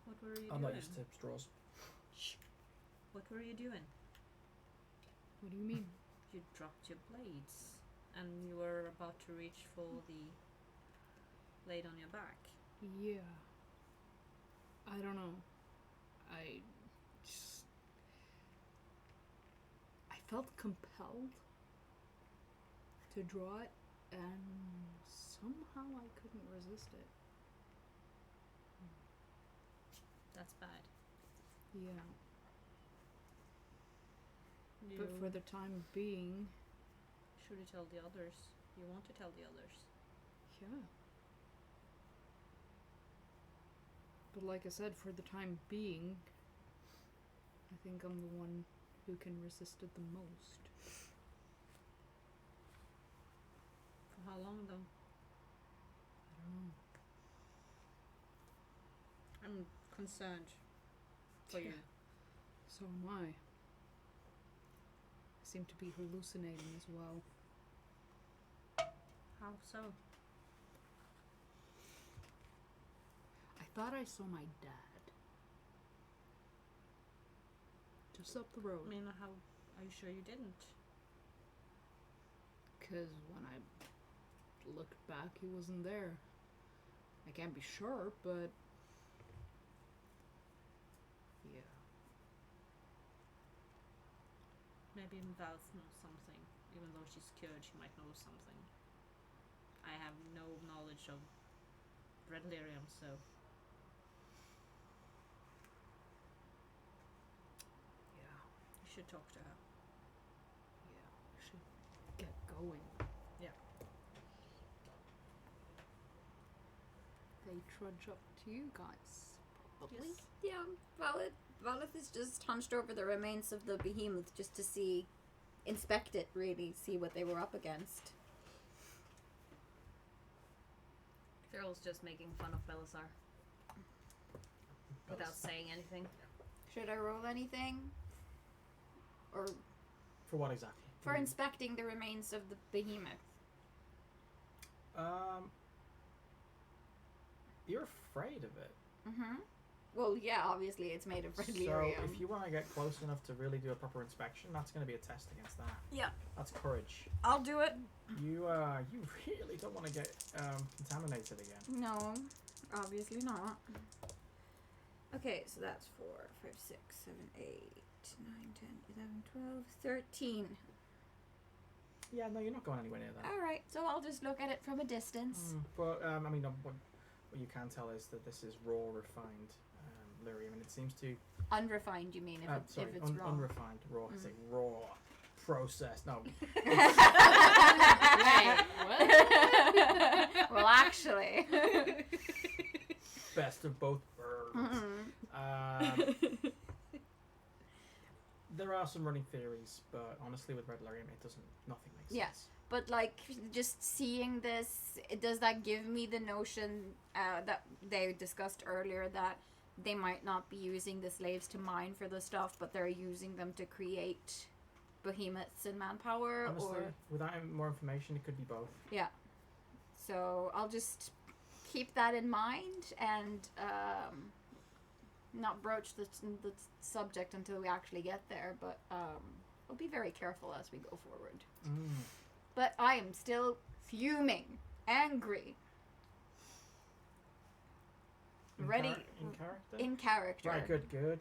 what were you I'm doing? not used to straws. What were you doing? what do you mean? You dropped your blades, and you were about to reach for the blade on your back. Yeah. I don't know. I just... I felt compelled to draw it, and somehow I couldn't resist it. That's bad. Yeah. You But for the time being, should you tell the others? You want to tell the others. yeah. But like I said, for the time being, I think I'm the one who can resist it the most. For how long though? I don't know. I'm concerned for you. So am I. I seem to be hallucinating as well. How so? I thought I saw my dad. Just up the road. I mean, how are you sure you didn't? Because when I looked back, he wasn't there. I can't be sure, but... yeah. Maybe Valve knows something. Even though she's cured, she might know something. I have no knowledge of red lyrium, so Yeah. you should talk to her. Yeah. I should get going. Yeah. They trudge up to you guys. Probably. yeah, Valeth is just hunched over the remains of the behemoth just to inspect it really, see what they were up against. Daryl's just making fun of Belisar without saying anything. Should I roll anything? Or For what exactly? For inspecting the remains of the behemoth. You're afraid of it. Mm-hmm. Well, yeah, obviously it's made of red So lyrium. if you want to get close enough to really do a proper inspection, that's going to be a test against that. Yeah. That's courage. I'll do it. You really don't want to get contaminated again. No, obviously not. Okay, so that's 4, 5, 6, 7, 8, 9, 10, 11, 12, 13. Yeah, no, you're not going anywhere near that. Alright, so I'll just look at it from a distance. But I mean, what you can tell is that this is raw, refined lyrium, and it seems to Unrefined, you mean, if it's raw. unrefined, raw. It's like raw, processed. No. Well, actually. Best of both worlds. There are some running theories, but honestly, with red lyrium, nothing makes Yeah. sense. But, like, just seeing this, does that give me the notion that they discussed earlier that they might not be using the slaves to mine for the stuff, but they're using them to create behemoths and manpower? Honestly, Or without more information, it could be both. yeah. So I'll just keep that in mind and not broach the subject until we actually get there, but we'll be very careful as we go forward. But I am still fuming, angry, ready In character? in character. Right, good.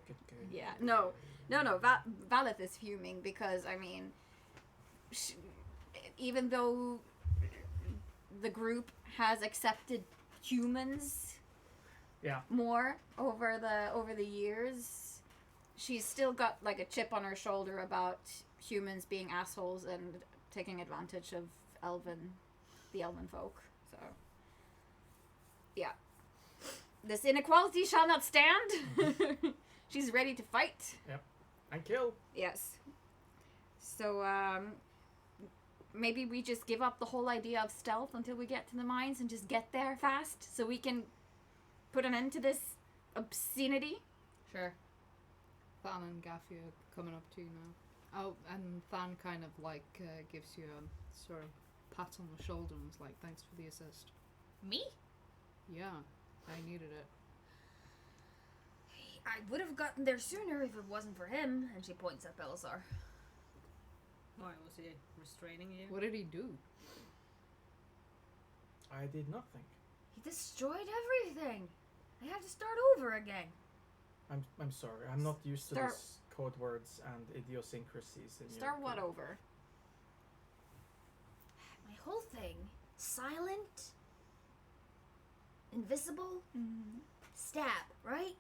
Yeah, no. Valeth is fuming because, I mean, even though the group has accepted humans more over the years, she's still got like a chip on her shoulder about humans being assholes and taking advantage of the elven folk. So yeah, this inequality shall not stand. She's ready to fight. Yep, and kill. Yes. So maybe we just give up the whole idea of stealth until we get to the mines and just get there fast so we can put an end to this obscenity. Sure. Than and Gaffy are coming up to you now. Oh, and Than kind of like gives you a sort of pat on the shoulder and is like, thanks for the assist. Me? Yeah, I needed it. I would have gotten there sooner if it wasn't for him. And she points at Belisar. Why was he restraining you? What did he do? I did nothing. He destroyed everything. I had to start over again. I'm sorry. I'm not used to Start- this code words and idiosyncrasies in Start your what group. over? My whole thing. Silent. Invisible. Stab, right?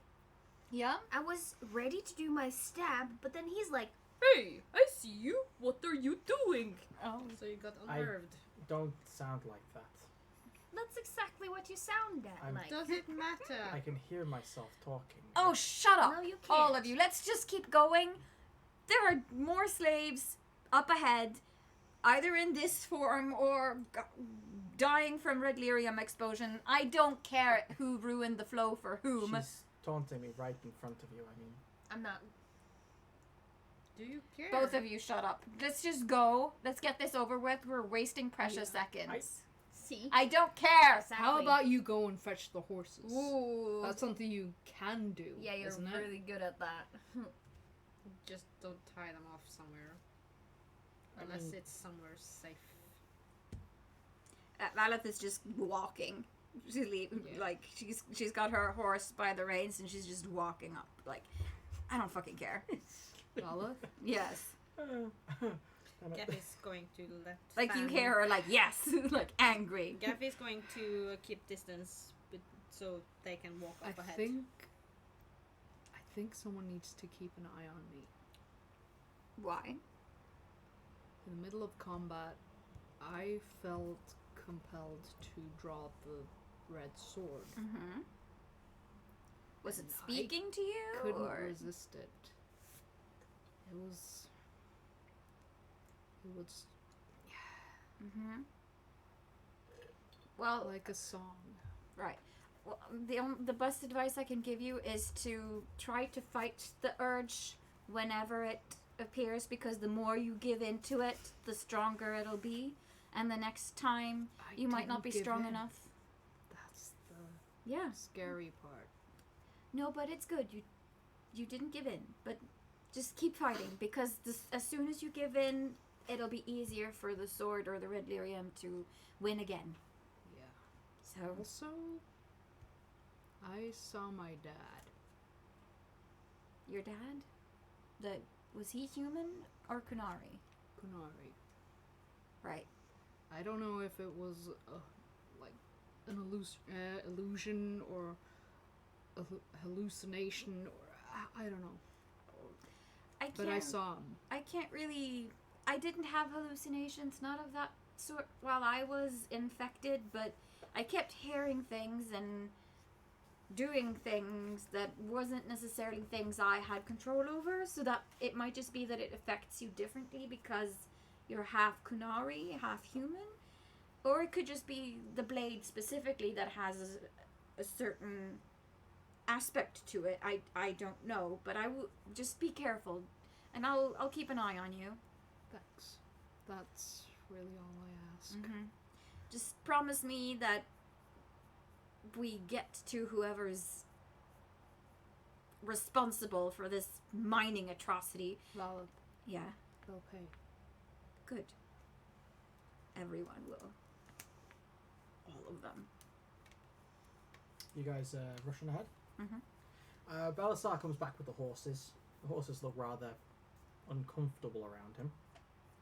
Yeah? I was ready to do my stab, but then he's like, Hey, I see you. What are you doing? Oh. So you got I- unnerved. Don't sound like that. that's exactly what you sound like. Does it matter? I can hear myself talking. Oh, shut up. No, you can't. All of you. Let's just keep going. There are more slaves up ahead, either in this form or dying from red lyrium explosion. I don't care who ruined the flow for whom. She's taunting me right in front of you. I mean, I'm not. Do you care? Both of you shut up. Let's just go. Let's get this over with. We're wasting precious seconds. See? I don't care. Exactly. How about you go and fetch the horses? Ooh. That's something you can do. Yeah, you're isn't it? really good at that. Just don't tie them off somewhere. Unless it's somewhere safe. Valeth is just walking. She's like she's got her horse by the reins and she's just walking up. Like, I don't fucking care. Valeth? Yes. Gaffy's going to let Like you Fan- hear her like yes, like angry. Gaffy's going to keep distance, but so they can walk I up ahead. think someone needs to keep an eye on me. Why? In the middle of combat, I felt compelled to draw the red sword. Mm-hmm. Was it And speaking to you? Couldn't or? resist it. It was Mm-hmm. Well, like a song. right. Well, the best advice I can give you is to try to fight the urge whenever it appears because the more you give into it, the stronger it'll be. And the next time, you might not be didn't give strong in. enough. That's the Yeah. scary part. No, but it's good. You didn't give in, but just keep fighting because as soon as you give in, it'll be easier for the sword or the red lyrium to win again. Yeah. So Also, I saw my dad. your dad, was he human or Kunari? Kunari. Right. I don't know if it was like an illusion or a hallucination or I don't know. But I saw him. I can't really. I didn't have hallucinations, none of that sort, while I was infected, but I kept hearing things and doing things that wasn't necessarily things I had control over, so that it might just be that it affects you differently because you're half Kunari, half human. Or it could just be the blade specifically that has a certain aspect to it. I don't know, but I will just be careful, and I'll keep an eye on you. Thanks. That's really all I ask. Mm-hmm. Just promise me that we get to whoever's responsible for this mining atrocity. Well, Yeah, they'll pay. good. Everyone will. All of them. You guys rushing ahead? Mhm. Belisar comes back with the horses. The horses look rather uncomfortable around him,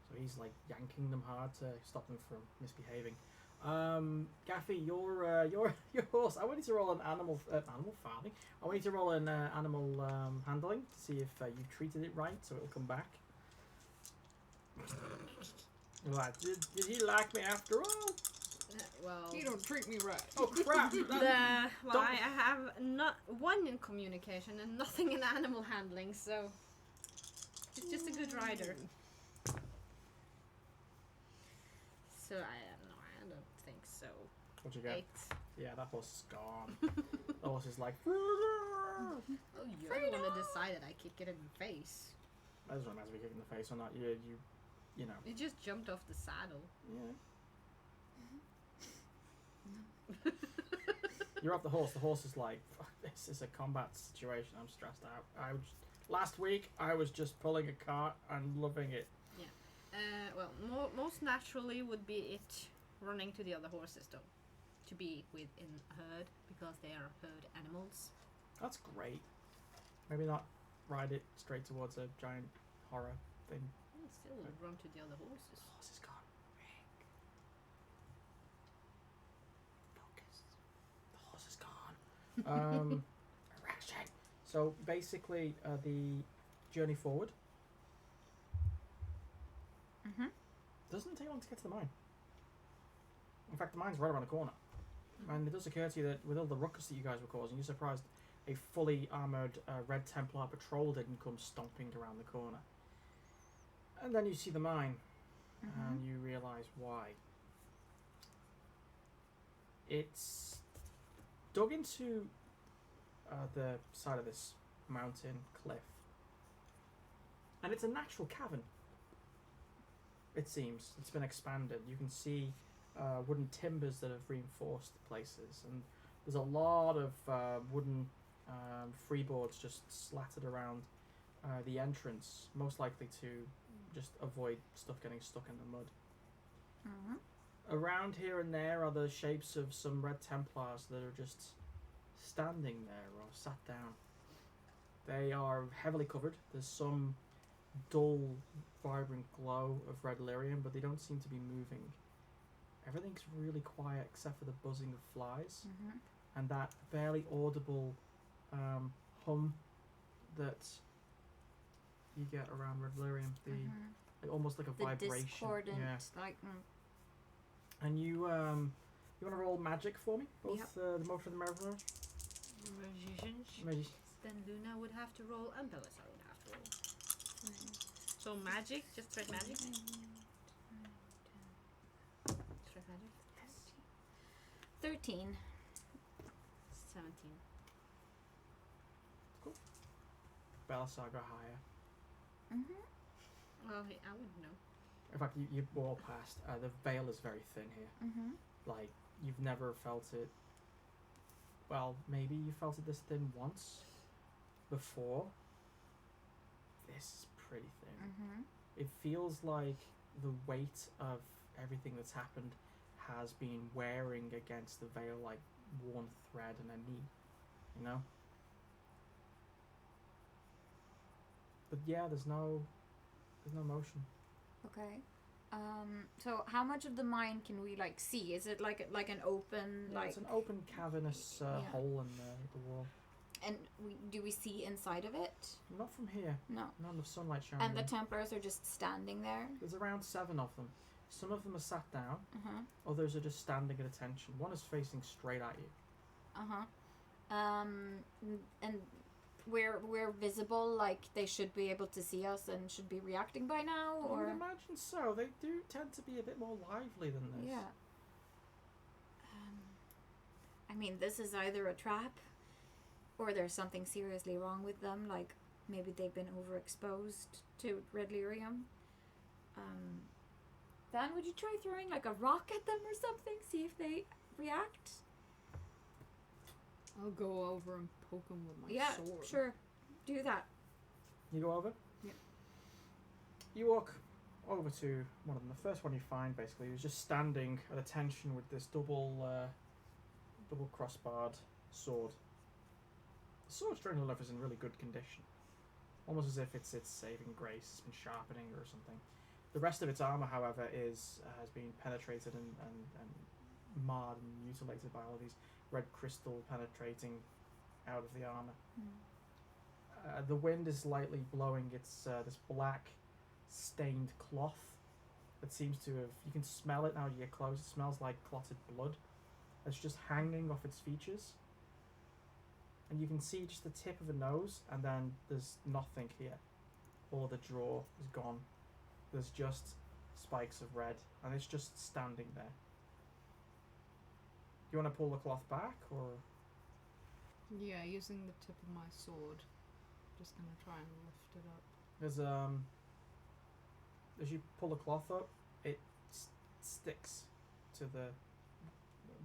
so he's like yanking them hard to stop them from misbehaving. Gaffy, your horse. I want you to roll an animal farming. I want you to roll an animal handling to see if you've treated it right, so it'll come back. Like, did he like me after all? Well, You don't treat me right. Oh crap! I have not one in communication and nothing in animal handling, so it's just a good rider. So I don't think so. What you get? 8. Yeah, that horse is gone. The horse is like. Oh, you're the one that decided I kick it in the face. That doesn't matter if you kick in the face or not. You know. It just jumped off the saddle. Yeah. You're up the horse. The horse is like, fuck, this is a combat situation. I'm stressed out. Last week I was just pulling a cart and loving it. Well, most naturally would be it running to the other horses, though, to be within a herd because they are herd animals. That's great. Maybe not ride it straight towards a giant horror thing. It still would run to the other horses. The horse is gone. Rick. Focus. The horse is gone. Erection. So basically, the journey forward Mm-hmm. doesn't take long to get to the mine. In fact, the mine's right around the corner. And it does occur to you that with all the ruckus that you guys were causing, you're surprised a fully armoured Red Templar patrol didn't come stomping around the corner. And then you see the mine, and you realise why. It's dug into the side of this mountain cliff. And it's a natural cavern. It seems. It's been expanded. You can see wooden timbers that have reinforced places, and there's a lot of wooden freeboards just slattered around the entrance, most likely to just avoid stuff getting stuck in the mud. Mm-hmm. Around here and there are the shapes of some Red Templars that are just standing there or sat down. They are heavily covered. There's some dull, vibrant glow of red lyrium, but they don't seem to be moving. Everything's really quiet except for the buzzing of flies and that barely audible hum that you get around red lyrium. Like, almost like a The vibration. discordant, Yeah. like. And you want to roll magic for me? Both Yep. the motion and the marathon? Magic. Then Luna would have to roll and Belisar would have to roll. So magic, just straight magic. Straight magic. 13. 17. Belisar go higher. Mm-hmm. Well, hey, I wouldn't know. In fact, you walk past. The veil is very thin here. Mm-hmm. Like, you've never felt it. Well, maybe you felt it this thin once before. This is pretty thin. Mm-hmm. It feels like the weight of everything that's happened has been wearing against the veil like one thread and a knee, you know? But yeah, there's no motion. Okay. So how much of the mine can we like see? Is it like an open Yeah, like? it's an open cavernous Yeah. hole in the wall. And do we see inside of it? Not from here. No. Not enough sunlight shining. And the in. Templars are just standing there. There's around 7 of them. Some of them are sat down. Uh-huh. Others are just standing at attention. One is facing straight at you. Uh-huh. And we're visible, like they should be able to see us and should be reacting by now, I or would imagine so. They do tend to be a bit more lively than this. yeah. I mean, this is either a trap, or there's something seriously wrong with them. Like maybe they've been overexposed to red lyrium. Dan, would you try throwing like a rock at them or something? See if they react. I'll go over and poke him with my Yeah, sword. sure. Do that. You go over? Yeah. You walk over to one of them. The first one you find, basically, is just standing at attention with this double crossbarred sword. The sword, strangely enough, is in really good condition. Almost as if it's saving grace, it's been sharpening or something. The rest of its armor, however, has been penetrated and marred and mutilated by all these red crystal penetrating out of the armor. The wind is lightly blowing its this black stained cloth that seems to have, you can smell it now you get close, it smells like clotted blood. It's just hanging off its features. And you can see just the tip of a nose, and then there's nothing here. All of the jaw is gone. There's just spikes of red, and it's just standing there. You want to pull the cloth back, or? Yeah, using the tip of my sword. Just gonna try and lift it up. There's as you pull the cloth up, it sticks to the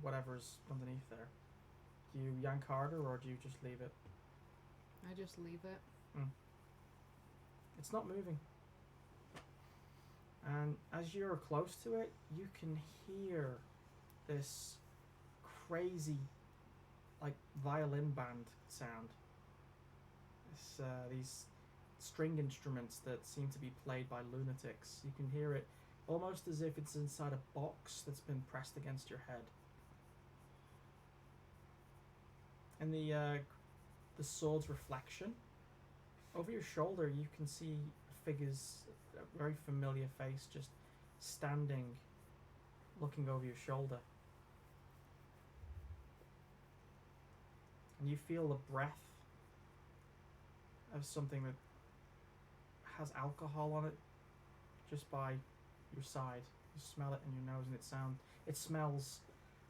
whatever's underneath there. Do you yank harder, or do you just leave it? I just leave it. It's not moving. And as you're close to it, you can hear this crazy, like, violin band sound. These string instruments that seem to be played by lunatics. You can hear it almost as if it's inside a box that's been pressed against your head. And the sword's reflection over your shoulder, you can see a figure's a very familiar face just standing, looking over your shoulder. And you feel the breath of something that has alcohol on it just by your side. You smell it in your nose, and it smells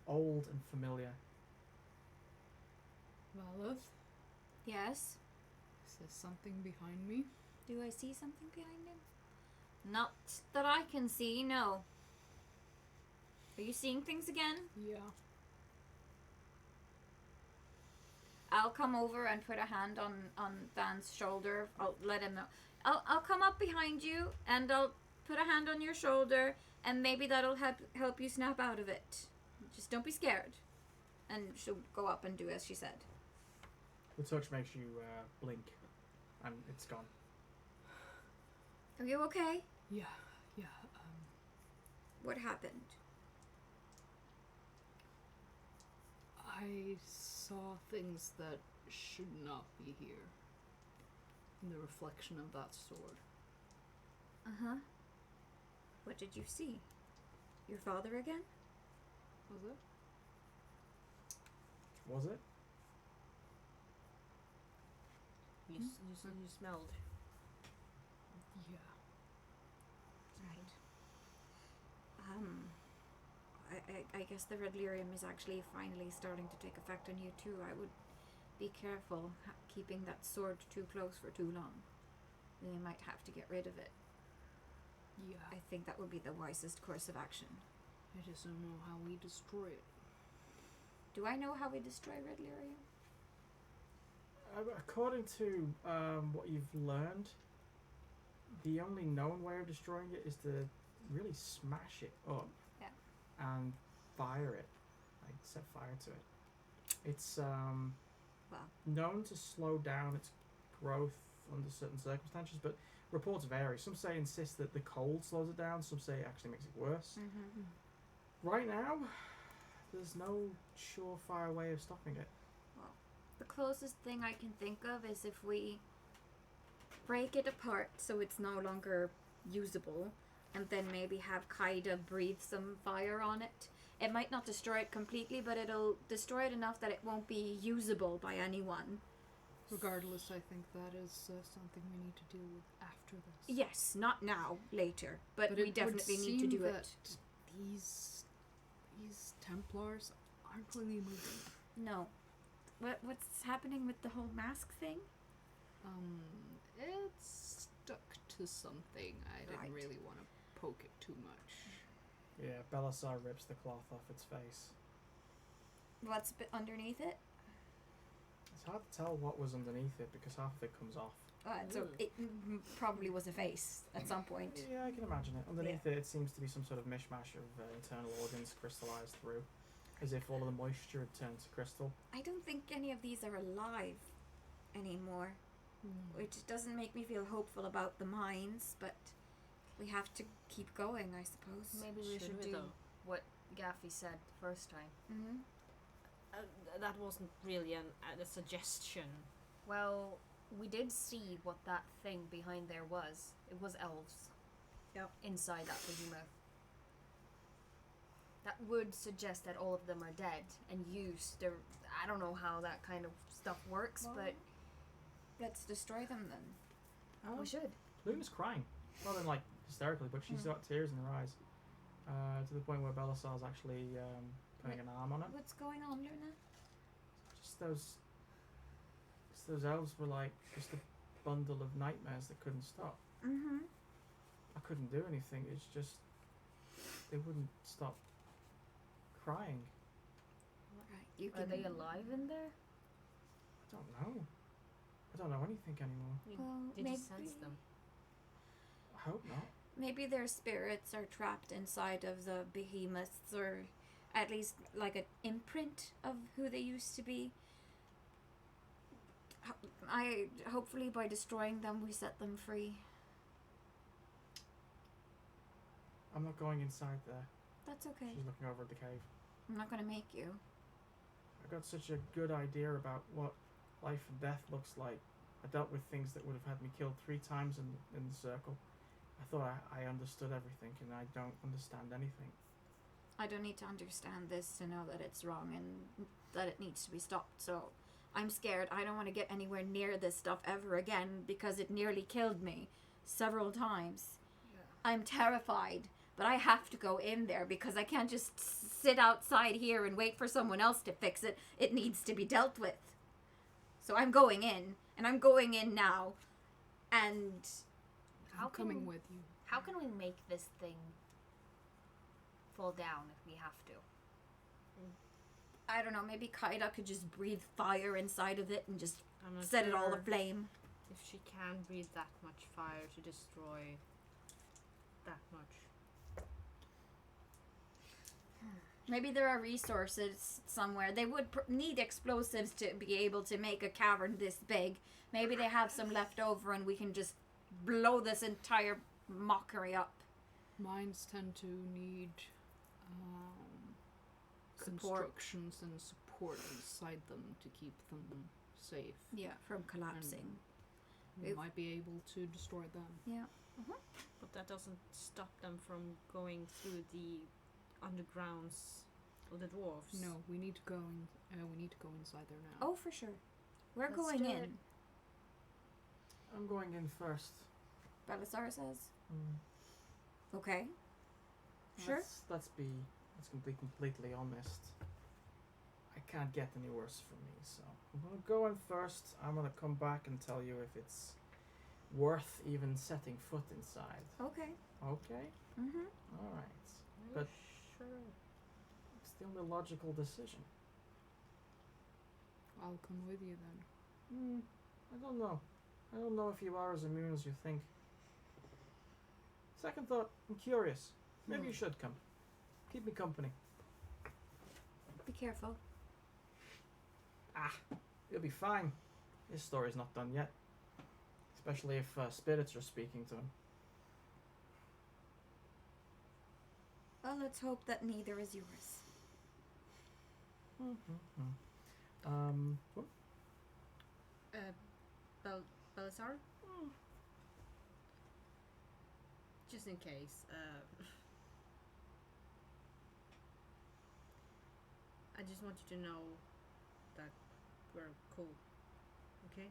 old and familiar. Valeth, Yes. is there something behind me? Do I see something behind him? Not that I can see, no. Are you seeing things again? Yeah. I'll come over and put a hand on Van's shoulder. I'll let him know. I'll come up behind you and I'll put a hand on your shoulder, and maybe that'll help you snap out of it. Just don't be scared. And she'll go up and do as she said. The touch makes you blink, and it's gone. Are you okay? Yeah. What happened? I saw things that should not be here. In the reflection of that sword. Uh-huh. What did you see? Your father again? Was it? Was it? You smelled. Yeah. Right. I guess the red lyrium is actually finally starting to take effect on you too. I would be careful keeping that sword too close for too long. We might have to get rid of it. Yeah. I think that would be the wisest course of action. I just don't know how we destroy it. Do I know how we destroy Red Lyrium? According to what you've learned, the only known way of destroying it is to really smash it up and fire it, like set fire to it. It's known to slow down its growth under certain circumstances, but reports vary. Some say insist that the cold slows it down, some say it actually makes it worse. Right now, there's no surefire way of stopping it. The closest thing I can think of is if we break it apart so it's no longer usable, and then maybe have Kaida breathe some fire on it. It might not destroy it completely, but it'll destroy it enough that it won't be usable by anyone. Regardless, I think that is something we need to deal with after this. Yes, not now, later, but it we definitely would need to seem do that it. These Templars aren't really moving. No. What's happening with the whole mask thing? It's stuck to something. I didn't really want to poke it too much. Yeah, Belisar rips the cloth off its face. What's underneath it? It's hard to tell what was underneath it because half of it comes off. So it probably was a face at some point. Yeah, I can imagine it. Underneath it seems to be some sort of mishmash of internal organs crystallized through, as if all of the moisture had turned to crystal. I don't think any of these are alive anymore, which doesn't make me feel hopeful about the mines, but we have to keep going, I suppose. Maybe we should do what Gaffy said the first time. Mm-hmm. That wasn't really a suggestion. Well, we did see what that thing behind there was. It was elves. Yep. Inside that behemoth. That would suggest that all of them are dead and used. I don't know how that kind of stuff works, but let's destroy them then. we should. Luna's crying. Not in like hysterically, but she's got tears in her eyes. To the point where Belisar's actually putting an arm on it. What's going on, Luna? Just those elves were like just a bundle of nightmares that couldn't stop. Mm-hmm. I couldn't do anything. It's just they wouldn't stop crying. Alright, you Are can. they alive in there? I don't know. I don't know anything anymore. Well, Did maybe, you sense them? I hope not. maybe their spirits are trapped inside of the behemoths, or at least like an imprint of who they used to be. Hopefully by destroying them we set them free. I'm not going inside there. That's okay. She's looking over at the cave. I'm not gonna make you. I got such a good idea about what life and death looks like. I dealt with things that would have had me killed 3 times in the circle. I thought I understood everything, and I don't understand anything. I don't need to understand this to know that it's wrong and that it needs to be stopped, so I'm scared. I don't want to get anywhere near this stuff ever again because it nearly killed me several times. Yeah. I'm terrified, but I have to go in there because I can't just sit outside here and wait for someone else to fix it. It needs to be dealt with. So I'm going in, and I'm going in now, and How I'm coming with you. How can we make this thing fall down if we have to? I don't know, maybe Kaida could just breathe fire inside of it and just I'm not set it all sure aflame. if she can breathe that much fire to destroy that much. Maybe there are resources somewhere. They would need explosives to be able to make a cavern this big. Maybe they have some left over and we can just blow this entire mockery up. Mines tend to need Support. constructions and support inside them to keep them safe. Yeah, from collapsing. We If- might be able to destroy them. Yeah. But that doesn't stop them from going through the undergrounds of the dwarves. No, we need to go inside there now. Oh, for sure. We're Let's going do in, it. I'm going in first. Belisar says. Okay. Sure. Let's be completely honest. I can't get any worse for me, so I'm gonna go in first. I'm gonna come back and tell you if it's worth even setting foot inside. Okay. Okay. Mm-hmm. All right. But it's the only logical decision. I'll come with you then. I don't know. I don't know if you are as immune as you think. Second thought, I'm curious. Maybe you should come. Keep me company. Be careful. You'll be fine. His story's not done yet. Especially if spirits are speaking to him. Well, let's hope that neither is yours. What? Belisar? Just in case. I just want you to know that we're cool. Okay?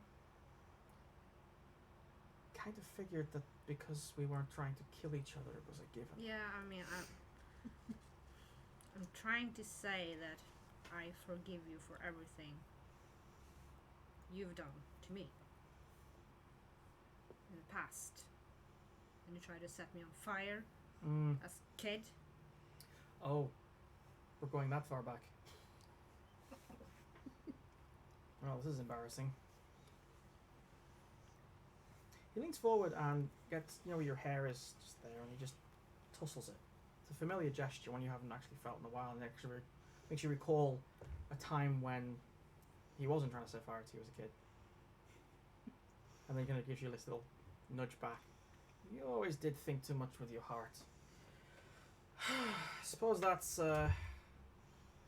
Kind of figured that because we weren't trying to kill each other, it was a given. Yeah, I mean, I'm trying to say that I forgive you for everything you've done to me in the past. When you tried to set me on fire as a kid. Oh, we're going that far back. Well, this is embarrassing. He leans forward and gets, your hair is just there, and he just tussles it. It's a familiar gesture when you haven't actually felt in a while, and it actually makes you recall a time when he wasn't trying to set fire to you as a kid. And then he kind of gives you this little nudge back. You always did think too much with your heart. I suppose that's,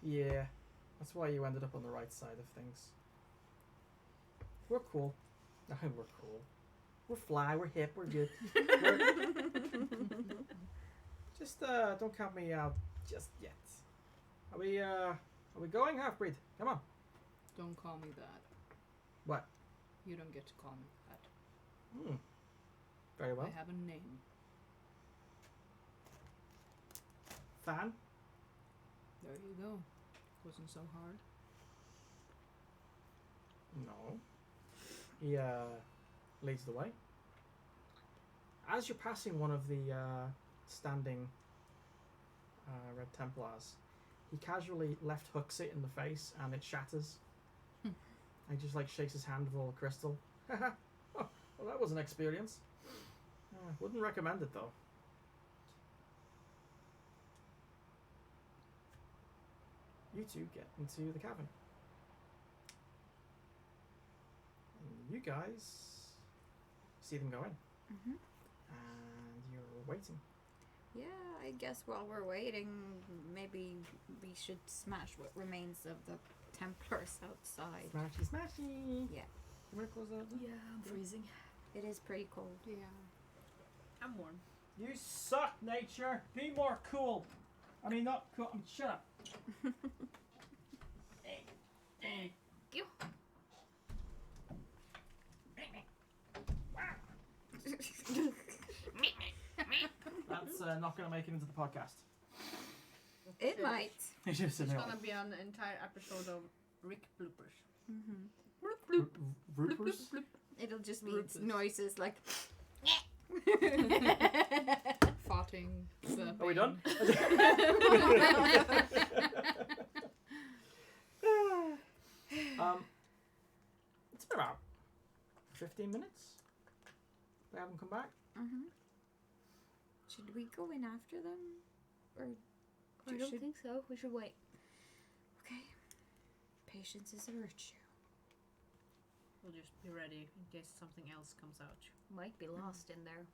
yeah, that's why you ended up on the right side of things. We're cool. We're cool. We're fly, we're hip, we're good. Just don't count me out just yet. Are we going, half-breed? Come on. Don't call me that. What? You don't get to call me that. Very well. I have a name. Fan? There you go. Wasn't so hard. No. He leads the way. As you're passing one of the standing Red Templars, he casually left hooks it in the face and it shatters. And he just shakes his hand with all the crystal. Haha. Oh, well, that was an experience. Wouldn't recommend it though. You two get into the cavern. And you guys see them go in. Mm-hmm. And you're waiting. Yeah, I guess while we're waiting, maybe we should smash what remains of the Templars outside. Smashy, smashy! Yeah. You want to close that? Yeah, I'm freezing. It is pretty cold. Yeah. I'm warm. You suck, nature! Be more cool! I mean, not cool. Shut up! Thank you. That's not going to make it into the podcast. It might. It's just It's gonna be an entire episode of Rick bloopers. Mm-hmm. Roopers? It'll just be Rufus. noises like. Farting. Burping. Are we done? It's been about 15 minutes. They haven't come back. Mm-hmm. Should we go in after them, or I don't think so. We should wait. okay? Patience is a virtue. We'll just be ready in case something else comes out. Might be lost in there.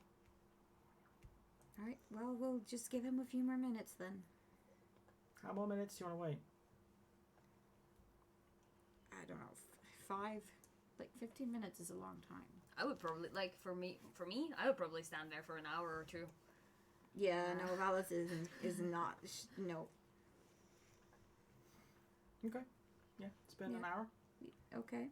All right. Well, we'll just give him a few more minutes then. How more minutes do you want to wait? I don't know. 5, 15 minutes is a long time. I would probably for me. I would probably stand there for an hour or two. Yeah, no, Valis is not. No. Okay. Yeah, it's been an hour. Okay.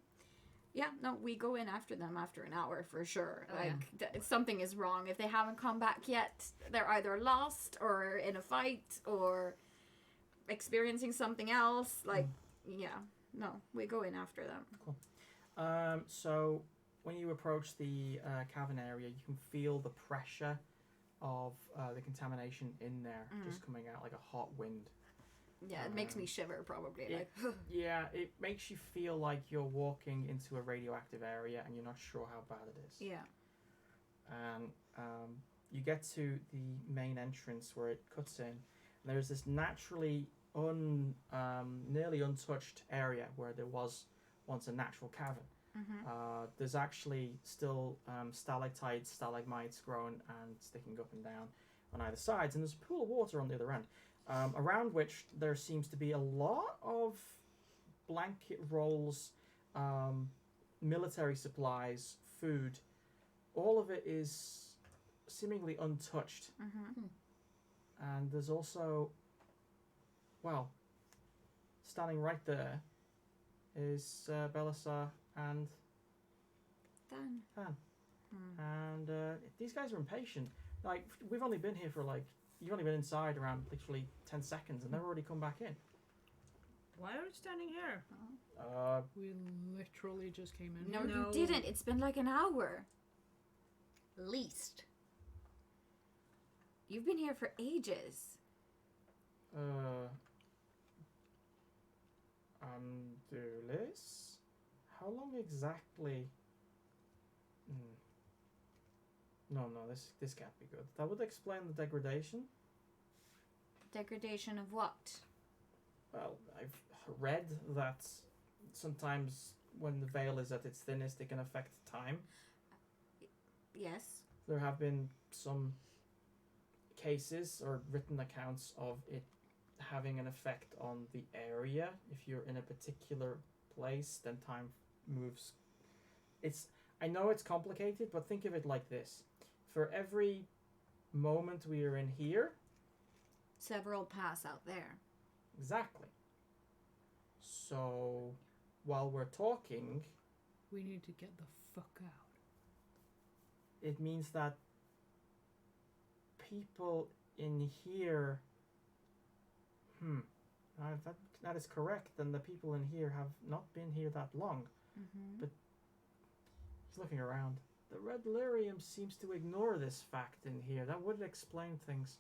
Yeah, no, we go in after them after an hour for sure. Oh, Something is wrong. If they haven't come back yet, they're either lost or in a fight or experiencing something else. Yeah, no, we go in after them. So when you approach the cavern area, you can feel the pressure of the contamination in there, just coming out like a hot wind. Yeah, it makes me shiver probably. it- Yeah, it makes you feel like you're walking into a radioactive area and you're not sure how bad it is. Yeah. And you get to the main entrance where it cuts in, and there's this naturally nearly untouched area where there was once a natural cavern. There's actually still stalactites, stalagmites growing and sticking up and down on either sides, and there's a pool of water on the other end, around which there seems to be a lot of blanket rolls, military supplies, food. All of it is seemingly untouched. And there's also, well, standing right there is Belisar and Done. And these guys are impatient. Like, we've only been here for you've only been inside around literally 10 seconds and they've already come back in. Why are you standing here? We literally just came in. No, here. you didn't. It's been like an hour. Least. You've been here for ages. Andulis? How long exactly? No, this can't be good. That would explain the degradation. Degradation of what? Well, I've read that sometimes when the veil is at its thinnest, it can affect time. Yes. There have been some cases or written accounts of it having an effect on the area. If you're in a particular place, then time moves. I know it's complicated, but think of it like this. For every moment we are in here, Several pass out there. exactly. So, while we're talking, We need to get the fuck out. it means that people in here. That is correct. Then the people in here have not been here that long. But he's looking around. The red lyrium seems to ignore this fact in here. That would explain things.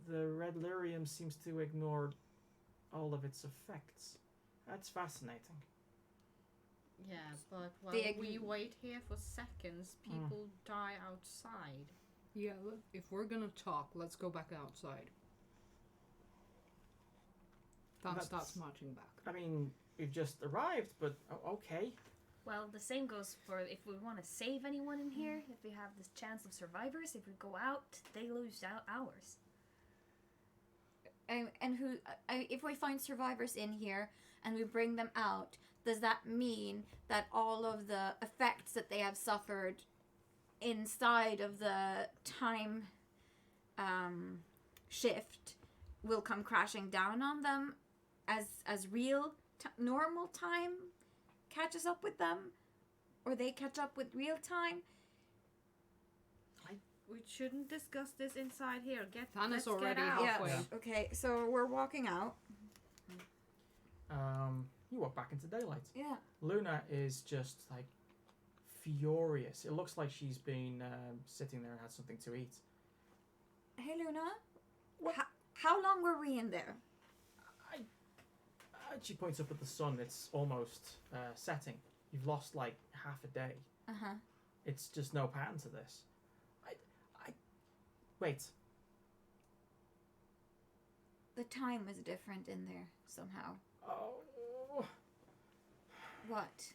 The red lyrium seems to ignore all of its effects. That's fascinating. Yeah, but while The we wait here for seconds, people die outside. Yeah, if we're gonna talk, let's go back outside. That's marching back. I mean, we've just arrived, but okay. Well, the same goes for if we want to save anyone in here. If we have this chance of survivors, if we go out, they lose out ours. And if we find survivors in here and we bring them out, does that mean that all of the effects that they have suffered inside of the time shift will come crashing down on them as real normal time catches up with them, or they catch up with real time? We shouldn't discuss this inside here. Tana's Let's already get out. halfway. Yeah. Okay, so we're walking out. You walk back into daylight. Yeah. Luna is just like furious. It looks like she's been sitting there and had something to eat. Hey, Luna. What? How long were we in there? She points up at the sun. It's almost setting. You've lost like half a day. Uh-huh. It's just no pattern to this. Wait. The time was different in there somehow. Oh. What?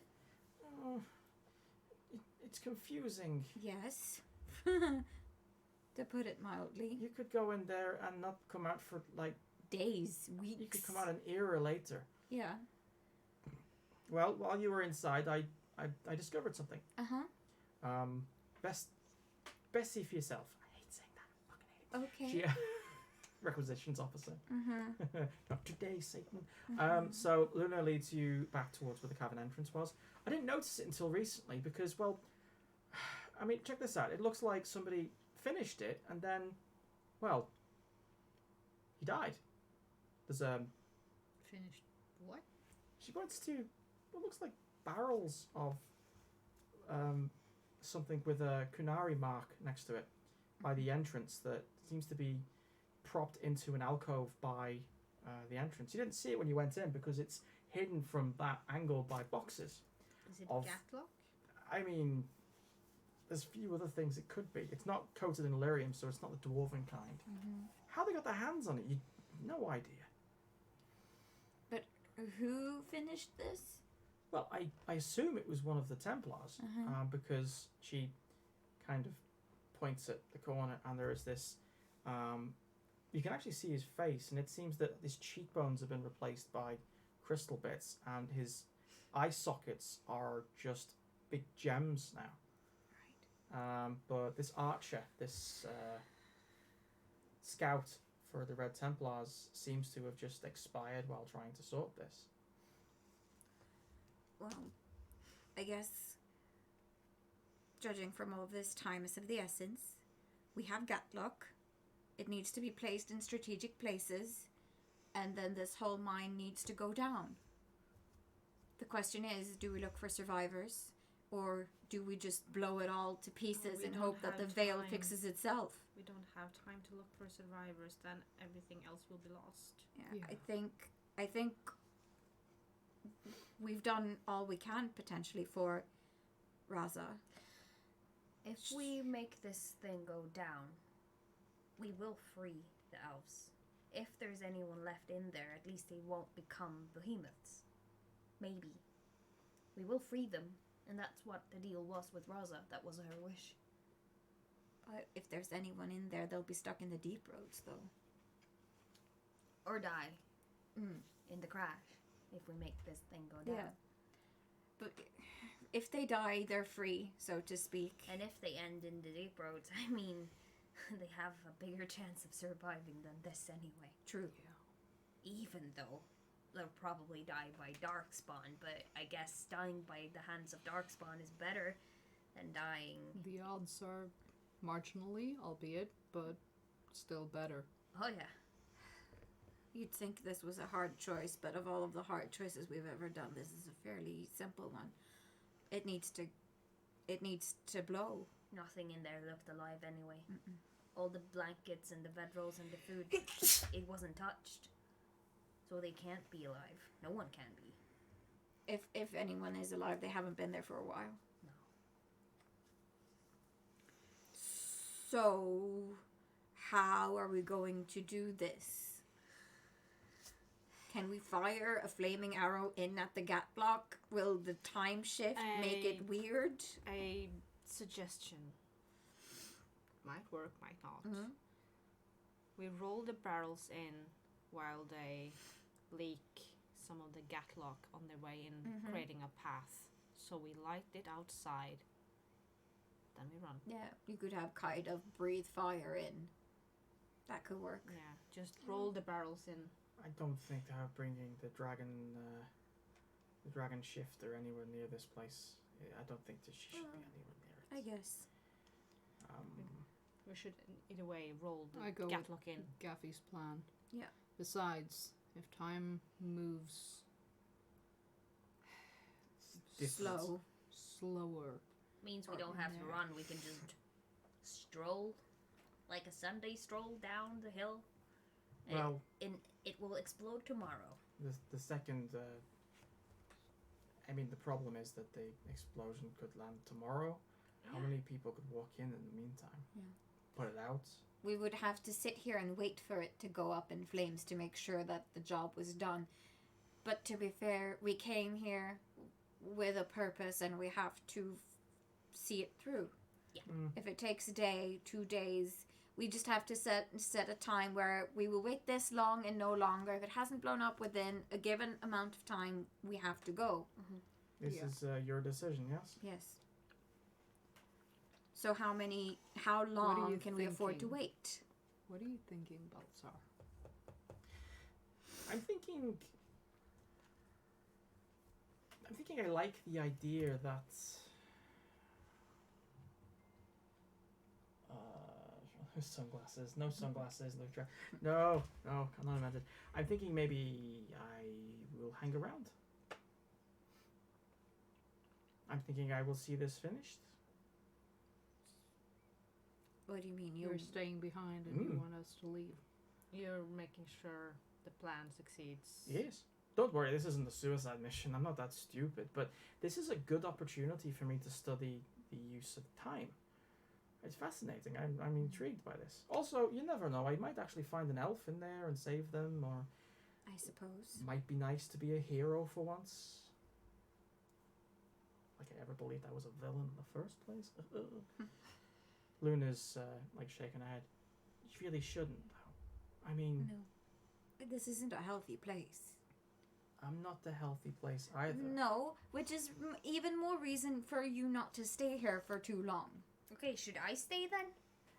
It's confusing. Yes. To put it mildly. You could go in there and not come out for like Days, weeks. you could come out an era later. Yeah. Well, while you were inside, I discovered something. Uh-huh. Best see for yourself. I hate saying that. I fucking hate it. Okay. She, requisitions officer. Mm-hmm. Not today, Satan. So Luna leads you back towards where the cavern entrance was. I didn't notice it until recently because, well, I mean, check this out. It looks like somebody finished it and then, well, he died. There's Finished what? she points to what looks like barrels of something with a kunari mark next to it. by the entrance that seems to be propped into an alcove by the entrance. You didn't see it when you went in because it's hidden from that angle by boxes. Is it Of- Gatlock? I mean, there's few other things it could be. It's not coated in lyrium, so it's not the dwarven kind. How they got their hands on it, you no idea. Who finished this? Well, I assume it was one of the Templars, because she kind of points at the corner, and there is this. You can actually see his face, and it seems that his cheekbones have been replaced by crystal bits, and his eye sockets are just big gems now. But this archer, this scout for the Red Templars, seems to have just expired while trying to sort this. Well, I guess, judging from all this, time is of the essence. We have Gatlock. It needs to be placed in strategic places, and then this whole mine needs to go down. The question is, do we look for survivors, or do we just blow it all to pieces we and don't hope that the have veil time. fixes itself? We don't have time to look for survivors, then everything else will be lost. Yeah, Yeah. I think we've done all we can potentially for Raza. If we make this thing go down, we will free the elves. If there's anyone left in there, at least they won't become behemoths. Maybe. We will free them, and that's what the deal was with Raza. That was her wish. But if there's anyone in there, they'll be stuck in the deep roads, though. Or die in the crash if we make this thing go down. Yeah. But if they die, they're free, so to speak. And if they end in the deep roads, I mean, they have a bigger chance of surviving than this anyway. True. Even though they'll probably die by Darkspawn, but I guess dying by the hands of Darkspawn is better than dying. The odds are marginally, albeit, but still better. Oh yeah. You'd think this was a hard choice, but of all of the hard choices we've ever done, this is a fairly simple one. It needs to blow. Nothing in there looked alive anyway. All the blankets and the bedrolls and the food, it wasn't touched. So they can't be alive. No one can be. If anyone is alive, they haven't been there for a while. No. So, how are we going to do this? Can we fire a flaming arrow in at the Gatlock? Will the time shift make it weird? A suggestion. Might work, might not. Mhm. We roll the barrels in while they leak some of the Gatlock on their way in, creating a path. So we light it outside, then we run. Yeah, you could have kind of breathe fire in. That could work. Yeah, just roll the barrels in. I don't think they're bringing the dragon shifter anywhere near this place. I don't think that she should be anywhere near I it. guess. We should either way roll the I go with Gatlock in. Gaffy's plan. Yeah. Besides, if time moves Different. slower, Means we don't have to run. We can just stroll, like a Sunday stroll down the hill. Well, It will explode tomorrow. the second. I mean, the problem is that the explosion could land tomorrow. How many people could walk in the meantime? Yeah. Put it out. We would have to sit here and wait for it to go up in flames to make sure that the job was done. But to be fair, we came here with a purpose and we have to see it through. Yeah. If it takes a day, 2 days, we just have to set a time where we will wait this long and no longer. If it hasn't blown up within a given amount of time, we have to go. This Yeah. is your decision, yes? Yes. So how long you can we afford to thinking? wait? what are you thinking, Baltzar? I'm thinking I like the idea that sunglasses, no sunglasses, no, I'm not invented. I'm thinking maybe I will hang around. I'm thinking I will see this finished. What do you mean? You're staying behind and you Mm. want us to leave. You're making sure the plan succeeds. Yes. Don't worry, this isn't a suicide mission. I'm not that stupid, but this is a good opportunity for me to study the use of time. It's fascinating. I'm intrigued by this. Also, you never know. I might actually find an elf in there and save them, or I suppose. might be nice to be a hero for once. Like I ever believed I was a villain in the first place. Luna's like shaking her head. You really shouldn't, though. I mean, No. This isn't a healthy place. I'm not the healthy place either. No, which is even more reason for you not to stay here for too long. Okay, should I stay then?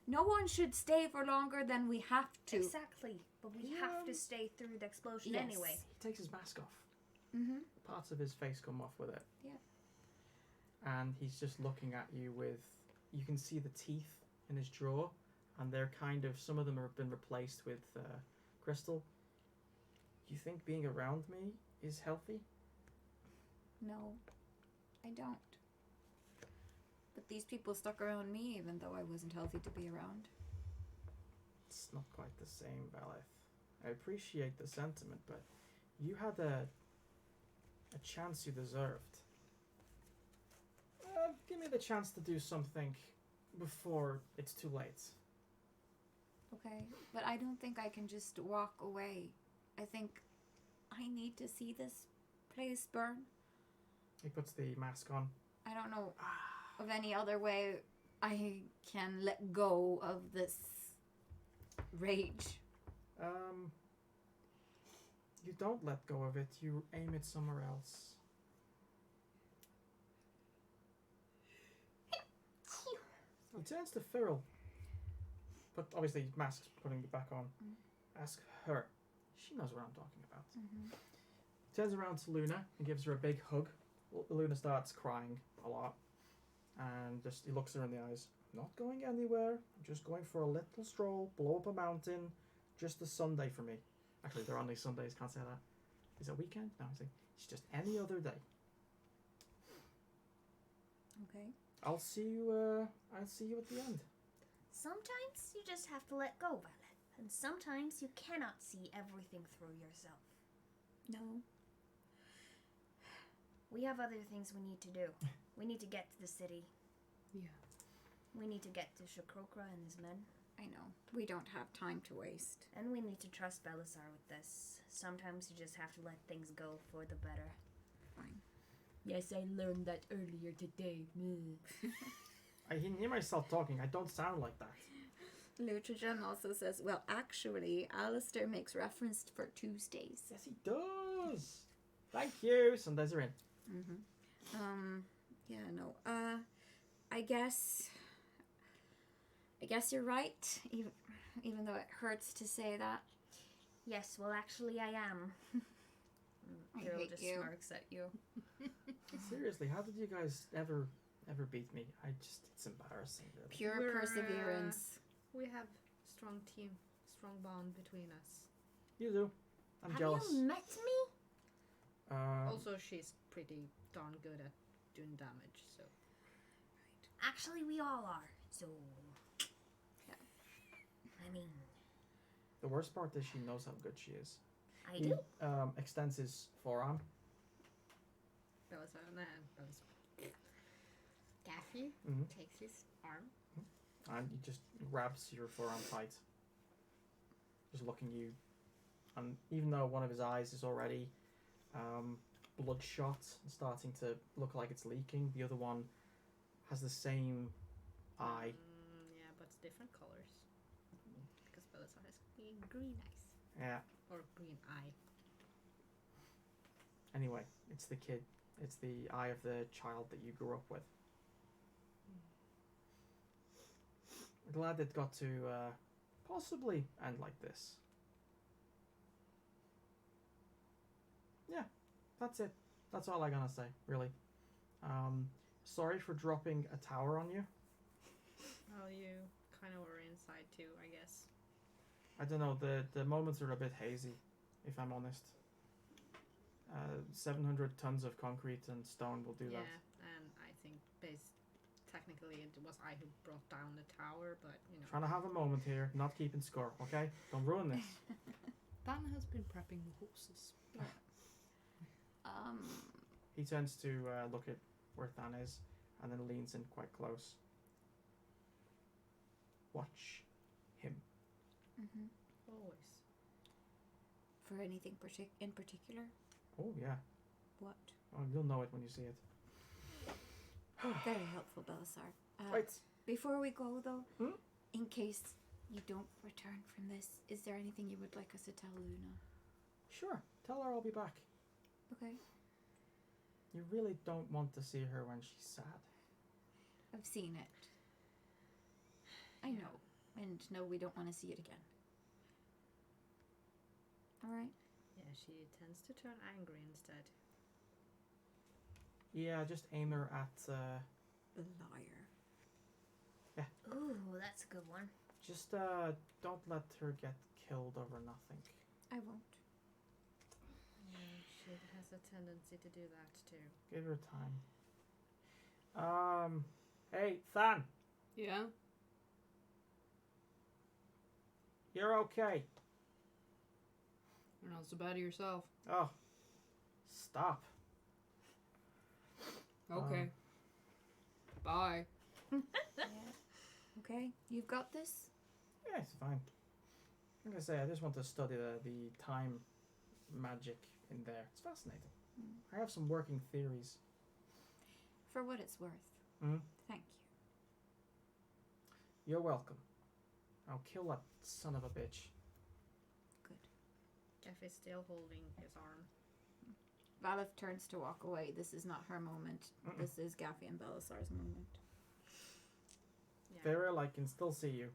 No one should stay for longer than we have to. Exactly. But we have to stay through the explosion Yes. anyway. He takes his mask off. Mm-hmm. Parts of his face come off with it. Yeah. And he's just looking at you with. You can see the teeth in his jaw, and they're kind of. Some of them have been replaced with crystal. You think being around me is healthy? No, I don't. But these people stuck around me even though I wasn't healthy to be around. It's not quite the same, Valeth. I appreciate the sentiment, but you had a chance you deserved. Give me the chance to do something before it's too late. Okay, but I don't think I can just walk away. I think I need to see this place burn. He puts the mask on. I don't know of any other way I can let go of this rage. You don't let go of it. You aim it somewhere else. He turns to Cyril. But obviously, mask's putting it back on. Ask her. She knows what I'm talking about. Mm-hmm. Turns around to Luna and gives her a big hug. Luna starts crying a lot. And just he looks her in the eyes. I'm not going anywhere. I'm just going for a little stroll, blow up a mountain. Just a Sunday for me. Actually, they're only Sundays, can't say that. Is it a weekend? No, it's just any other day. Okay. I'll see you at the end. Sometimes you just have to let go, Violet. And sometimes you cannot see everything through yourself. No. We have other things we need to do. We need to get to the city. Yeah. We need to get to Shakrokra and his men. I know. We don't have time to waste. And we need to trust Belisar with this. Sometimes you just have to let things go for the better. Fine. Yes, I learned that earlier today. I can hear myself talking. I don't sound like that. Lutragen also says, well, actually, Alistair makes reference for Tuesdays. Yes, he does. Thank you. Sundays are in. Mm-hmm. Yeah, no. I guess you're right, even though it hurts to say that. Yes, well, actually, I am. I Carol hate just you. smirks at you. Seriously, how did you guys ever beat me? It's embarrassing, really. Pure We're, perseverance. We have strong team, strong bond between us. You do. I'm Have jealous. you met me? Also, she's pretty darn good at doing damage, so. Actually, we all are. So, Yeah. I mean, The worst part is she knows how good she is. I He do. extends his forearm. Daffy Mhm. takes his arm. And he just grabs your forearm tight. Just looking you. And even though one of his eyes is already bloodshot and starting to look like it's leaking, the other one has the same eye. Yeah, but it's different colors. Because Belisar has green eyes. Yeah. Or green eye. Anyway, it's the kid. It's the eye of the child that you grew up with. I'm glad it got to possibly end like this. Yeah, that's it. That's all I'm gonna say, really. Sorry for dropping a tower on you. Well, you kind of were inside too, I guess. I don't know, the moments are a bit hazy, if I'm honest. 700 tons of concrete and stone will do Yeah, that. and I think technically it was I who brought down the tower, but you know. Trying to have a moment here, not keeping score, okay? Don't ruin this. Dan has been prepping the horses. He tends to look at where Than is and then leans in quite close. Watch him. Mm-hmm. Always. For anything in particular? Oh, yeah. What? Oh, you'll know it when you see it. Very helpful, Belisar. Right. Before we go, though, Hmm? in case you don't return from this, is there anything you would like us to tell Luna? Sure. Tell her I'll be back. Okay. You really don't want to see her when she's sad. I've seen it. I know. And no, we don't want to see it again. Alright? Yeah, she tends to turn angry instead. Yeah, just aim her at, The liar. Ooh, that's a good one. just, don't let her get killed over nothing. I won't. Yeah, she has a tendency to do that too. Give her time. Hey, Than, Yeah? you're okay. You're not so bad of yourself. Oh, stop. Okay. Bye. Yeah. Okay, you've got this? Yeah, it's fine. Like I say, I just want to study the time magic in there. It's fascinating. I have some working theories. For what it's worth. Mm? Thank you. You're welcome. I'll kill that son of a bitch. Good. Jeff is still holding his arm. Valeth turns to walk away. This is not her moment. Mm-mm. This is Gaffy and Belisar's moment. Yeah. Farrell, I can still see you.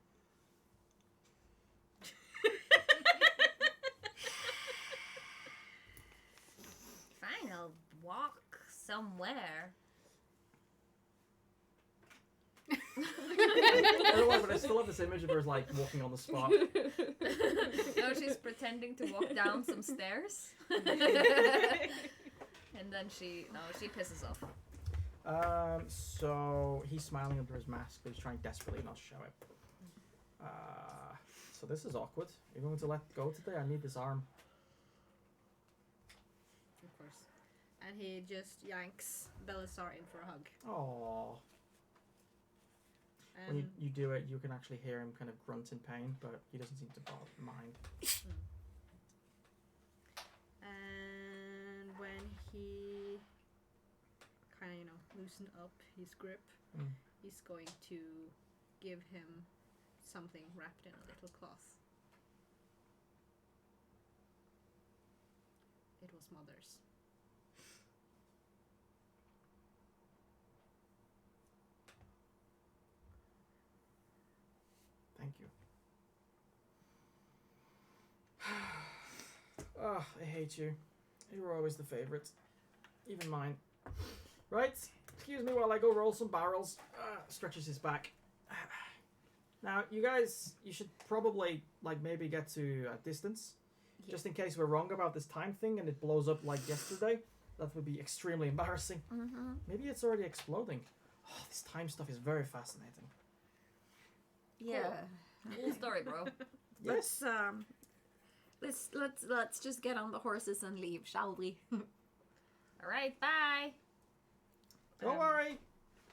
Fine, I'll walk somewhere. I don't know, but I still have this image of her like walking on the spot. No, she's pretending to walk down some stairs. And then she pisses off. So he's smiling under his mask, but he's trying desperately not to show it. So this is awkward. You're going to let go today? I need this arm. Of course. And he just yanks Belisar in for a hug. Aww. When you do it, you can actually hear him kind of grunt in pain, but he doesn't seem to mind. And when he kind of, loosen up his grip, he's going to give him something wrapped in a little cloth. It was Mother's. Thank you. Oh, I hate you. You were always the favourite. Even mine. Right, excuse me while I go roll some barrels. Stretches his back. Now, you guys, you should probably, like, maybe get to a distance. Yeah. Just in case we're wrong about this time thing and it blows up like yesterday. That would be extremely embarrassing. Mm-hmm. Maybe it's already exploding. Oh, this time stuff is very fascinating. Yeah. Cool story, bro. Yes. Let's just get on the horses and leave, shall we? All right, bye. Don't worry.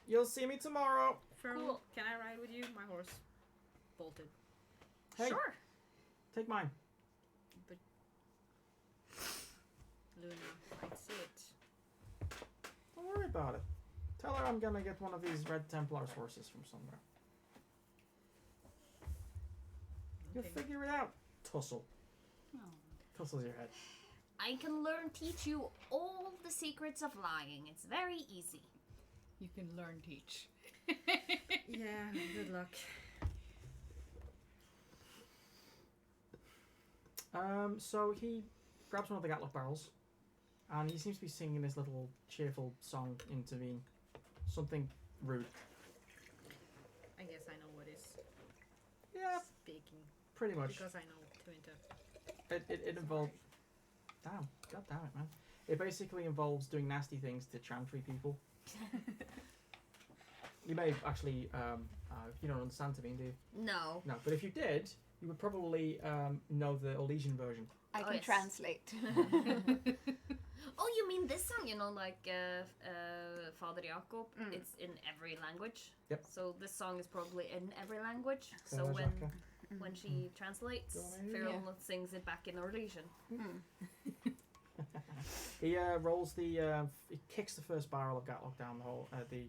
You'll see me tomorrow. Fergal, Cool. can I ride with you? My horse bolted. Hey, Sure. take mine. Luna might see it. Don't worry about it. Tell her I'm gonna get one of these Red Templar's horses from somewhere. You'll Okay. figure it out. Tussle. Oh. Tussles your head. I can teach you all the secrets of lying. It's very easy. You can learn teach. Yeah, good luck. So he grabs one of the Gatlock barrels, and he seems to be singing this little cheerful song into being something rude. I guess I know what is Yeah, speaking. pretty much. Because I know Twinta. It involves. Damn, god damn it, man. It basically involves doing nasty things to chantry people. You may actually, you don't understand Sabine, do you? No. No, but if you did, you would probably know the Olesian version. I Oh, can yes. translate. Oh, you mean this song? You know, like Father Jakob. Mm. It's in every language. Yep. So this song is probably in every language. So Sarah when Jacques. she translates, Go on, Farrell yeah. sings it back in Norwegian. He rolls the. He kicks the first barrel of Gatlock down the hole. The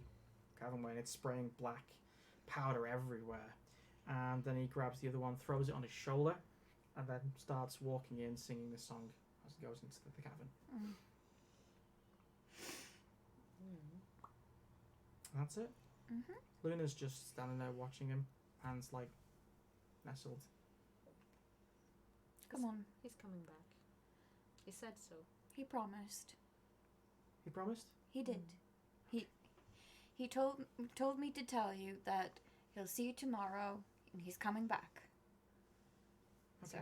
cavern way, and it's spraying black powder everywhere. And then he grabs the other one, throws it on his shoulder, and then starts walking in, singing this song as he goes into the cavern. And that's it. Luna's just standing there watching him, hands like nestled. Come on. He's coming back. He said so. He promised. He promised? He did. He told me to tell you that he'll see you tomorrow and he's coming back. Okay.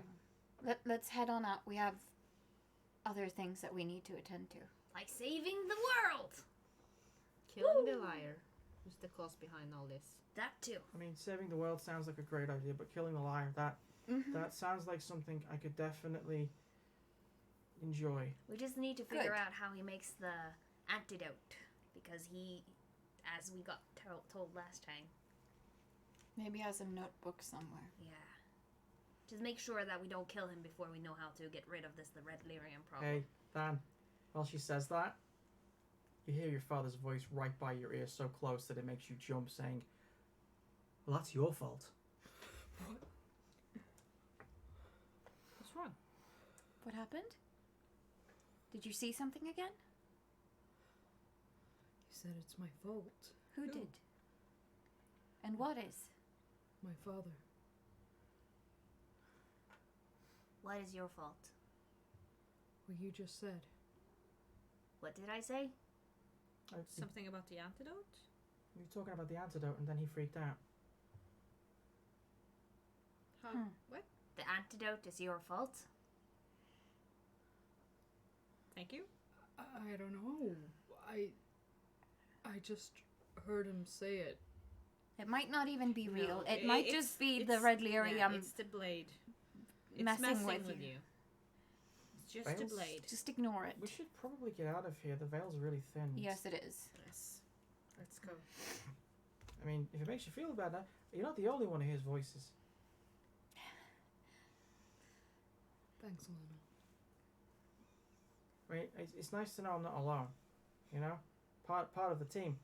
So let's head on out. We have other things that we need to attend to. Like saving the world. Killing the liar. Who's the cause behind all this? That too. I mean, saving the world sounds like a great idea, but killing the liar, that sounds like something I could definitely enjoy. We just need to figure Good. out how he makes the antidote. Because he, as we got told last time, Maybe he has a notebook somewhere. yeah. Just make sure that we don't kill him before we know how to get rid of the red lyrium problem. Hey, Dan, while she says that, you hear your father's voice right by your ear so close that it makes you jump, saying, "Well, that's your fault." What's wrong? What happened? Did you see something again? You said it's my fault. Who No. did? And what is? My father. What is your fault? What you just said. What did I say? Something about the antidote? You were talking about the antidote, and then he freaked out. How? What? The antidote is your fault? Thank you. I don't know. I just heard him say it. It might not even be real. No, It might it's- just be it's- the red Yeah, lyrium it's the blade. It's messing with you. you. It's just a Veils? blade. Just ignore it. We should probably get out of here. The veil's really thin. Yes, it is. Yes. Let's go. I mean, if it makes you feel better, you're not the only one who hears voices. Thanks, Lana. I mean, it's nice to know I'm not alone. You know? Part of the team.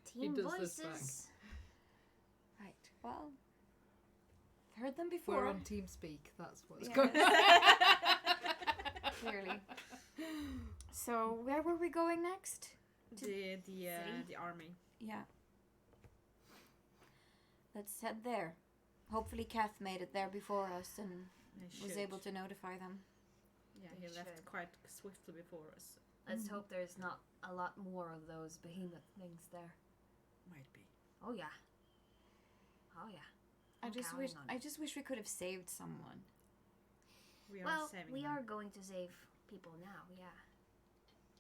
Team does this voices. Right. Well, I've heard them We're before. on TeamSpeak. That's what's Yeah. going on. Clearly. So, where were we going next? The City? the army. Yeah. Let's head there. Hopefully, Kath made it there before us and They was should. able to notify them. Yeah, They he left should. quite swiftly before us. Let's hope there's not a lot more of those behemoth things there. Might be. Oh yeah. Oh yeah. I I'm just counting wish on I it. just wish we could have saved someone. We are Well, saving we them. are going to save people now. Yeah.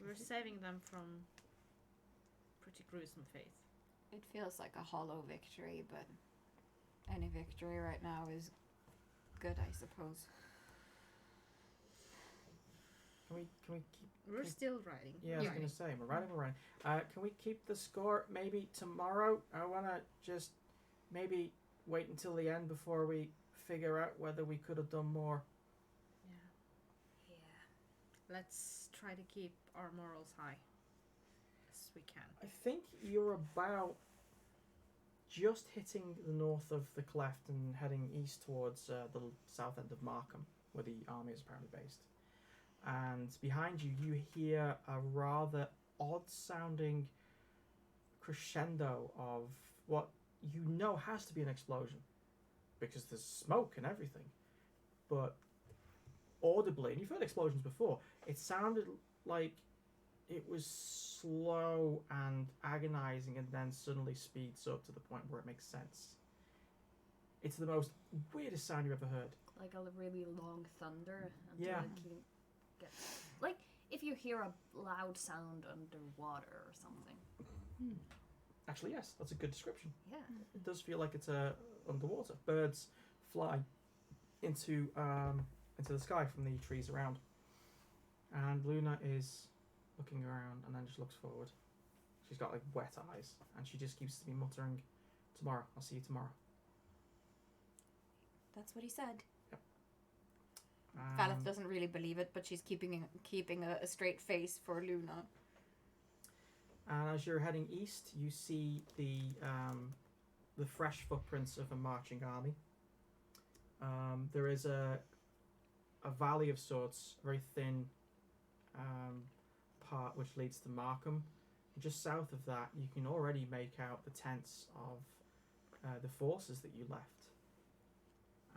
We're saving them from pretty gruesome fate. It feels like a hollow victory, but any victory right now is good, I suppose. Can we keep? We're still riding. Yeah, I was gonna say we're riding. Can we keep the score maybe tomorrow? I wanna just maybe wait until the end before we figure out whether we could have done more. Yeah. Yeah. Let's try to keep our morals high as we can. I think you're about just hitting the north of the cleft and heading east towards the south end of Markham, where the army is apparently based. And behind you, you hear a rather odd-sounding crescendo of what you know has to be an explosion, because there's smoke and everything. But audibly, and you've heard explosions before, it sounded like it was slow and agonizing, and then suddenly speeds up to the point where it makes sense. It's the most weirdest sound you've ever heard. Like a really long thunder until Yeah. it gets like if you hear a loud sound underwater or something. Actually, yes, that's a good description. Yeah. It does feel like it's underwater. Birds fly into the sky from the trees around. And Luna is looking around and then just looks forward. She's got like wet eyes and she just keeps muttering, "Tomorrow, I'll see you tomorrow." That's what he said. Um, Valeth doesn't really believe it, but she's keeping a straight face for Luna. And as you're heading east, you see the fresh footprints of a marching army. There is a valley of sorts, very thin part which leads to Markham. Just south of that, you can already make out the tents of the forces that you left.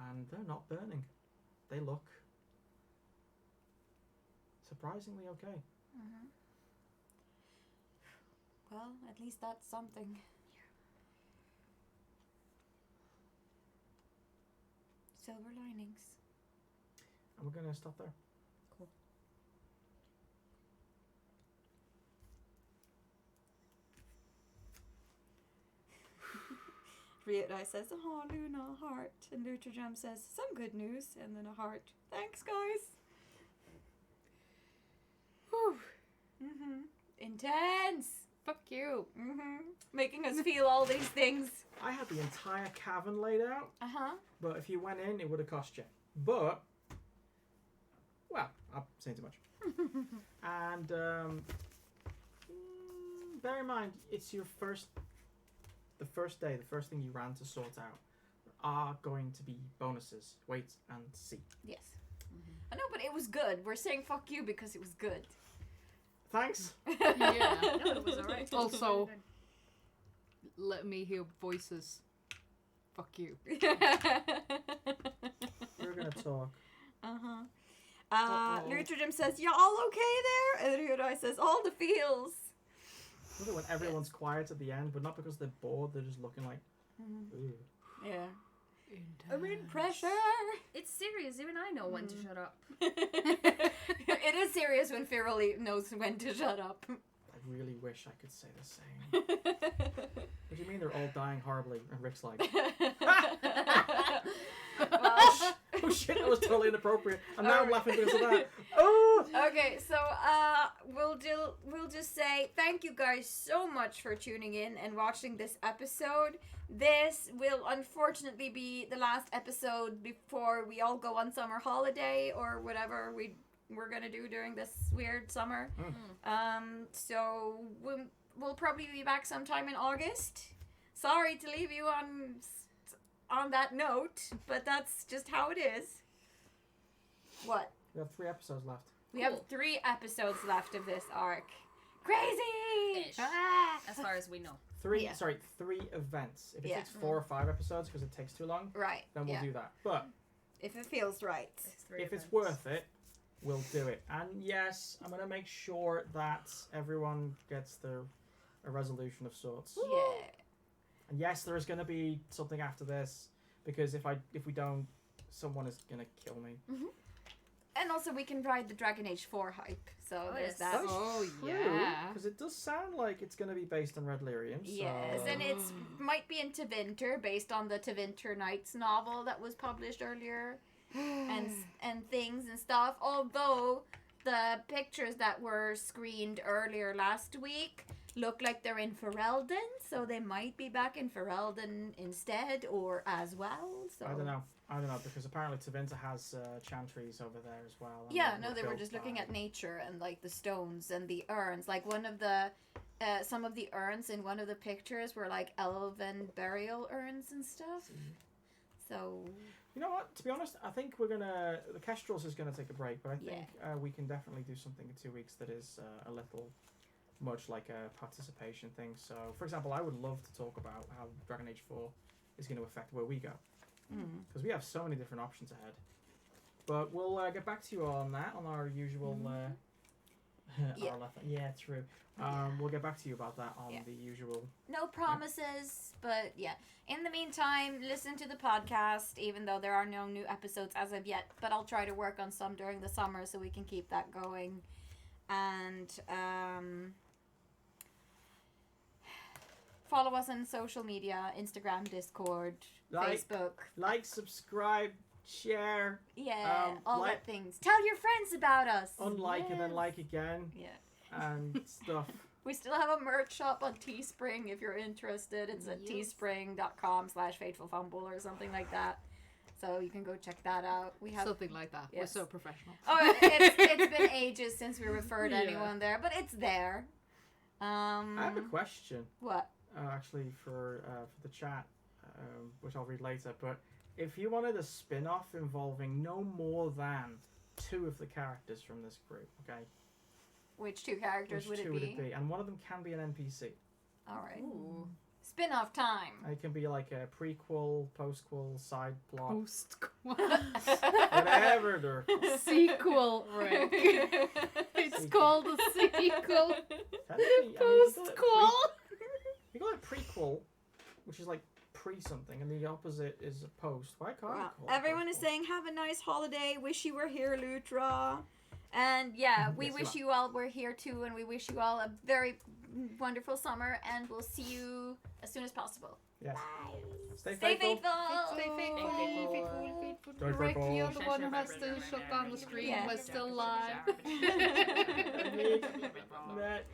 And they're not burning. They look surprisingly okay. Mm-hmm. Well, at least that's something. Silver linings. And we're going to stop there. Cool. Riodai says, "Oh, Luna, heart." And Lutrajam says, "Some good news." And then a heart. "Thanks, guys." Whew. Mm-hmm. Intense. Fuck you. Mm-hmm. Making us feel all these things. I had the entire cavern laid out, Uh-huh. but if you went in, it would have cost you. But, well, I'm saying too much. And bear in mind, it's the first day, the first thing you ran to sort out. There are going to be bonuses. Wait and see. Yes. I know, but it was good. We're saying fuck you because it was good. Thanks. Yeah. No, it was alright. Also, let me hear voices. Fuck you. We're going to talk. Uh-huh. Uh-oh. Lutrajim says, "You all okay there?" And Ryodai says, "All the feels." I love it when everyone's quiet at the end, but not because they're bored, they're just looking like, ooh. Yeah. I'm in pressure. It's serious. Even I know when to shut up. It is serious when Firoli knows when to shut up. I really wish I could say the same. What do you mean they're all dying horribly? And Rick's like, Well, oh shit, that was totally inappropriate. And now I'm Alright. laughing because of that. Oh! okay, so we'll just say thank you guys so much for tuning in and watching this episode. This will unfortunately be the last episode before we all go on summer holiday or whatever we're gonna do during this weird summer. So we'll probably be back sometime in August. Sorry to leave you on that note, but that's just how it is. What? We have 3 episodes left. We have 3 episodes left of this arc. Crazy! Ish. Ah! As far as we know. 3 Yeah. events. If it Yeah. takes 4 or 5 episodes because it takes too long, Right. then we'll yeah. do that. But If it feels right. if it's worth it, we'll do it. And yes, I'm going to make sure that everyone gets a resolution of sorts. Yeah. And yes, there is going to be something after this, because if we don't, someone is going to kill me. And also we can ride the Dragon Age 4 hype. So Oh, there's yes. that. Oh, yeah. Because it does sound like it's going to be based on Red Lyrium. So... Yes, and it's might be in Tevinter based on the Tevinter Nights novel that was published earlier, and things and stuff. Although the pictures that were screened earlier last week look like they're in Ferelden, so they might be back in Ferelden instead or as well. So I don't know, because apparently Tevinter has chantries over there as well. and Yeah, no, they were built just looking by- at nature and like the stones and the urns. Like one of the, some of the urns in one of the pictures were like elven burial urns and stuff. So You know what? To be honest, I think the Kestrels is gonna take a break, but I Yeah. think we can definitely do something in 2 weeks that is a little much like a participation thing. So, for example, I would love to talk about how Dragon Age 4 is going to affect where we go, because we have so many different options ahead. But we'll get back to you on that on our usual. Yeah. Yeah, true. We'll get back to you about that on Yeah. the usual. no promises, but yeah. In the meantime, listen to the podcast, even though there are no new episodes as of yet. But I'll try to work on some during the summer so we can keep that going. And follow us on social media: Instagram, Discord, Facebook. Like, subscribe, share, Yeah, all like- that things. Tell your friends about us. unlike and then like again, Yeah. and stuff. We still have a merch shop on Teespring if you're interested. It's at teespring.com/fatefulfumble or something like that. So you can go check that out. We have Something like that. We're Yes. so professional. Oh, it's been ages since we referred Yeah. anyone there, but it's there. I have a question, What? actually, for the chat, which I'll read later. But if you wanted a spin-off involving no more than 2 of the characters from this group, okay, Which 2 characters which would 2 it be? And one of them can be an NPC. All right. Spin-off time. It can be like a prequel, postquel, side plot, Post whatever. They're sequel, Rick. It's called a sequel. technically, Post-quel. You got a prequel, which is like pre something, and the opposite is a post. Why can't you Well, call it everyone is postquel? saying have a nice holiday. Wish you were here, Lutra. And yeah, we Yes, wish you you all were here too, and we wish you all a very wonderful summer, and we'll see you as soon as possible. Yes. Stay Stay faithful. faithful. Stay faithful. Stay Rick, faithful. you're the one who has to shut down the screen. Yeah. We're still live. That